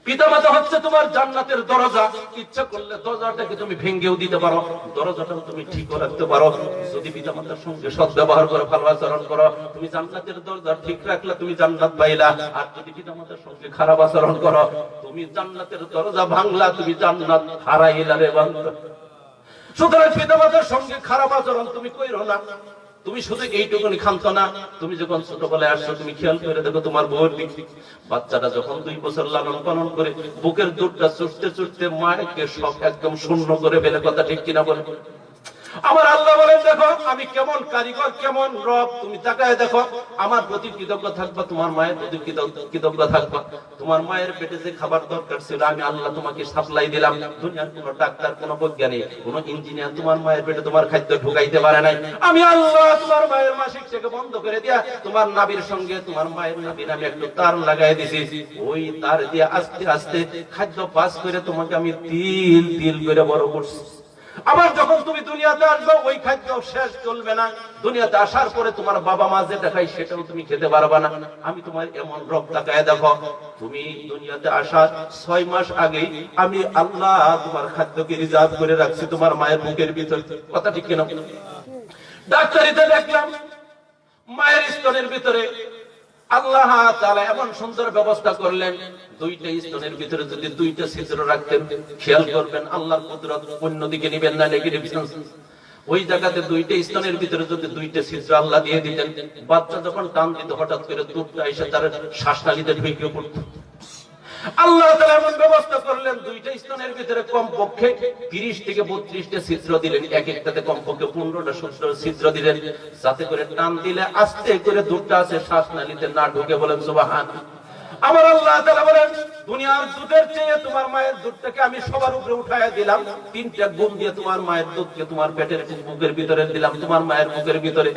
পিতামাতা হচ্ছে তোমার জান্নাতের দরজা, ইচ্ছা করলে দরজাটাকে তুমি ভেঙেও দিতে পারো, দরজাটাও তুমি ঠিক রাখতে পারো। যদি পিতামাতার সঙ্গে সৎ ব্যবহার করো, ভালো আচরণ করো, তুমি জান্নাতের দরজা ঠিক রাখলে তুমি জান্নাত পাইলা। আর যদি পিতামাতার সঙ্গে খারাপ আচরণ করো, তুমি জান্নাতের দরজা ভাঙলা, তুমি জান্নাত হারাইলা রে বান্দা। সুতরাং পিতামাতার সঙ্গে খারাপ আচরণ তুমি কইরো না। তুমি শুধু এইটুকুনি খান্ত না, তুমি যখন ছোটবেলায় আসছো তুমি খেয়াল করে দেখো তোমার বউয়ের দিক। বাচ্চাটা যখন 2 বছর লালন পালন করে বুকের দুধটা চুষতে চুষতে মাকে সব একদম শূন্য করে ফেলে, কথা ঠিক কিনা বলে? আমার আল্লাহ বলেন দেখো আমি কেমন কারিগর, কেমন রব। তুমি তাকায় দেখো, আমার প্রতি কৃতজ্ঞ থাকবা, তোমার মায়ের প্রতি কৃতজ্ঞ থাকবা। তোমার মায়ের পেটে যে খাবার দরকার ছিল আমি আল্লাহ তোমাকে সাপ্লাই দিলাম। দুনিয়ার কোন ডাক্তার, কোন বৈজ্ঞানিক, কোন ইঞ্জিনিয়ার তোমার মায়ের পেটে তোমার খাদ্য ঢুকাইতে পারে নাই। আমি আল্লাহ তোমার মায়ের মাসিক থেকে বন্ধ করে দিয়া তোমার নাভির সঙ্গে তোমার মায়ের নাভির আমি একটু তার লাগাই দিছি। ওই তার দিয়ে আস্তে আস্তে খাদ্য পাস করে তোমাকে আমি তিল তিল করে বড় করছি। আবার যখন তুমি দুনিয়াতে আসবে ওই খাদ্য শেষ চলবে না। দুনিয়াতে আসার পরে তোমার বাবা মা যেটা খায় সেটাও তুমি খেতে পারবে না। আমি তোমার এমন রব, তাকায় দেখো তুমি দুনিয়াতে আসার 6 মাস আগেই আমি আল্লাহ তোমার খাদ্যকে রিজার্ভ করে রাখছি তোমার মায়ের বুকের ভিতর, কথা ঠিক কিনা? ডাক্তারিতে দেখলাম মায়ের স্তনের ভিতরে আল্লাহ তাআলা এমন সুন্দর ব্যবস্থা করলেন, 2টা স্তনের ভিতরে যদি 2টা ছিদ্র রাখতেন, খেয়াল করবেন আল্লাহর কুদরত, অন্যদিকে নিবেন না নেগেটিভ সেন্স। ওই জায়গাতে 2টা স্তনের ভিতরে যদি 2টা ছিদ্র আল্লাহ দিয়ে দিতেন, বাচ্চা যখন টান দিত হঠাৎ করে দুধটা এসে তার শ্বাসনালীতে ঢুকে পড়তো। আল্লাহ তাআলা এমন ব্যবস্থা করলেন 2টা স্তনের ভিতরে কমপক্ষে 30 থেকে 32টা ছিদ্র দিলেন, এক একটাতে কমপক্ষে 15টা ছিদ্র দিলেন, যাতে করে টান দিলে আস্তে করে দুধটা আছে শ্বাসনালীতে না ঢুকে। বলেন সুবহানাল্লাহ। আমার আল্লাহ তাআলা বলেন দুনিয়ার দুধের চেয়ে তোমার মায়ের দুধটাকে আমি সবার উপরে উঠায়া দিলাম। 3টা গুণ দিয়ে তোমার মায়ের দুধকে তোমার পেটের বুকের ভিতরে দিলাম, তোমার মায়ের বুকের ভিতরে।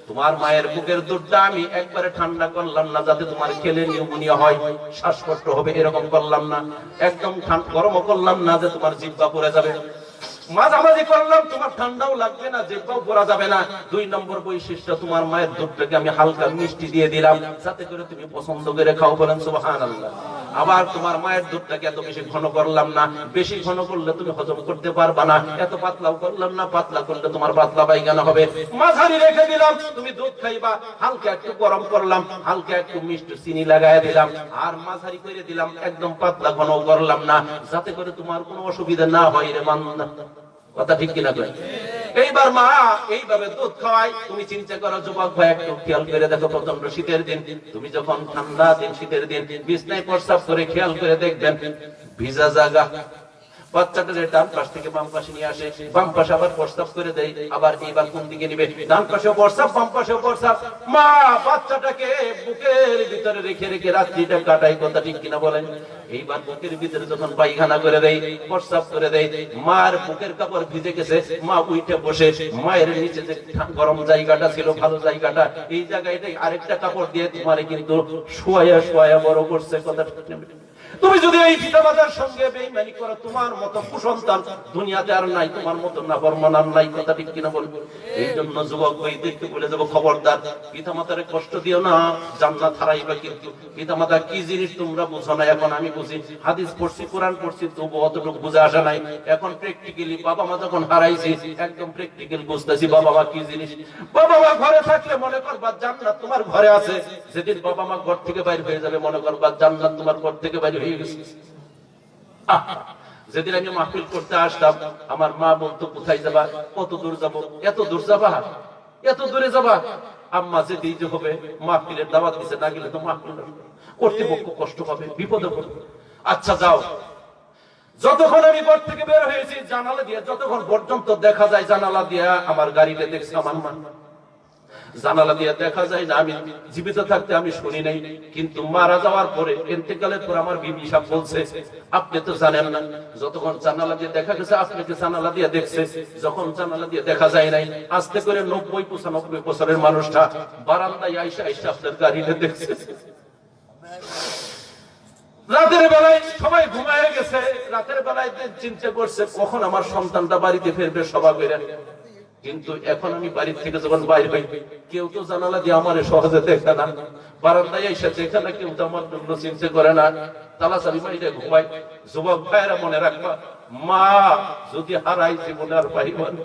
তোমার মায়ের বুকের দুধটা আমি একবারে ঠান্ডা করলাম না যাতে তোমার খেলে নিউমোনিয়া হয়, শ্বাসকষ্ট হবে, এরকম করলাম না। একদম গরমও করলাম না যে তোমার জিহ্বা পড়ে যাবে। মাঝামাঝি করলাম, তোমার ঠান্ডাও লাগবে না, জিহ্বাও পড়া যাবে না। 2 নম্বর বৈশিষ্ট্য, তোমার মায়ের দুধটাকে আমি হালকা মিষ্টি দিয়ে দিলাম যাতে করে তুমি পছন্দ করে খাও। বলেন সুবহানাল্লাহ। আবার তোমার মায়ের দুধটাকে এত বেশি ঘন করলাম না, বেশি ঘন করলে তুমি হজম করতে পারবা না। এত পাতলাও করলাম না, পাতলা করলে তোমার পাতলা পায়খানা হবে। মাঝারি রেখে দিলাম, তুমি দুধ খাইবা। হালকা একটু গরম করলাম, হালকা একটু মিষ্টি চিনি লাগায় দিলাম, আর মাঝারি করে দিলাম, একদম পাতলা ঘন করলাম না, যাতে করে তোমার কোনো অসুবিধা না হয় রে বান্দা, কথা ঠিক কিনা? এইবার মা এইভাবে দুধ খাওয়ায়। তুমি চিন্তা করো যুবক ভাই, একটু খেয়াল করে দেখো, প্রচন্ড শীতের দিন, তুমি যখন ঠান্ডা দিন শীতের দিন বিছনায় প্রস্রাব করে খেয়াল করে দেখবেন ভিজা জায়গা, বাচ্চাটাকে ডান পাশ থেকে বাম পাশে নিয়ে আসে, বাম পাশে আবার প্রস্রাব করে দেয়, আবার এইবার কোন দিকে নিবে, ডান পাশেও প্রস্রাব বাম পাশেও প্রস্রাব। মা বাচ্চাটাকে বুকের ভিতরে রেখে রেখে রাত্রিটা কাটায়, কথা ঠিক কিনা বলেন? এইবার বুকের ভিতরে যখন পায়খানা করে দেয়, প্রস্রাব করে দেয়, মার বুকের কাপড় ভিজে গেছে, মা উঠে বসে মায়ের নিচে যে গরম জায়গাটা ছিল, ভালো জায়গাটা, এই জায়গাটাই আরেকটা কাপড় দিয়ে তোমারে কিন্তু শোয়া শোয়া বড় করছে, কথা ঠিক কিনা? তুমি যদি এই পিতামাতার সঙ্গে বেঈমানি করো, তোমার মতো কুসন্তান দুনিয়াতে আর নাই, তোমার মতো নাফরমান আর নাই, কথা ঠিক কিনা বলবো? এই জন্য যুবক ভাই দেখতে বলে যাবো, খবরদার পিতামাতারে কষ্ট দিও না, জান্নাত হারাইবা। কিন্তু পিতামাতা কি জিনিস তোমরা বুঝো না, এখন আমি বুঝি। হাদিস পড়ছি, কোরআন পড়ছি, তবু অতটুকু বুঝে আসা নাই। এখন প্র্যাকটিক্যালি বাবা মা যখন হারাইছি, একদম প্র্যাকটিক্যাল বুঝতেছি বাবা মা কি জিনিস। বাবা মা ঘরে থাকলে মনে করবা জান্নাত তোমার ঘরে আছে, যেদিন বাবা মা ঘর থেকে বাইরে হয়ে যাবে মনে করবা জান্নাত তোমার ঘর থেকে বাইরে হয়ে গেছে। যেদিন আমি মাহফিল করতে আসতাম, আমার মা বলতো কোথায় যাবা, কত দূর যাবো, এত দূর যাবা, এত দূরে যাবা। আম্মা যেতেই যে হবে, মাহফিলের দাওয়াত দিছে, না গেলে তো মাহফিল কর্তৃপক্ষ কষ্ট পাবে, বিপদে পড়বে। আচ্ছা যাও। যতক্ষণ আমি ঘর থেকে বের হয়েছি জানালা দিয়ে, যতক্ষণ পর্যন্ত দেখা যায় জানালা দিয়ে আমার গাড়িতে দেখছি আমার মা, জানালা দিয়ে দেখা যায় না। আমি জীবিত থাকতে আমি শুনি নাই, কিন্তু মারা যাওয়ার পরে, ইন্তেকালের পর আমার বিবি সাহেব বলছে, আপনি তো জানেন না, যতক্ষণ জানালা দিয়ে দেখা গেছে আপনাকে জানালা দিয়ে দেখছে, যখন জানালা দিয়ে দেখা যায় নাই, আস্তে করে 90-95 বছরের মানুষটা বারান্দায় আইসা আইসা আপনার গাড়িতে দেখছে। রাতের বেলায় সবাই ঘুমায় গেছে, রাতের বেলায় চিন্তা করছে কখন আমার সন্তানটা বাড়িতে ফিরবে সবাই বের। কিন্তু এখন আমি বাড়ি থেকে যখন বাইরে হই, কেউ তো জানালা দিয়ে আমার সহজে দেখে না, বারান্দায় এসে দেখে না, কেউ তো আমার জন্য চিন্তা করে না, তালা চাবি মাইরে ঘুমাই। যুবক ভাইয়েরা মনে রাখবা, মা যদি হারাই জীবনে আর পাইব না।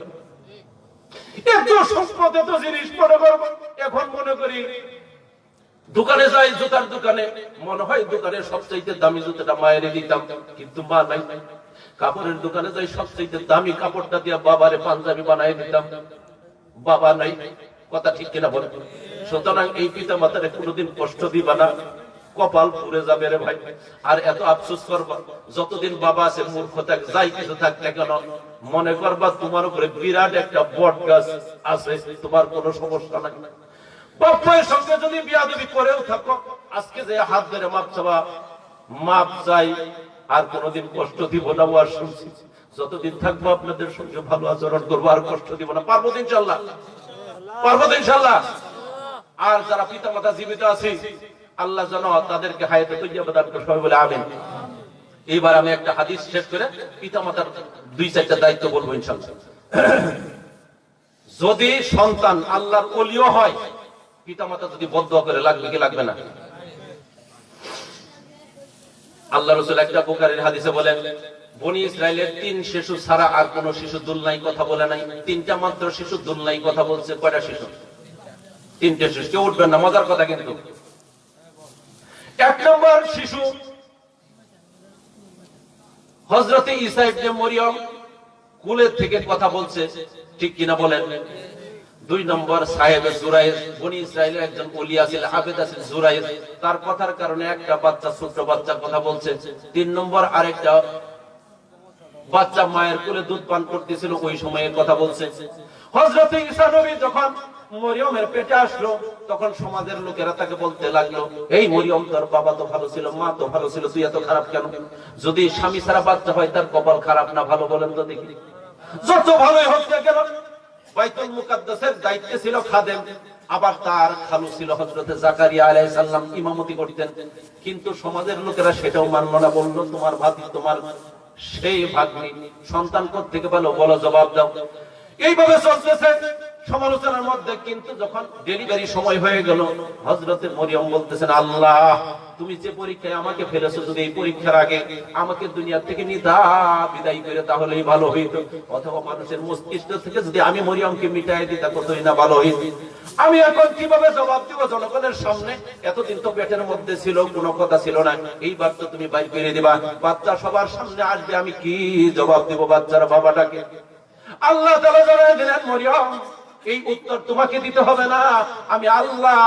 এত সম্পদ, এত জিনিস মনে করবো। এখন মনে করি দোকানে যাই, জুতার দোকানে, মনে হয় দোকানের সবচাইতে দামি জুতাটা মায়ের দিতাম, কিন্তু মা নাই। কাপড়ের দোকানে যাই, সবচেয়ে দামি কাপড়টা দিয়ে বাবারে পাঞ্জাবি বানাই দিতাম, বাবা নাই। কথা ঠিক কিনা বলেন? সুতরাং এই পিতা মাতারে কোনোদিন কষ্ট দিবা না, কপাল পুড়ে যাবে রে ভাই। আর এত আফসোস করবা, যতদিন বাবা আছে মূর্খ থাক যাই কিছু থাক না কেন, মনে করবা তোমার উপরে বিরাট একটা বট গাছ আছে, তোমার কোনো সমস্যা নাই। বাপের সঙ্গে যদি বিয়াদবি করেও থাকো, আজকে যে হাত ধরে মাপ চাবা, মাপ চাই, আর কোনোদিন কষ্ট দিব না। আর শুনছি যতদিন থাকবো আপনাদের সঙ্গে ভালো আচরণ করবো, আর কষ্ট দিব না। পারবো তো ইনশাল্লাহ? পারবো তো ইনশাল্লাহ? আর যারা পিতা মাতা জীবিত আছে, আল্লাহ যেন তাদেরকে হায়াতে তৈয়বা দান করে, সবাই বলে আমিন। এইবার আমি একটা হাদিস শেষ করে পিতা মাতার 2-4টা দায়িত্ব বলবো ইনশাআল্লাহ। যদি সন্তান আল্লাহর ওলিও হয়, পিতা মাতা যদি বদদোয়া করে, লাগবে কি লাগবে না? আল্লাহ রাসূল একটা বুখারীর হাদিসে বলেন, বনি ইসরাইলের 3 শিশু ছাড়া আর কোন শিশু দুলনাই কথা বলে নাই। 3টা মাত্র শিশু দুলনাই কথা বলছে। কয়টা শিশু? 3টে শিশু। কেউ উঠবেন না, মজার কথা কিন্তু। 1 নম্বর শিশু হযরতে ঈসা ইবনে মরিয়ম, কুলের থেকে কথা বলছে, ঠিক কিনা বলেন? 2 নম্বর সাহেবে জুরাইজ, বনি ইসরাইলের একজন ওলি আছিল, আবেদ আছিল জুরাইজ, তার কথার কারণে একটা বাচ্চা, ছোট বাচ্চা কথা বলছে। 3 নম্বর আরেকটা বাচ্চা মায়ের কোলে দুধ পান করতেছিল, ওই সময়ে কথা বলছে। হযরতে ঈসা নবী যখন মরিয়মের পেটে আসলো, তখন সমাজের লোকেরা তাকে বলতে লাগলো, এই মরিয়ম, তোর বাবা তো ভালো ছিল, মা তো ভালো ছিল, তুই এত খারাপ কেন? যদি স্বামী ছাড়া বাচ্চা হয় তার কপাল খারাপ না ভালো, বলেন তো দেখি? যত ভালোই হোক না কেন, বাইতুল মুকাদ্দাসের দায়িত্বে ছিল খাদেম, আবার তার খালু ছিল হযরতে জাকারিয়া আলাইহিস সালাম, ইমামতি করতেন। কিন্তু সমাজের লোকেরা সেটাও মানল না, বলল তোমার ভাতি, তোমার সেই ভাগ্নি, সন্তান কোত্থেকে পেলো বলো, জবাব দাও। এইভাবে চলতেছে সমালোচনার মধ্যে। কিন্তু যখন ডেলিভারি সময় হয়ে গেল, হযরতে মরিয়ম বলতেছেন, আল্লাহ তুমি যে পরীক্ষায় আমাকে ফেলেছো, যদি এই পরীক্ষার আগে আমাকে দুনিয়া থেকে বিদায় করে তাহলেই ভালো হইতো, অথবা মানুষের মস্তিষ্ক থেকে যদি আমি মরিয়মকে মিটাই দিতাম, কতই না ভালো হইতো। আমি এখন কিভাবে জবাব দিব জনগণের সামনে? এতদিন তো পেটের মধ্যে ছিল, কোনো কথা ছিল না, এইবার তো তুমি বাইর করে দিবা, বাচ্চা সবার সামনে আসবে, আমি কি জবাব দিব বাচ্চার বাবাটাকে? আল্লাহ তাআলা জানায় দিলেন, মরিয়ম, এই উত্তর তোমাকে দিতে হবে না, আমি আল্লাহ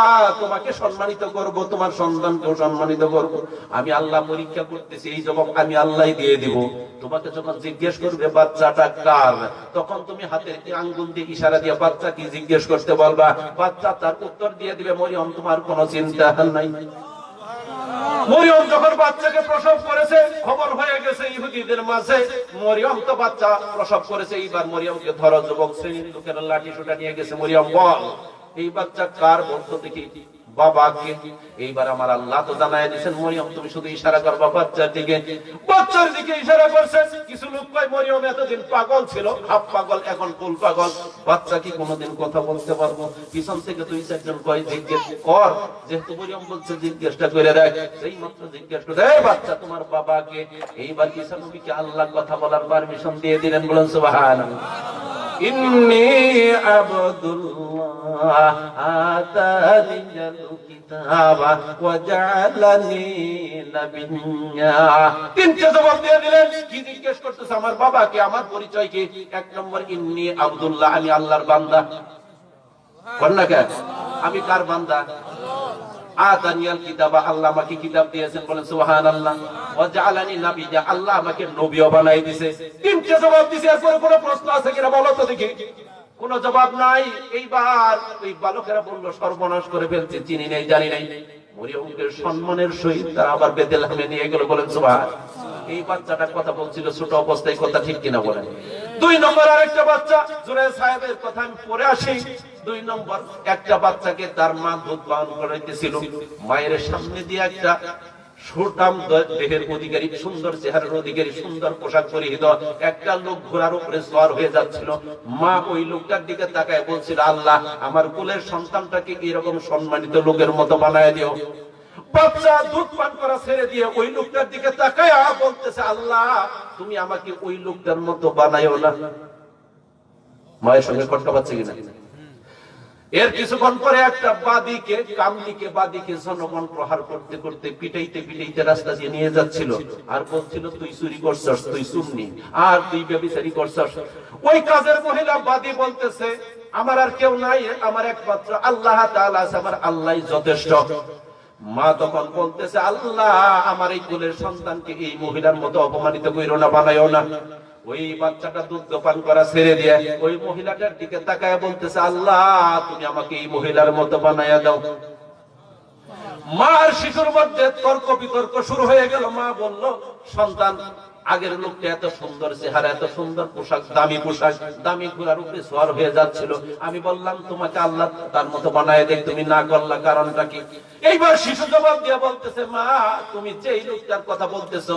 তোমাকে সম্মানিত করব, তোমার সন্তানকেও সম্মানিত করব। আমি আল্লাহ পরীক্ষা করতেছি, এই জবাব আমি আল্লাহই দিয়ে দিব। তোমাকে যখন জিজ্ঞেস করবে বাচ্চাটা কার, তখন তুমি হাতের আঙ্গুল দিয়ে ইশারা দিয়ে বাচ্চা কি জিজ্ঞেস করতে বলবা, বাচ্চা তার উত্তর দিয়ে দিবে। মরিয়ম, তোমার কোনো চিন্তা নাই। মরিয়ম যখন বাচ্চাকে প্রসব করেছে, খবর হয়ে গেছে ইহুদিদের মাঝে, মরিয়ম তো বাচ্চা প্রসব করেছে। এইবার মরিয়মকে ধরো, যুবক শ্রেণীর লোকেরা লাঠি সোটা নিয়ে গেছে। মরিয়ম বল, এই বাচ্চা কার? বলতো দেখি, বাবাকে। এইবার আমার আল্লাহ তো জানায় দিয়েছেন, মরিয়ম তুমি শুধু ইশারা করবা বাচ্চার দিকে। বাচ্চার দিকে ইশারা করছে। কিছু লোক কয় মরিয়ম এতদিন পাগল ছিল, হাফ পাগল, এখন ফুল পাগল, বাচ্চা কি কোনোদিন কথা বলতে পারবো? পিছন থেকে 2-4 জন কয় জিজ্ঞেস কর, যেহেতু মরিয়ম বলছে জিজ্ঞেসটা করে দেখ। সেই মাত্র জিজ্ঞেস করে, এই বাচ্চা তোমার বাবাকে? এইবার ঈসা নবীকে আল্লাহ কথা বলার পারমিশন দিয়ে দিলেন, বলেন সুবহানাল্লাহ। ইন্নী আবদুল্লাহ আতানিয়াল কিতাবা ওয়া জাআলানি নাবিয়্যা। 3টে জবাব দিয়ে দিলেন। কি জিজ্ঞেস করতেছে? আমার বাবাকে, আমার পরিচয় কি? 1 নম্বর, ইন্নী আবদুল্লাহ, আমি আল্লাহর বান্দা। বলনা কে? আমি কার বান্দা? আতানিয়াল কিতাবা, আল্লাহ আমাকে কিতাব দিয়েছেন, বলেন সুবহানাল্লাহ। ওয়া জাআলানি নাবিয়্যা, আল্লাহ আমাকে নবীও বানাই দিয়েছে। 3টে জবাব দিয়েছে। এরপরে কোনো প্রশ্ন আছে কিনা বলো তো দেখি? কোনো জবাব নাই। এইবার ওই বালকেরা বলল, সর্বনাশ করে ফেলছে, চিনি নাই, জানি নাই। মরিয়মকে সম্মানের সহিত তারা আবার বেতেলহেমে নিয়ে গেল, বলেন সুবহানাল্লাহ। এই বাচ্চাটা কথা বলছিল ছোট অবস্থায়, কথা ঠিক কিনা বলেন? 2 নম্বর আরেকটা বাচ্চা, জুরাইজ সাহেবের কথা আমি পরে আসি। 2 নম্বর, একটা বাচ্চাকে তার মা দুধ পান করাইতেছিল, মায়ের সামনে দিয়ে একটা সুঠাম দেহের অধিকারী, সুন্দর চেহারার অধিকারী, সুন্দর পোশাক পরিহিত একটা লোক ঘোড়ার উপরে সওয়ার হয়ে যাচ্ছিল। মা ওই লোকটার দিকে তাকায় বলছিল, আল্লাহ আমার কোলের সন্তানটাকে এরকম সম্মানিত লোকের মতো বানায় দিও। বাচ্চা দুধ পান করা ছেড়ে দিয়ে ওই লোকটার দিকে তাকায় বলতেছে, আল্লাহ তুমি আমাকে ওই লোকটার মতো বানাইও না। মায়ের সঙ্গে কষ্ট পাচ্ছে কিনা? এর কিছুক্ষণ পরে একটা বাদীকে জনগণ প্রহার করতে করতে পিটাইতে রাস্তা দিয়ে নিয়ে যাচ্ছিল, আর বলছিল তুই চুরি করছস, তুই সুন্নি, আর তুই ব্যভিচারী করছস। ওই কাজের মহিলা বাদী বলতেছে আমার আর কেউ নাই, আমার একমাত্র আল্লাহ তাআলা আছে, আমার আল্লাহই যথেষ্ট। মা তখন বলতেছে আল্লাহ আমার এই কুলের সন্তানকে এই মহিলার মতো অপমানিত কইরো না, বানাইও না। ওই বাচ্চাটা দুধ পান করা ছেড়ে দিয়ে ওই মহিলাটার দিকে তাকায় বলতেছে আল্লাহ তুমি আমাকে এই মহিলার মতো বানাইয়া দাও। মার শিশুর মধ্যে তর্ক বিতর্ক শুরু হয়ে গেল। মা বলল সন্তান আগের লোকটা এত সুন্দর চেহারা, এত সুন্দর পোশাক, দামি ঘোড়ার উপরে সওয়ার হয়ে যাচ্ছিল, আমি বললাম তোমাকে আল্লাহ তার মতো বানায় দেখ, তুমি না করলা, কারণটা কি? এইবার শিশু জবাব দিয়ে বলতেছে মা তুমি যেই লোকটার কথা বলতেছো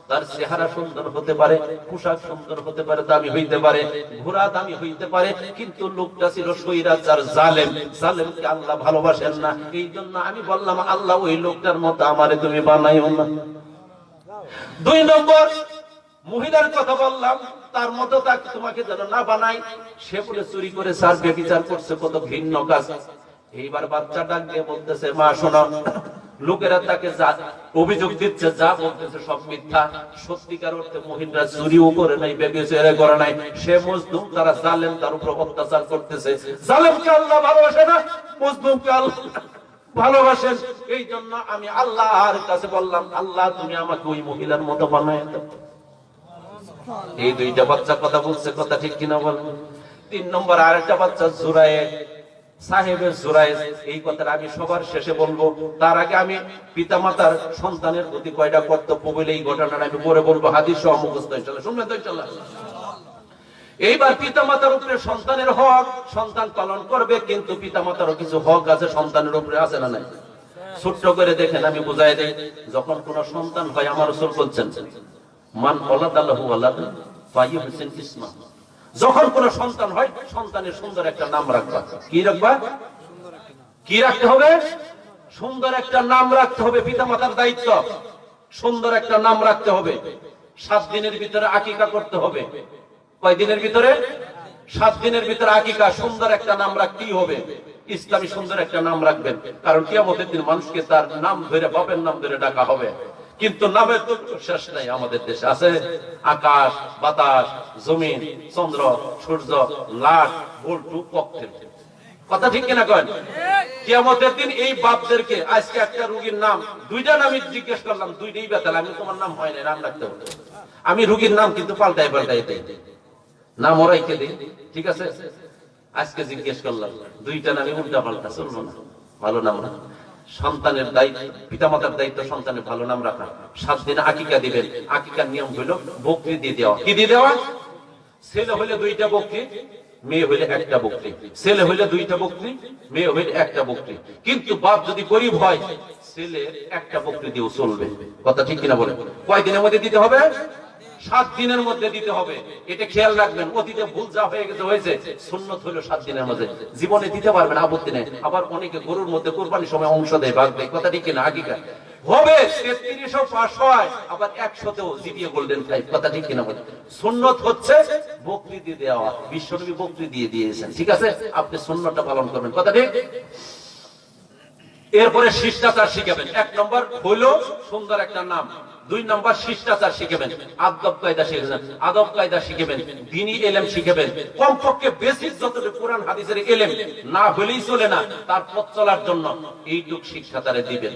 তার চেহারা সুন্দর হতে পারে, পোশাক সুন্দর হতে পারে, দামি হইতে পারে, ঘোড়া দামি হইতে পারে, কিন্তু লোকটা ছিল স্বৈরাচার, জালেমকে আল্লাহ ভালোবাসেন না। এই জন্য আমি বললাম আল্লাহ ওই লোকটার মতো আমারে তুমি বানাইও না। 2 নম্বর মহিলার কথা বললাম তার মতো তাকে তোমাকে যেন না বানাই। সে বলে চুরি করে সার ব্যভিচার করছে, কত ঘৃণ্য কাজ। এইবার বাচ্চা ডাক দিয়ে বলতেছে মা শোনো, লোকেরা তাকে যা অভিযোগ দিচ্ছে, যা বলতেছে সব মিথ্যা। সত্যিকার অর্থে মহিলা চুরিও করে নাই, ব্যভিচার করে নাই, সে মজলুম, তারা জালেম, তার উপর অত্যাচার করতেছে। জালেমকে আল্লাহ ভালোবাসে না, মজলুমকে আল্লাহ ভালোবাসেন। এই জন্য আমি আল্লাহর কাছে বললাম আল্লাহ তুমি আমাকে ওই মহিলার মতো বানায় দাও। এই 2টা বাচ্চা কথা বলছে, কথা ঠিক কিনা বলেন? 3 নম্বর আরেকটা বাচ্চা জুরায়েদ, সাহেবের জুরায়েদ। এই কথাটা আমি সবার শেষে বলবো, তার আগে আমি পিতামাতার সন্তানের প্রতি কয়টা কর্তব্য বলে এই ঘটনাটা আমি পরে বলবো, হাদিস সহ মুখস্থ ইনশাআল্লাহ। শুনবেন তো ইনশাআল্লাহ? এইবার পিতামাতার উপরে সন্তানের হক, সন্তান পালন করবে, কিন্তু পিতামাতারও কিছু হক আছে সন্তানের উপরে, আছে না নাই? ছোট্ট করে দেখেন, আমি বুঝাই দেই। যখন কোন সন্তান হয়, আমার রাসূল বলছেন মান ওয়ালাদাহু ওয়ালাদান ফায়ুহসিন ইসমা, যখন কোন সন্তান হয় সন্তানের সুন্দর একটা নাম রাখবা। কি রাখবা? কি রাখতে হবে? সুন্দর একটা নাম রাখতে হবে। পিতামাতার দায়িত্ব, সুন্দর একটা নাম রাখতে হবে। 7 দিনের ভিতরে আকিকা করতে হবে। কয় দিনের ভিতরে? 7 দিনের ভিতরে আকিকা। সুন্দর একটা নাম রাখতেই হবে, ইসলামী সুন্দর একটা নাম রাখবেন, কারণ কিয়ামতের দিন মানুষকে তার নাম ধরে, বাপের নাম ধরে ডাকা হবে। কিন্তু নামের তো শেষ নাই আমাদের দেশে। আছে আকাশ, বাতাস, জমিন, চন্দ্র, সূর্য, লাট, বল্টু, পক্ষের। কথা ঠিক কিনা কয়? কিয়ামতের দিন এই বাপদেরকে, আজকে একটা রোগীর নাম 2টা নামই জিজ্ঞেস করলাম, 2টাই বেতাল। আমি তোমার নাম হয় না, নাম রাখতে হবে। আমি রোগীর নাম কিন্তু পাল্টাই দিই, নাম ওরাইকে দিই, ঠিক আছে? আজকে জিজ্ঞেস করলাম 2টা নামই উল্টা পাল্টা, শুনবো না, ভালো নাম না। সন্তানের দায়িত্ব, পিতামাতার দায়িত্ব সন্তানের ভালো নাম রাখা। 7 দিনে আকিকা দিবেন। আকিকার নিয়ম হলো বকরি দিয়ে দেওয়া। কি দিয়ে দেওয়া? ছেলে হইলে 2টা বকরি, মেয়ে হইলে 1টা বকরি। ছেলে হইলে 2টা বকরি, মেয়ে হইলে 1টা বকরি। কিন্তু বাপ যদি গরিব হয়, ছেলে 1টা বকরি দিয়েও চলবে। কথা ঠিক কিনা বলেন? কয় দিনের মধ্যে দিতে হবে? 7 দিনের মধ্যে দিতে হবে। এটা খেয়াল রাখবেন। অতীতে ভুল যা হয়ে গেছে হয়েছে, সুন্নত হলো 7 দিনের মধ্যে। জীবনে দিতে পারবেন, আপত্তি নেই। আবার অনেকে গরুর মধ্যে কুরবানির সময় অংশ দেয়, ভাগ দেয়। কথা ঠিক কিনা? হাকিকা হবে 3300 পাস হয়, আবার 100তেও জিবিয়ে গোল্ডেন ফাইভ। কথা ঠিক কিনা বলেন? সুন্নত হচ্ছে বকরি দিয়ে দেওয়া। বিশ্বনবী বকরি দিয়ে দিয়েছেন, ঠিক আছে? আপনি সুন্নতটা পালন করবেন। কথা ঠিক? এরপরে শিষ্টাচার শিখাবেন। 1 নম্বর হলো সুন্দর একটা নাম। 2 নম্বর শিষ্টাচার শিখাবেন, আদব কায়দা শিখাবেন, আদব কায়দা শিখাবেন, দ্বীনি ইলম শিখাবেন। কমপক্ষে বেসিক যতটুকু কোরআন হাদিসের ইলম না হলেই চলে না, তার পথ চলার জন্য এইটুক শিক্ষা তারে দিবেন।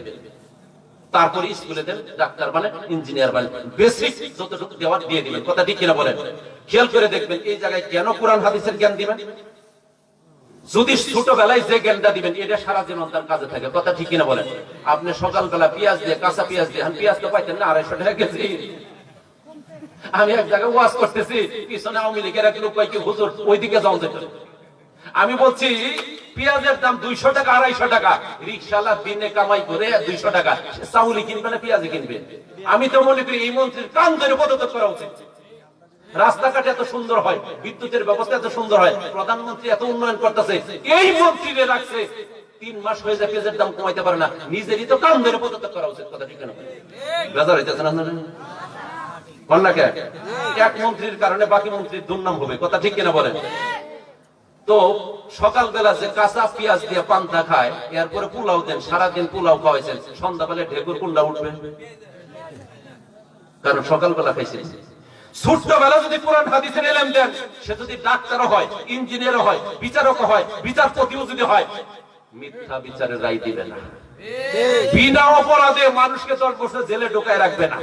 তারপরে স্কুলে দেন, ডাক্তার বানেন, ইঞ্জিনিয়ার বানেন, বেসিক যতটুকু দেওয়ার দিয়ে দিবেন। কথা ঠিক কিনা বলেন? খেয়াল করে দেখবেন এই জায়গায় কেন কোরআন হাদিসের জ্ঞান দিবেন। যদি ছোটবেলায় যে জ্ঞানটা দিবেন, এটা সারা জীবন তার কাজে থাকে। কথা ঠিক কিনা বলেন? আপনি সকালবেলা পেঁয়াজ দিয়ে, কাঁচা পেঁয়াজ দিয়ে, পেঁয়াজ তো পাইতেন না 250 টাকা কেজি। আমি এক জায়গায় ওয়াজ করতেছি, পিছনে আওয়ামী লীগের এক লোক কয় কি হুজুর ওইদিকে যাও যেত। আমি বলছি পেঁয়াজের দাম 200 টাকা, 250 টাকা। রিকশালা দিনে কামাই করে 200 টাকা, চাউলি কিনবে না পেঁয়াজি কিনবে? আমি তো মনে করি এই মন্ত্রীর কান ধরে পদত্যাগ করা উচিত। রাস্তাঘাট এত সুন্দর হয়, বিদ্যুতের ব্যবস্থা এত সুন্দর হয়, প্রধানমন্ত্রী এত উন্নয়ন করতেছে, এই মন্ত্রীরে রাখছে 3 মাস হয়ে যায়, পেঁয়াজের দাম কমাইতে পারে না। নিজেরই তো কান ধরে পদত্যাগ করা উচিত। কথা ঠিক না? বেজার হইতেছে না? এক মন্ত্রীর কারণে বাকি মন্ত্রীর দুর্নাম হবে। কথা ঠিক কিনা বলেন? তো সকালবেলা যে কাঁচা পেঁয়াজ দিয়ে পান্তা খায়, এরপরে পোলাও দেন, সারাদিন পোলাও খাওয়াইছেন, সন্ধ্যাবেলা ঢেকুর কুন্ডা উঠবে, কারণ সকালবেলা খাইছেন। ছোট্টবেলা যদি কোরআন হাদিসের ইলম দেন, সে যদি ডাক্তারও হয়, ইঞ্জিনিয়ারও হয়, বিচারকও হয়, বিচারপতিও যদি হয়, মিথ্যা বিচারের রায় দিবে না। বিনা অপরাধে মানুষকে 10 বছর জেলে ঢোকায় রাখবে না,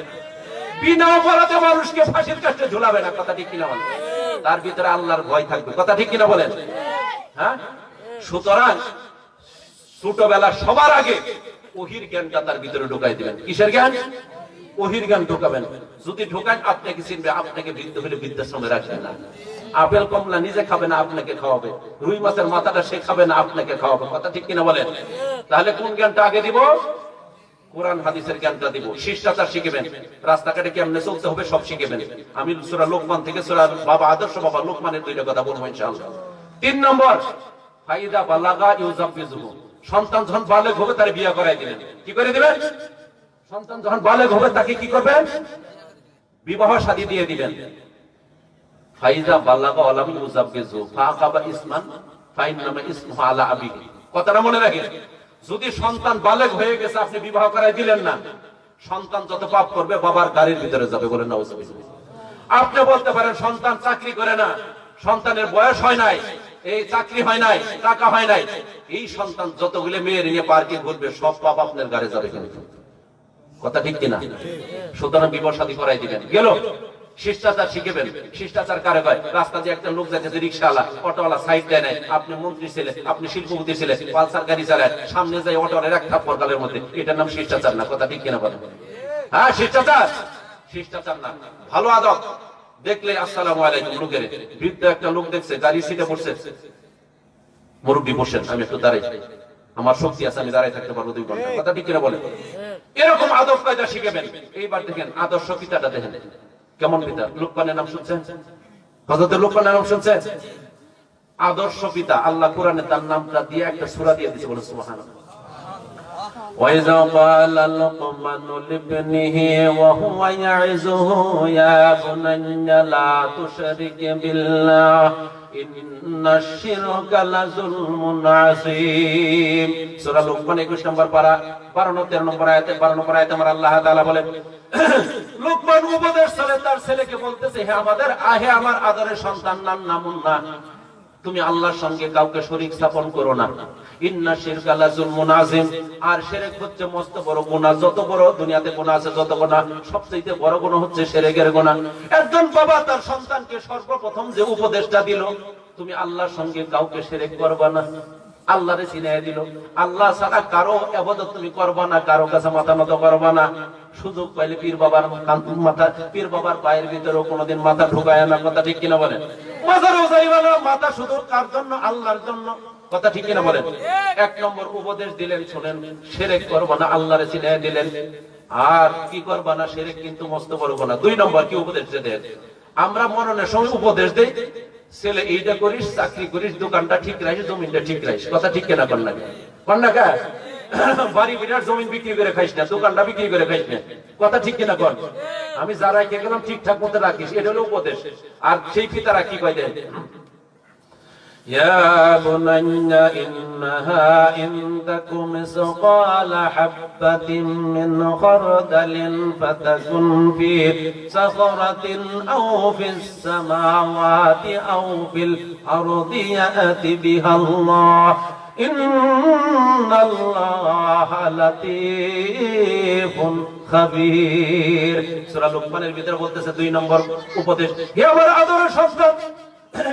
বিনা অপরাধে মানুষকে ফাঁসির কাস্টে ঝুলাবে না। কথা ঠিক কিনা বলেন? তার ভিতরে আল্লাহর ভয় থাকবে। কথা ঠিক কিনা বলেন? হ্যাঁ, সুতরাং ছোটবেলা সবার আগে ওহির জ্ঞানটা তার ভিতরে ঢুকাই দিবেন। কিসের জ্ঞান? ওহির জ্ঞান ঢোকাবেন। যদি ঢোকান, আপনাকে চিনবে, আপনাকে বৃদ্ধ হলে বৃদ্ধাশ্রমে রাখবে না। আপেল কমলা নিজে খাবে না, আপনাকে খাওয়াবে। রুই মাছের মাথাটা সে খাবে না, আপনাকে খাওয়াবে। কথা ঠিক কিনা বলেন? তাহলে কোন জ্ঞানটা আগে দিব? কোরআন হাদিসের জ্ঞানটা দিব। শিষ্টাচার শিখবেন, রাস্তাঘাটে কেমনে চলতে হবে সব শিখবেন। আমি সূরা লোকমান থেকে সূরা বাবা আদর্শ বাবা লোকমানের 2টা কথা বলবো ইনশাআল্লাহ। 3 নম্বর, ফাইদা বালাগা ইউজাবিজুহু, সন্তান যখন বালেগ হবে তার বিয়ে করাই দিবেন। কি করে দিবেন? সন্তান যখন বালেগ হবে তাকে কি করবেন? বিবাহ শাদী দিয়ে দিবেন। ফাইদা বালাগা ওয়ালাম ইউজাবিজু ফাআকাবা ইসমান ফাইন্নামা ইসমুহু আলা আবিহি। কথাটা মনে রাখেন। যদি সন্তান বালেগ হয়ে গেছে, আপনি বিবাহ করাই দিলেন না, সন্তান যত পাপ করবে বাবার গাড়ির ভিতরে যাবে। বলেন না? আপনি বলতে পারেন সন্তান চাকরি করে না, সন্তানের বয়স হয় নাই, এই চাকরি হয় নাই, টাকা হয় নাই, এই সন্তান যতগুলো মেয়ের নিয়ে পার্কে ঘুরবে সব পাপ আপনার গাড়ি যাবে। কিন্তু কথা ঠিক কিনা? সুতরাং বিবাহ শাদী করাই দিবেন। গেল, শিষ্টাচার শিখবেন। শিষ্টাচার কারে কয়? রাস্তা দিয়ে একটা লোক যাচ্ছে, রিক্সাওয়ালা, অটোওয়ালা সাইড দেয় নাই, আপনি মন্ত্রী ছেলে, আপনি শিল্পপতি ছেলে, পালসার গাড়ি চালায়, সামনে যাই অটোওয়ালার এক থাপ্পড় গালের মধ্যে, এটার নাম শিষ্টাচার না? কথা ঠিক কিনা বলেন? হ্যাঁ, শিষ্টাচার। শিষ্টাচার না, ভালো আদব। দেখলে আসসালামু আলাইকুম লোকের। বৃদ্ধ একটা লোক দেখছে, গাড়ি সিটে বসছে, মুরব্বী বসেন, আমি একটু দাঁড়াই, আমার শক্তি আছে, আমি দাঁড়াই থাকতে পারবো 2 ঘন্টা। কথা ঠিক কিনা বলেন? এরকম আদব কায়দা শিখবেন। এইবার দেখেন আদর্শ পিতাটা দেখেন কেমন পিতা। লোকমানের নাম শুনছেন? হযরত লোকমানের নাম শুনছেন? আদর্শ পিতা। আল্লাহ কোরআনে তার নামটা দিয়ে একটা সূরা দিয়ে দিয়েছে। বলেন সুবহানাল্লাহ। وَإِذَا قَالَ لُقْمَانُ لِابْنِهِ وَهُوَ يَعِظُهُ يَا بُنَيَّ لَا تُشْرِكْ بِاللَّهِ إِنَّ الشِّرْكَ لَظُلْمٌ عَظِيمٌ। সূরা লোকমান 21 নম্বর পারা 12-13 নম্বর আয়াতে 12 নম্বর আয়াতে আমার আল্লাহ তাআলা বলেন, লোকমান উপদেশ চলে তার ছেলেকে বলতেছে, হে আমার আদরের সন্তান, নামুন না, তুমি আল্লাহর সঙ্গে কাউকে শরীক স্থাপন করো না। ইন্না শিরকা লাযুলমুন আযীম, আর শিরক হচ্ছে মস্ত বড় গুনাহ। যত বড় দুনিয়াতে গুনাহ আছে, যত গুনাহ, সবচেয়ে বড় গুনাহ হচ্ছে শিরকের গুনাহ। একজন বাবা তার সন্তানকে সর্বপ্রথম যে উপদেশটা দিল, তুমি আল্লাহর সঙ্গে কাউকে শিরক করবা না, আল্লাহরে চিনাইয়া দিল। আল্লাহ ছাড়া কারো ইবাদত তুমি করবা না, কারো কাছে মাথা নত করবা না। সুযোগ পাইলে পীর বাবার মাথা, পীর বাবার পায়ের ভিতরে কোনোদিন মাথা ঢুকায় না। কথা ঠিক কিনা বলেন? মাজারও যাইবা না, মাথা শুধু কার জন্য? আল্লাহর জন্য। কথা ঠিক কিনা বলেন? 1 নম্বর উপদেশ দিলেন, শুনেন, শিরক করবা না, আল্লাহরে চিনাইয়া দিলেন। আর কি করবা না? শিরক কিন্তু মস্ত বড় গুনাহ। 2 নম্বর কি উপদেশ দেন? আমরা মরণের সময় উপদেশ দেই, ছেলে এইটা করিস, চাকরি করিস, দোকানটা ঠিক রাখিস, জমিনটা ঠিক রাখিস। কথা ঠিক কিনা কর না? কর না কা? বাড়ি বিরাট জমিন বিক্রি করে খাইস না, দোকানটা বিক্রি করে খাইস না। কথা ঠিক কিনা কর? আমি যারা কে গেলাম ঠিকঠাক মতো রাখিস, এটা হলো উপদেশ। আর সেই পিতারা কি কয় দেন? يا بني إنها إن تك مثقال حبة من خردل فتكن في صخرة أو في السماوات أو في الأرض يأت بها الله إن الله لطيف خبير। সূরা লোকমানের ভিতরে বলতেছে 2 নম্বর উপদেশ, হে আমার আদরের সন্তান,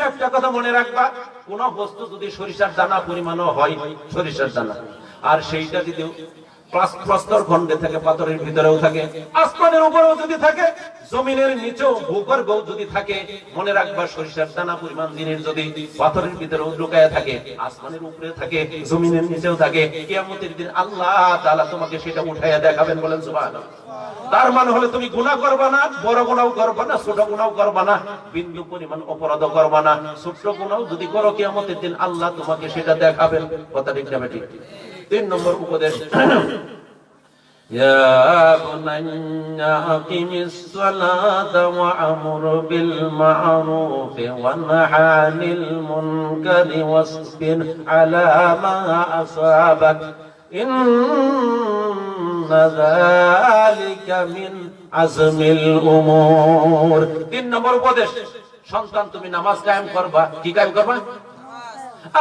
একটা কথা মনে রাখবা, কোন বস্তু যদি সরিষার দানা পরিমাণও হয়, সরিষার দানা, আর সেইটা যদি প্রস্তর খণ্ডে থাকে, পাথরের ভিতরেও থাকে, আসমানের উপরেও যদি থাকে, জমিনের নিচেও ভূগর্ভেও যদি থাকে, মনে রাখবা সরিষার দানা পরিমাণ জিনিস যদি পাথরের ভিতরেও লুকায়া থাকে, আসমানের উপরে থাকে, জমিনের নিচেও থাকে, কিয়ামতের দিন আল্লাহ তাআলা তোমাকে সেটা উঠাইয়া দেখাবেন। বলেন সুবহানাল্লাহ। তার মানে হলো তুমি গুনাহ করবা না, বড় গুনাহ করবা না, ছোট গুনাহ করবা না, বিন্দু পরিমাণ অপরাধ করবা না। ছোট গুনাহ যদি করো, কিয়ামতের দিন আল্লাহ তোমাকে সেটা দেখাবেন। কথা ঠিক না ঠিক? 3 নম্বর উপদেশ, يا بني أقم الصلاة وأمر بالمعروف وانه عن المنكر واصبر على ما أصابك إن ذلك من عزم الأمور। 3 নম্বর উপদেশ, সন্তান তুমি নামাজ কায়েম করবা। কি কায়েম করবা?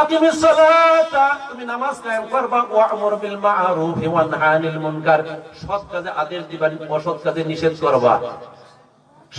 আকিমিস সালাতা, তুমি নামাজ কায়েম করবা। ওয়া আমর বিল মা'রুফ ওয়া নাহি আনিল মুনকার, সৎ কাজে আদেশ দিবা, অসৎ কাজে নিষেধ করবা।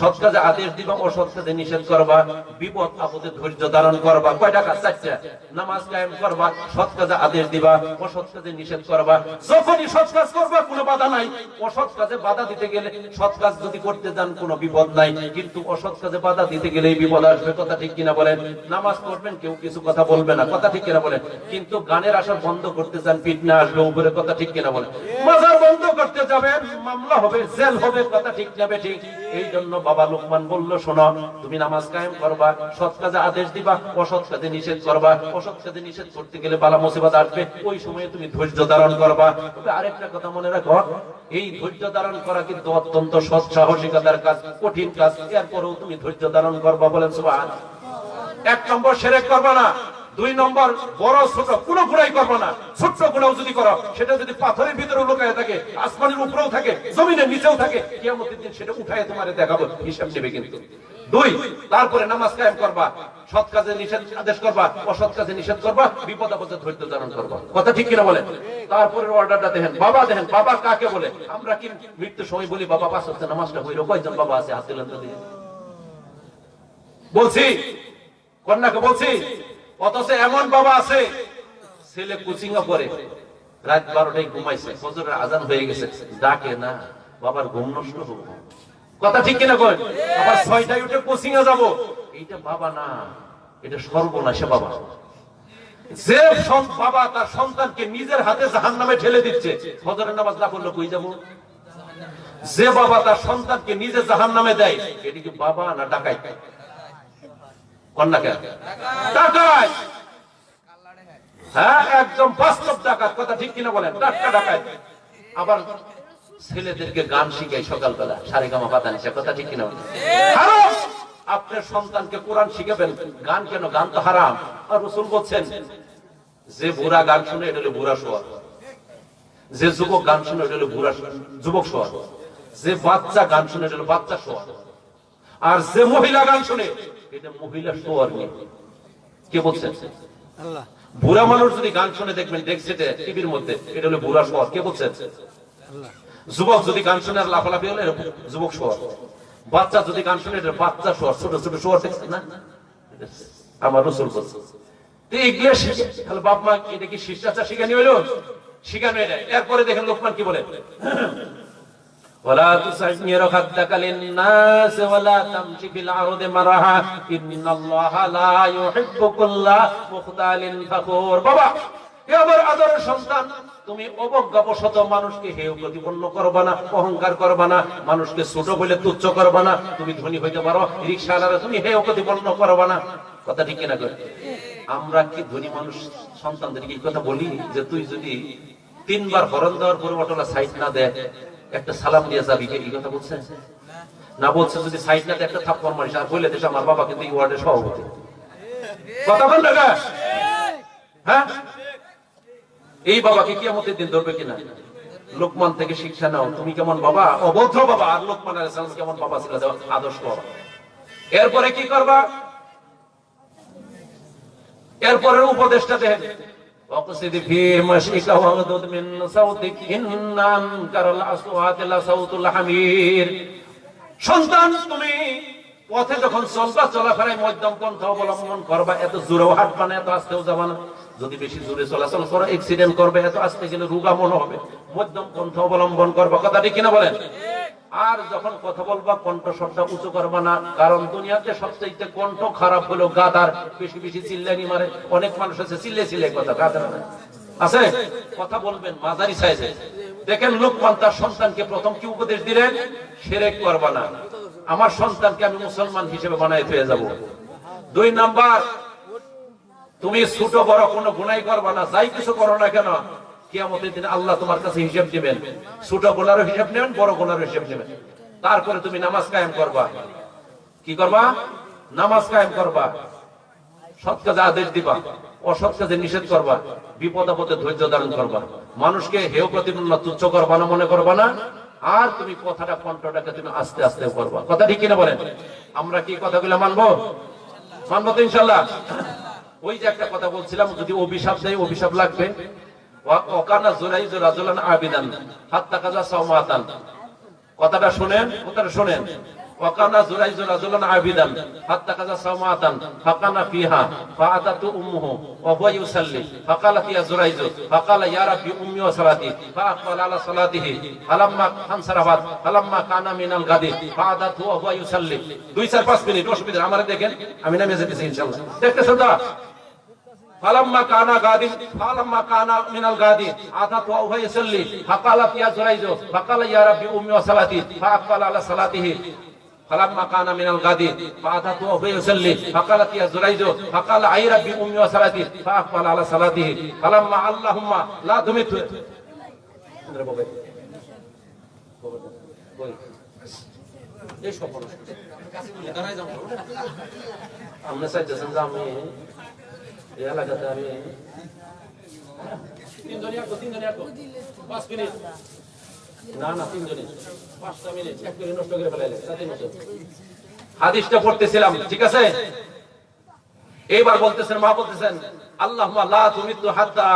সৎ কাজে আদেশ দিবা, অসৎ কাজে নিষেধ করবা। বিপদ আপদে ধৈর্য ধারণ করবা। কয়টা কাজ? 4টা। নামাজ কায়েম করবা, সৎ কাজে আদেশ দিবা, অসৎ কাজে নিষেধ করবা। যখনই সৎ কাজ করবা কোনো বাধা নাই। অসৎ কাজে বাধা দিতে গেলে, সৎ কাজ যদি করতে যান কোনো বিপদ নাই, কিন্তু অসৎ কাজে বাধা দিতে গেলেই বিপদ আসবে। কথা ঠিক কিনা বলেন? নামাজ পড়বেন, কেউ কিছু কথা বলবে না। কথা ঠিক কিনা বলেন? কিন্তু গানের আসর বন্ধ করতে চান, ফিতনা আসবে উপরে। কথা ঠিক কিনা বলেন? মাজার বন্ধ করতে যাবেন, মামলা হবে, জেল হবে। কথা ঠিক যাবে ঠিক। এই জন্য বাবা লোকমান বলল, শোনো, তুমি নামাজ কায়েম করবা, সৎ কাজে আদেশ দিবা, অসৎ কাজে নিষেধ করবা। অসৎ কাজে নিষেধ করতে গেলে বালা মুসিবত আসবে, ওই সময়ে তুমি ধৈর্য ধারণ করবা। তবে আরেকটা কথা মনে রাখো, এই ধৈর্য ধারণ করা কিন্তু অত্যন্ত সৎ সাহসিকতার কাজ, কঠিন কাজ। এরপরেও তুমি ধৈর্য ধারণ করবা। বলেন সুবহানাল্লাহ। 1 নম্বর শিরক করবা না। 2 নম্বর বড় ছোট কোনো গুনাহ করবা না। ছোট গুনাহ যদি করো, সেটা যদি পাথরের ভিতরে লুকায় থাকে, আসমানের উপরেও থাকে, জমিনের নিচেও থাকে, কিয়ামতের দিন সেটা উঠায় তোমারে দেখাবো, হিসাব নেবে কিন্তু। 2, তারপরে নামাজ কায়েম করবা, সৎ কাজে নিষেধ আদেশ করবা, অসৎ কাজে নিষেধ করবা, বিপদ আপদে ধৈর্য ধারণ করবা। কথা ঠিক কিনা বলেন? তারপরে অর্ডারটা দেখেন, বাবা দেখেন, বাবা কাকে বলে? আমরা কি মৃত্যুর সময় বলি বাবা 5 ওয়াক্ত নামাজটা হইলো? কয়জন বাবা আছে? হাত তুলেন তো দেখি। বলছি, কন্যাকে বলছি। অথচ এমন বাবা আছে, ছেলে কোচিং পড়ে, রাত 12টায় ঘুমাইছে, ফজরের আজান হয়ে গেছে, ডাকে না, বাবার ঘুম নষ্ট হবে। কথা ঠিক কিনা কয়? আবার 6টায় উঠে কোচিং এ যাবো, এইটা বাবা না, এটা সর্বনাশে বাবা। যে বাবা তার সন্তানকে নিজের হাতে জাহান্নামে ঠেলে দিচ্ছে, ফজরের নামাজ না পড়লে কই যাবো? যে বাবা তার সন্তানকে নিজে জাহান্নামে দেয়, এটা কি বাবা না ডাকাইত? কন্যাকে ডাকাইত। হ্যাঁ, একদম বাস্তব ডাকাত। কথা ঠিক কিনা বলেন? টাটকা ডাকাইত। আবার ছেলেদেরকে গান শিখাই সকালবেলা, সারেগামা পাতানিসা। কথা ঠিক কিনা বলেন? হারাম। আপনার সন্তানকে কোরআন শিখাবেন, গান কেন? গান তো হারাম। আর রাসূল বলছেন, যে বুড়া গান শুনে এটা হলো বুড়া শোয়ার, যে যুবক গান শুনে এটা হলো বুড়া যুবক শোয়ার, যে বাচ্চা গান শুনে এটা হলো বাচ্চা শোয়ার, আর যে মহিলা গান শুনে এটা মহিলা শোয়ার নেই। কে বলছেন? আল্লাহ। বুড়া মানুষ যদি গান শুনে, দেখবেন ডেস্কটে টিভির মধ্যে, এটা হলো বুড়া শোয়ার। কে বলছেন? আল্লাহ। যুবক যদি গান শুনে আর লাফালাফি হলে এটা যুবক শোয়ার। বাচ্চা যদি গান শুনে এটা বাচ্চা শোয়ার। ছোট ছোট শোয়ার দেখছেন না? আমার রাসূল বলছে। এইগুলো শিখে তাহলে বাপ মা এটা কি শিষ্টাচার শিখানি হইলো? শিখানো এটা। এরপরে দেখেন লোকমান কি বলে, ওয়ালা তুসাইয়ির খাদ্দাকা লিন-নাস ওয়ালা তামশি ফিল আরদি মারহা ইন্নাল্লাহা লা ইউহিব্বু কুল্লা মুখতালিন ফাখুর। বাবা, হে আমার আদরের সন্তান, তুমি অবজ্ঞাবশত মানুষকে হেয় প্রতিপন্ন করবা না, অহংকার করবা না, মানুষকে ছোট বলে তুচ্ছ করবা না। তুমি ধনী হইতে পারো, রিকশাওয়ালারা তুমি হেয় প্রতিপন্ন করবা না। কথা ঠিক কিনা কয়? আমরা কি ধনী মানুষ সন্তানদেরকে এই কথা বলি যে তুই যদি 3 বার হরণ দেওয়ার পরে অটোলা সাইড না দেয়, একটা সালাম দিয়ে যাবি? এই কথা বলছে না? বলছে যদি সাইড না দেয় একটা থাপ্পড় মারিস। আর বলে দেশ আমার বাবা কিন্তু এই ওয়ার্ডের সভাপতি। কথা বল না? হ্যাঁ, এই বাবাকে কিয়ামতের দিন ধরবে কিনা? লোকমান থেকে শিক্ষা নাও, তুমি কেমন বাবা? অভদ্র বাবা। আর লোকমান আলাইহিস সালাম কেমন বাবা ছিল? আদর্শ বাবা। এরপরে কি করবা? এরপরে উপদেশটা দেখেন, ওয়াকসিদ ফি মাশিকা ওয়াগদুদ মিন সাউতিক ইন্না আনকারাল আসওয়াতি লা সাউতুল হামির। সন্তান, তুমি পথে যখন চলবা, চলাফেরায় মধ্যম পন্থা অবলম্বন করবা। এত জোরেও হাঁটবা না, এত আস্তেও যাবা না। যদি বেশি জোরে চলাচল করো, অ্যাক্সিডেন্ট করবে। এত আস্তে গেলে রোগা মনে হবে। মধ্যম পন্থা অবলম্বন করবা। কথা ঠিক কিনা বলেন? আর যখন কথা বলবা, কণ্ঠস্বরটা উঁচু করবা না। কারণ দুনিয়াতে সবচেয়ে কণ্ঠ খারাপ হলো গাদার। বেশি বেশি চিল্লানি মারে। অনেক মানুষ আছে চিল্লে চিল্লে কথা, গাদার আছে। কথা বলবেন মাঝারি সাইজে। দেখেন লোকমান তার সন্তানকে প্রথম কি উপদেশ দিলেন? শিরক করবা না। আমার সন্তানকে আমি মুসলমান হিসেবে বানায় পেয়ে যাব। 2 নাম্বার, তুমি ছোট বড় কোনো গুনাহ করবা না। যাই কিছু করো না কেন, কিয়ামতের দিন আল্লাহ তোমার কাছে হিসাব দিবেন, ছোট গোনারও হিসাব নেবেন, বড় গোনারও হিসাব নেবেন। তারপরে তুমি নামাজ কায়েম করবা। কি করবা? নামাজ কায়েম করবা, সৎ কাজে আদেশ দিবা, অসৎ কাজে নিষেধ করবা, বিপদ আপদে ধৈর্য ধারণ করবা, মানুষকে হেয় প্রতিপন্ন তুচ্ছ করবা না, মনে করবা না। আর তুমি কথাটা কণ্ঠটাকে তুমি আস্তে আস্তে করবা। কথা ঠিক কিনা বলেন? আমরা কি কথাগুলো মানবো? মানবো তো ইনশাল্লাহ। ওই যে একটা কথা বলছিলাম, যদি অভিশাপ দেয় অভিশাপ লাগবে। ওয়াকানা জুরাইজু রাজুলান আবিদান হাত্তা কাজা সাওমাতান। কথাটা শুনেন, কথাটা শুনেন। ওয়াকানা জুরাইজু রাজুলান আবিদান হাত্তা কাজা সাওমাতান ফাকানা ফিহা ফাআতাতু উম্মুহু ওয়া হুয়া ইউসাল্লি ফাকালাত ইয়া জুরাইজু ফাকালা ইয়া রাব্বি উম্মি ওয়া সালাতি ফাআকবালা আলা সালাতিহি ফালাম্মা খানসারাফাত ফালাম্মা কানা মিনাল গাদি ফাআতাতু ওয়া হুয়া ইউসাল্লি। 2-4-5 মিনিট অসুবিধা আমারে দেখেন, আমি নামে যেতেছি ইনশাআল্লাহ। দেখতেছেন তো? ফালাম্মা কানা গাদি ফালাম্মা কানা মিনাল গাদি আতাতু ওয়া হুয়া ইউসাল্লি ফাকালাত ইয়া জুরাইজু ফাকালা ইয়া রাব্বি উম্মি ওয়া সালাতি ফাআকবালা আলা সালাতিহি ফালাম্মা কানা মিনাল গাদি ফাআতাতু ওয়া হুয়া ইউসাল্লি ফাকালাত ইয়া জুরাইজু ফাকালা আই রাব্বি উম্মি ওয়া সালাতি ফাআকবালা আলা সালাতিহি ফালাম্মা আল্লাহুম্মা লা তুমিতু। এই সব আমরা চাইতেছেন যে আমি এই এলাকাতে আমি 3 জনের 5 মিনিট না 3 জনের 5টা মিনিট এক করে নষ্ট করে ফেলাইলে তাতে নষ্ট। হাদিসটা পড়তেছিলাম, ঠিক আছে? এইবার বলতেছেন, মা বলতেছেন আল্লাহুম্মা লা তুমিতু হাত্তা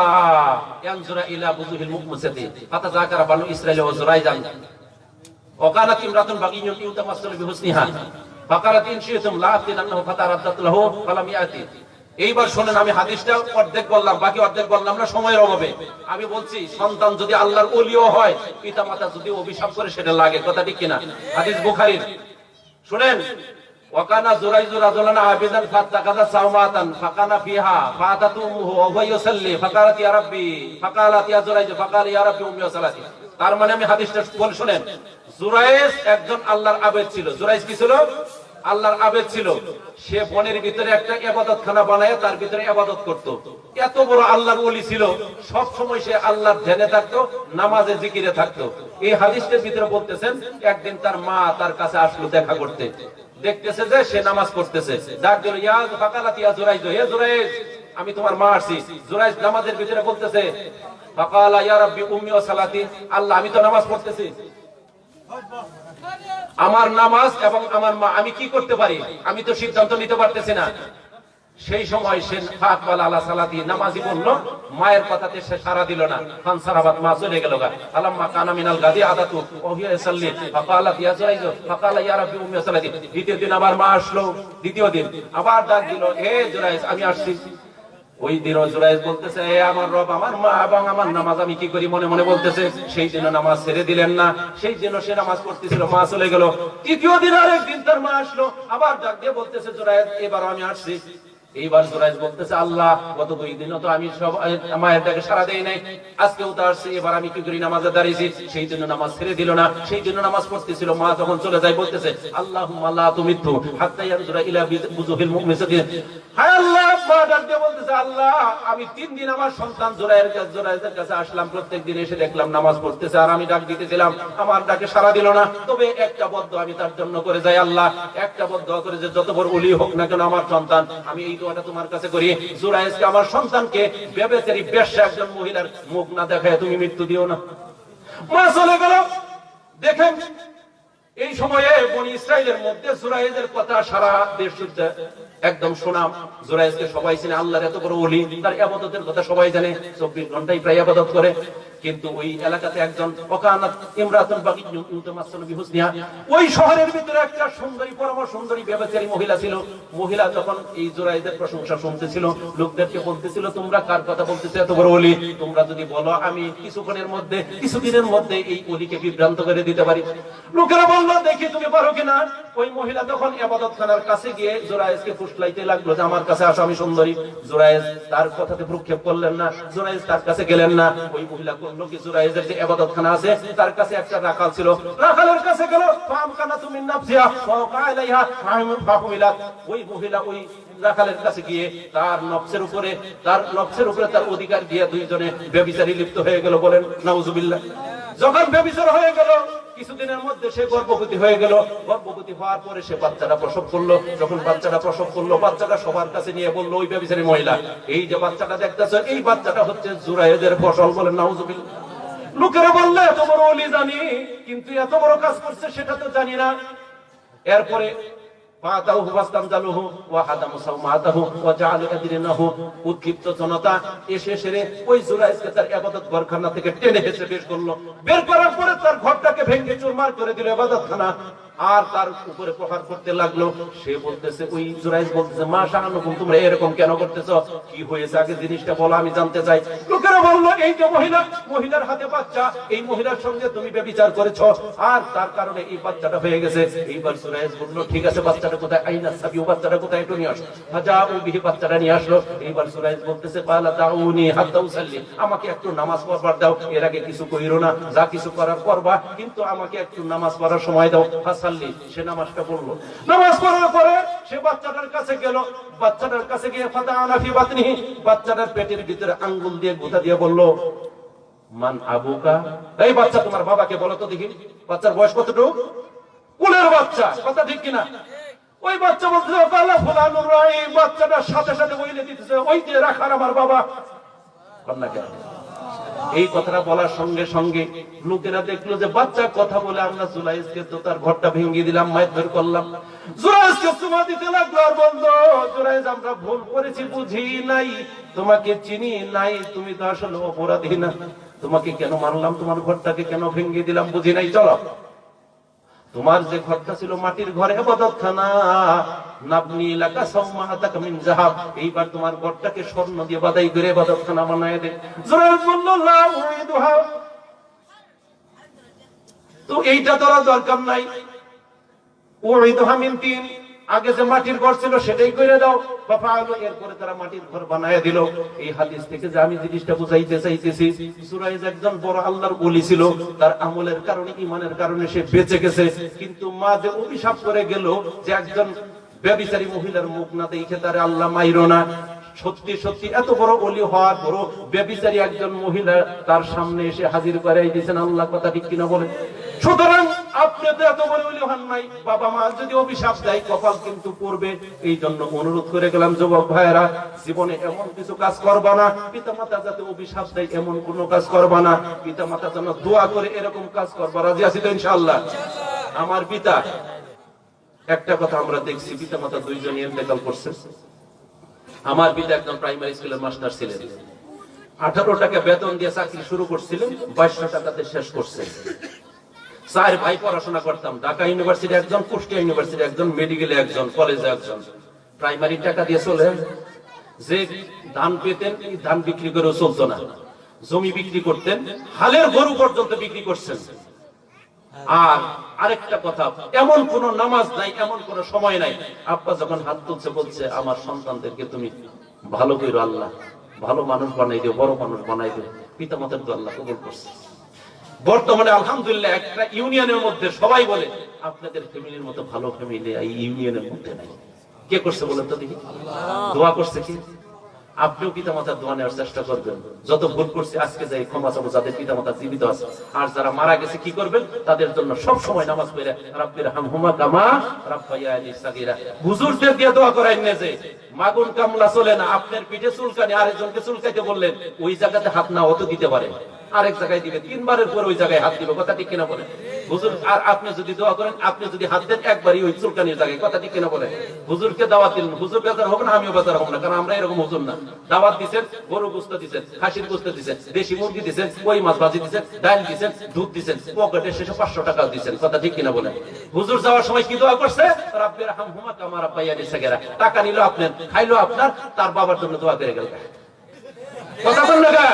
ইয়ানজুরা ইলা বুজুহিল মুকমাসাতি ফাতা যাকারা বানু ইসরাঈল ওয়া জুরাইজান ওয়া কানাত ইমরাতুন বাগিয়্যুন ইউতামাসসালু বিহুসনিহা ফাকারাত ইন শি'তুম লা আতিনাহু ফাতারাদ্দাত লাহু ফালাম ইয়াতি। এইবার শুনেন, আমি হাদিসটা অর্ধেক বললাম, বাকি অর্ধেক বললাম না সময়ের অভাবে। আমি বলছি সন্তান যদি আল্লাহর ওলিও হয়, পিতামাতা যদি অভিশাপ করে সেটা লাগে। কথা ঠিক কিনা? হাদিস বুখারীর। শুনেন, ওয়াকানা জুরাইজু রাজুলান আবিদান ফাত্তাকাযা সাওমাতান ফাকানা ফিহা ফাআতাতু উম্মুহু ওয়া হুয়া ইউসাল্লি ফাকালাত ইয়া রাব্বি ফাকালাত ইয়া জুরাইজু ফাকালা ইয়া রাব্বি উম্মি ওয়া সালাতি। তার মানে আমি হাদিসটা বল শুনেন, জুরাইজ একজন আল্লাহর আবেদ ছিল। জুরাইজ কি ছিল? আল্লাহর আবেদ ছিল। সে বনের ভিতরে একটা ইবাদতখানা বানায় তার ভিতরে ইবাদত করত। এত বড় আল্লাহর ওলি ছিল, সব সময় সে আল্লাহর ধ্যানে থাকতো, নামাজে জিকিরে থাকতো। এই হাদিসের ভিতরে বলতেছেন, একদিন তার মা তার কাছে আসলো দেখা করতে। দেখতেছে যে সে নামাজ পড়তেছে, ডাক দিল, ইয়া ফাকালাত ইয়া জুরাইজ, হে জুরাইজ, আমি তোমার মা আসছি। জুরাইজ নামাজের ভিতরে বলতেছে, ফাকালা ইয়া রাব্বি উম্মি ওয়া সালাতি, আল্লাহ আমি তো নামাজ পড়তেছি, আমার নামাজ এবং আমার মা, আমি কি করতে পারি? আমি তো সিদ্ধান্ত নিতে পারতেছি না। সেই সময় সে ফাকবালা আলা সালাতি, নামাজি বলল, মায়ের কথাতে সে সারা দিল না। ফানসারাবাত, মা চলে গেল গা। ফালাম্মা কানা মিনাল গাদি আদাতু ওয়া হুয়া ইউসাল্লি ফাকালাত ইয়া জুরাইজু ফাকালা ইয়া রাব্বি উম্মি ওয়া সালাতি। দ্বিতীয় দিন আবার মা আসলো, দ্বিতীয় দিন আবার ডাক দিল, হে জুরাইজ আমি আসছি। ওই দিন জুরাইজ বলতেছে, হে আমার রব, আমার মা এবং আমার নামাজ আমি কি করি? মনে মনে বলতেছে। সেই দিন নামাজ ছেড়ে দিলেন না, সেই দিন সে নামাজ পড়তেছিল, মা চলে গেল। তৃতীয় দিন আরেকদিন তার মা আসলো, আবার ডাক দিয়ে বলতেছে, জুরাইজ এবারও আমি আসছি। এইবার জুরাইজ বলতেছে, আল্লাহ গত 2 দিনও তো আমি সব মায়ের ডাকে সাড়া দেই নাই, আজকেও তো আসছি, এবার আমি কি করি? নামাজে দাঁড়িয়েছি। সেই জন্য নামাজ ছেড়ে দিল না, সেই জন্য নামাজ পড়তেছিল। মা তখন চলে যায়, বলতেছে, আল্লাহুম্মা লা তুমিতু হাত্তা ইয়ানজুরা ইলা বুজুহিল মুকমিসাতি। হায় আল্লাহ, মা ডাক দিয়ে বলতেছে, আল্লাহ আমি 3 দিন আমার সন্তান জুরাইজের কাছে আসলাম, প্রত্যেকদিন এসে দেখলাম নামাজ পড়তেছে, আর আমি ডাক দিতেছিলাম, আমার ডাকে সাড়া দিল না। তবে একটা বদদুয়া আমি তার জন্য করে যাই, আল্লাহ একটা বদদুয়া করে যে যত বড় ওলি হোক না কেন আমার সন্তান, আমি এই দোয়াটা তোমার কাছে করি, জুরাইজকে, আমার সন্তানকে ব্যভিচারী বেশ্যা একজন মহিলার মুখ না দেখায় তুমি মৃত্যু দিও না। মা চলে গেল। দেখেন, এই সময়ে বনি ইসরাইলের মধ্যে জুরাইজের কথা সারা দেশ শুনতে একদম সুনাম। জুরাইজকে সবাই চিনে, আল্লাহর এত বড় ওলি, তার ইবাদতের কথা সবাই জানে, 24 ঘন্টাই প্রায় ইবাদত করে। কিন্তু ওই এলাকাতে একজন ওয়াকানাত ইমরাতুন বাগিয়্যুন ইউতামাসসালু বিহুসনিহা, ওই শহরের ভিতরে একটা সুন্দরী, পরম সুন্দরী ব্যভিচারী মহিলা ছিল। মহিলা যখন এই জুরাইজের প্রশংসা শুনতেছিল, লোকদেরকে বলতেছিল, তোমরা কার কথা বলতেছো? এত বড় ওলি, তোমরা যদি বলো আমি কিছুক্ষণের মধ্যে, কিছুদিনের মধ্যে এই ওলিকে বিভ্রান্ত করে দিতে পারি। লোকেরা বলল, দেখি তুমি পারো কিনা। ওই মহিলা তখন ইবাদতখানার কাছে গিয়ে জুরাইজকে ফুসলাইতে লাগলো যে আমার কাছে আসো, আমি সুন্দরী। জুরাইজ তার কথাতে ভ্রুক্ষেপ করলেন না, জুরাইজ তার কাছে গেলেন না। ওই মহিলা করলো কি জুরাইজের যে ইবাদতখানা আছে তার কাছে একটা রাখাল ছিল, রাখালের কাছে গেল, ফামকানা তুমিন নাফসিয়া ওয়া কালাইহা ফাহুমিলা, ওই মহিলা ওই রাখালের কাছে গিয়ে তার নফসের উপরে তার অধিকার দিয়ে দুইজনে ব্যভিচারী লিপ্ত হয়ে গেল। বলেন নাউজুবিল্লাহ। যখন ব্যভিচার হয়ে গেল কিছুদিনের মধ্যে সে গর্ভবতী হয়ে গেল। গর্ভবতী হওয়ার পরে সে বাচ্চাটা প্রসব করলো। যখন বাচ্চাটা প্রসব করলো, বাচ্চাটা সবার কাছে নিয়ে বললো ওই ব্যভিচারী মহিলা, এই যে বাচ্চাটা দেখতেছো এই বাচ্চাটা হচ্ছে জুরাইদের ফসল। বলেন নাউজুবিল্লাহ। লোকেরা বললে এত বড় ওলি জানি, কিন্তু এত বড় কাজ করছে সেটা তো জানি না। এরপরে উৎক্ষিপ্ত জনতা এসে সেরে ওই জুরাইজকে তার ইবাদত ঘরখানা থেকে টেনে হেঁচে বের করলো। বের করার পরে তার ঘরটাকে ভেঙে চুরমার করে দিল ইবাদতখানা, আর তার উপরে প্রহার করতে লাগলো। সে বলতেছে, ওই জুরাইজ বলতেছে, মাশাআল্লাহ তোমরা এরকম কেন করতেছ, কি হয়েছে আগে জিনিসটা বলো, আমি জানতে চাই। লোকেরা বললো এই যে মহিলার হাতে বাচ্চা, এই মহিলার সঙ্গে তুমি ব্যভিচার করেছ আর তার কারণে এই বাচ্চাটা হয়ে গেছে। এইবার জুরাইজ বললো ঠিক আছে, বাচ্চাটা কোথায়, আইনা সাবি, ও বাচ্চাটা কোথায়, একটু নিয়ে আসো। হাজাউ বিহি, বাচ্চাটা নিয়ে আসলো। এইবার জুরাইজ বলতেছে, পালা দাউনি হাত্তা উসাল্লি, আমাকে একটু নামাজ পড়বার দাও, এর আগে কিছু কইরো না, যা কিছু করার করবা, কিন্তু আমাকে একটু নামাজ পড়ার সময় দাও। সে নামাজটা পড়লো। নামাজ পড়ার পরে সে বাচ্চাটার কাছে গেল। বাচ্চাটার কাছে গিয়ে ফাতানা ফি বাতনিহি, বাচ্চাটার পেটের ভিতরে আঙ্গুল দিয়ে গোতা দিয়ে বলল, মান আবুকা, এই বাচ্চা তোমার বাবাকে বলো তো দেখি। বাচ্চার বয়স কতটুকু? কুলের বাচ্চা, কথা ঠিক কিনা? ওই বাচ্চা বলছে কালা ফুলানুর রাই, বাচ্চাটার সাথে সাথে বইলে দিতেছে, ওই যে রাখার আমার বাবা। কন্যাকে এই কথাটা বলার সঙ্গে সঙ্গে লোকেরা দেখলো যে বাচ্চা কথা বলে, আমরা জুরাইজকে তো তার ঘরটা ভেঙে দিলাম, মারধর করলাম। জুরাইজকে চুমা দিতে লাগলো আর বললো, জুরাইজ আমরা ভুল করেছি, বুঝি নাই, তোমাকে চিনি নাই, তুমি তো আসলে অপরাধী না, তোমাকে কেন মারলাম, তোমার ঘরটাকে কেন ভেঙে দিলাম বুঝি নাই। চলো, তোমার যে ঘরটা ছিল মাটির ঘরে ইবাদতখানা, নাবনি লাকা সাওমাতাকা মিন যাহাব, এইবার তোমার ঘরটাকে স্বর্ণ দিয়ে বাদাই করে ইবাদতখানা বানায় দে। জুরাইজ বলল লা উরিদুহা, তো এইটা তোরা দরকার নাই, উরিদুহা মিন তিন, আগে যে মাটির ঘর ছিল সেটাই করে দাও। এরপরে তারা মাটির ঘর বানায় দিল। এই হাদিস থেকে যে আমি জিনিসটা বুঝাইতে চাইতেছি, জুরাইজ একজন বড় আল্লাহর ওলি ছিল, তার আমলের কারণে, ঈমানের কারণে সে বেঁচে গেছে। কিন্তু মা যে অভিশাপ করে গেল যে একজন ব্যভিচারী মহিলার মুখ না দেখে তারে আল্লাহ মাইরো না, সত্যি সত্যি এত বড় ওলি হওয়ার পরও ব্যভিচারী একজন মহিলা তার সামনে এসে হাজির করাই দিয়েছেন। আল্লাহ কথা ঠিক কিনা বলেন? সুতরাং আপনি তো এত বড় ওলি হন নাই, বাবা মা যদি অভিশাপ দেয় কপাল কিন্তু পড়বে। এই জন্য অনুরোধ করে গেলাম যুবক ভাইয়েরা, জীবনে এমন কিছু কাজ করবা না, পিতা মাতা যাতে অভিশাপ দেয় এমন কোন কাজ করবা না, পিতা মাতা যেন দোয়া করে এরকম কাজ করবা। রাজি আছি তো ইনশাআল্লাহ? আমার পিতা, একটা কথা আমরা দেখছি, পিতা মাতা দুইজনই ইন্তেকাল করছে। আমার পিতা একজন প্রাইমারি স্কুলের মাস্টার ছিলেন, 18 টাকা বেতন দিয়ে চাকরি শুরু করছিলেন, 2200 টাকাতে শেষ করছে। 4 ভাই পড়াশোনা করতাম, ঢাকা ইউনিভার্সিটি একজন, কুষ্টিয়া ইউনিভার্সিটি একজন, মেডিকেলে একজন, কলেজে একজন। প্রাইমারি টাকা দিয়ে চলে, যে ধান পেতেন এই ধান বিক্রি করেও চলতো না, জমি বিক্রি করতেন, হালের গরু পর্যন্ত বিক্রি করছেন। আর আরেকটা কথা, এমন কোন নামাজ নাই, এমন কোন সময় নাই, আব্বা যখন হাত তুলছে বলছে আমার সন্তানদেরকে তুমি ভালো করো, আল্লাহ ভালো মানুষ বানাই দিও, বড় মানুষ বানাই দিও। পিতা মাতার তো আল্লাহ কবুল করছে। বর্তমানে আলহামদুলিল্লাহ একটা ইউনিয়নের মধ্যে সবাই বলে আপনাদের ফ্যামিলির মতো ভালো ফ্যামিলি এই ইউনিয়নের মধ্যে নাই। কে করছে বলেন তো দেখি? দোয়া করছে কি? আপনিও পিতা মাতার দোয়া নেওয়ার চেষ্টা করবেন। যত ভুল করছে আজকে যাই ক্ষমা চাবো, যাদের পিতা মাতা জীবিত আছে। আর যারা মারা গেছে কি করবেন? তাদের জন্য সব সময় নামাজ পড়ে রাব্বির হামহুমা কামা রাব্বায়ানি সাগীরা। হুজুরদের দিয়ে দোয়া করাই না যে মাগুন কামলা চলে না, আপনার পিঠে চুলকানি আরেকজনকে চুলকাইতে বললেন, ওই জায়গাতে হাত না অত দিতে পারে, আরেক জায়গায় দিবে, 3 বারের পর ওই জায়গায় হাত দিবে। কথা ঠিক কিনা বলেন? হুজুর আর আপনি যদি দোয়া করেন, আপনি যদি হাত দেন একবারই ওই চুলকানির জায়গায়। কথা ঠিক কিনা বলেন? হুজুরকে দাওয়াত দিলেন, হুজুর বেজার হবে না, আমিও বেজার হব না, কারণ আমরা এরকম হুজুর না। দাওয়াত দিচ্ছেন, গরু গোশত দিচ্ছেন, খাসির গোশত দিচ্ছেন, দেশি মুরগি দিচ্ছেন, কই মাছ ভাজি দিচ্ছেন, ডাল দিচ্ছেন, দুধ দিচ্ছেন, পকেটে শেষে 500 টাকা দিচ্ছেন। কথা ঠিক কিনা বলেন? হুজুর যাওয়ার সময় কি দোয়া করছে? রাব্বির হামহুমা কামা রাব্বায়ানি সাগীরা। টাকা নিল আপনার, খাইলো আপনার, তার বাবার জন্য দোয়া করে গেল। কথা বল না?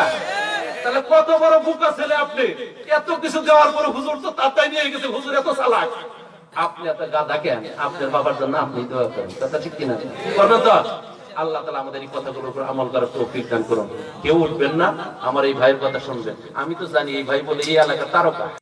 তাহলে কত বড় বুকা ছেলে আপনি! এত কিছু দেওয়ার পরে হুজুর তো তাতাই নিয়ে গেছে, হুজুর এত চালাক। আপনি এত গাধা কেন? আপনার বাবার জন্য আপনি দোয়া করেন। কথা ঠিক কিনা? করবেন তো? আল্লাহ তাআলা আমাদের এই কথাগুলোর উপর আমল করার তৌফিক দান করুন। কেউ উঠবেন না, আমার এই ভাইয়ের কথা শুনবেন। আমি তো জানি এই ভাই বলে এই এলাকার তারকা।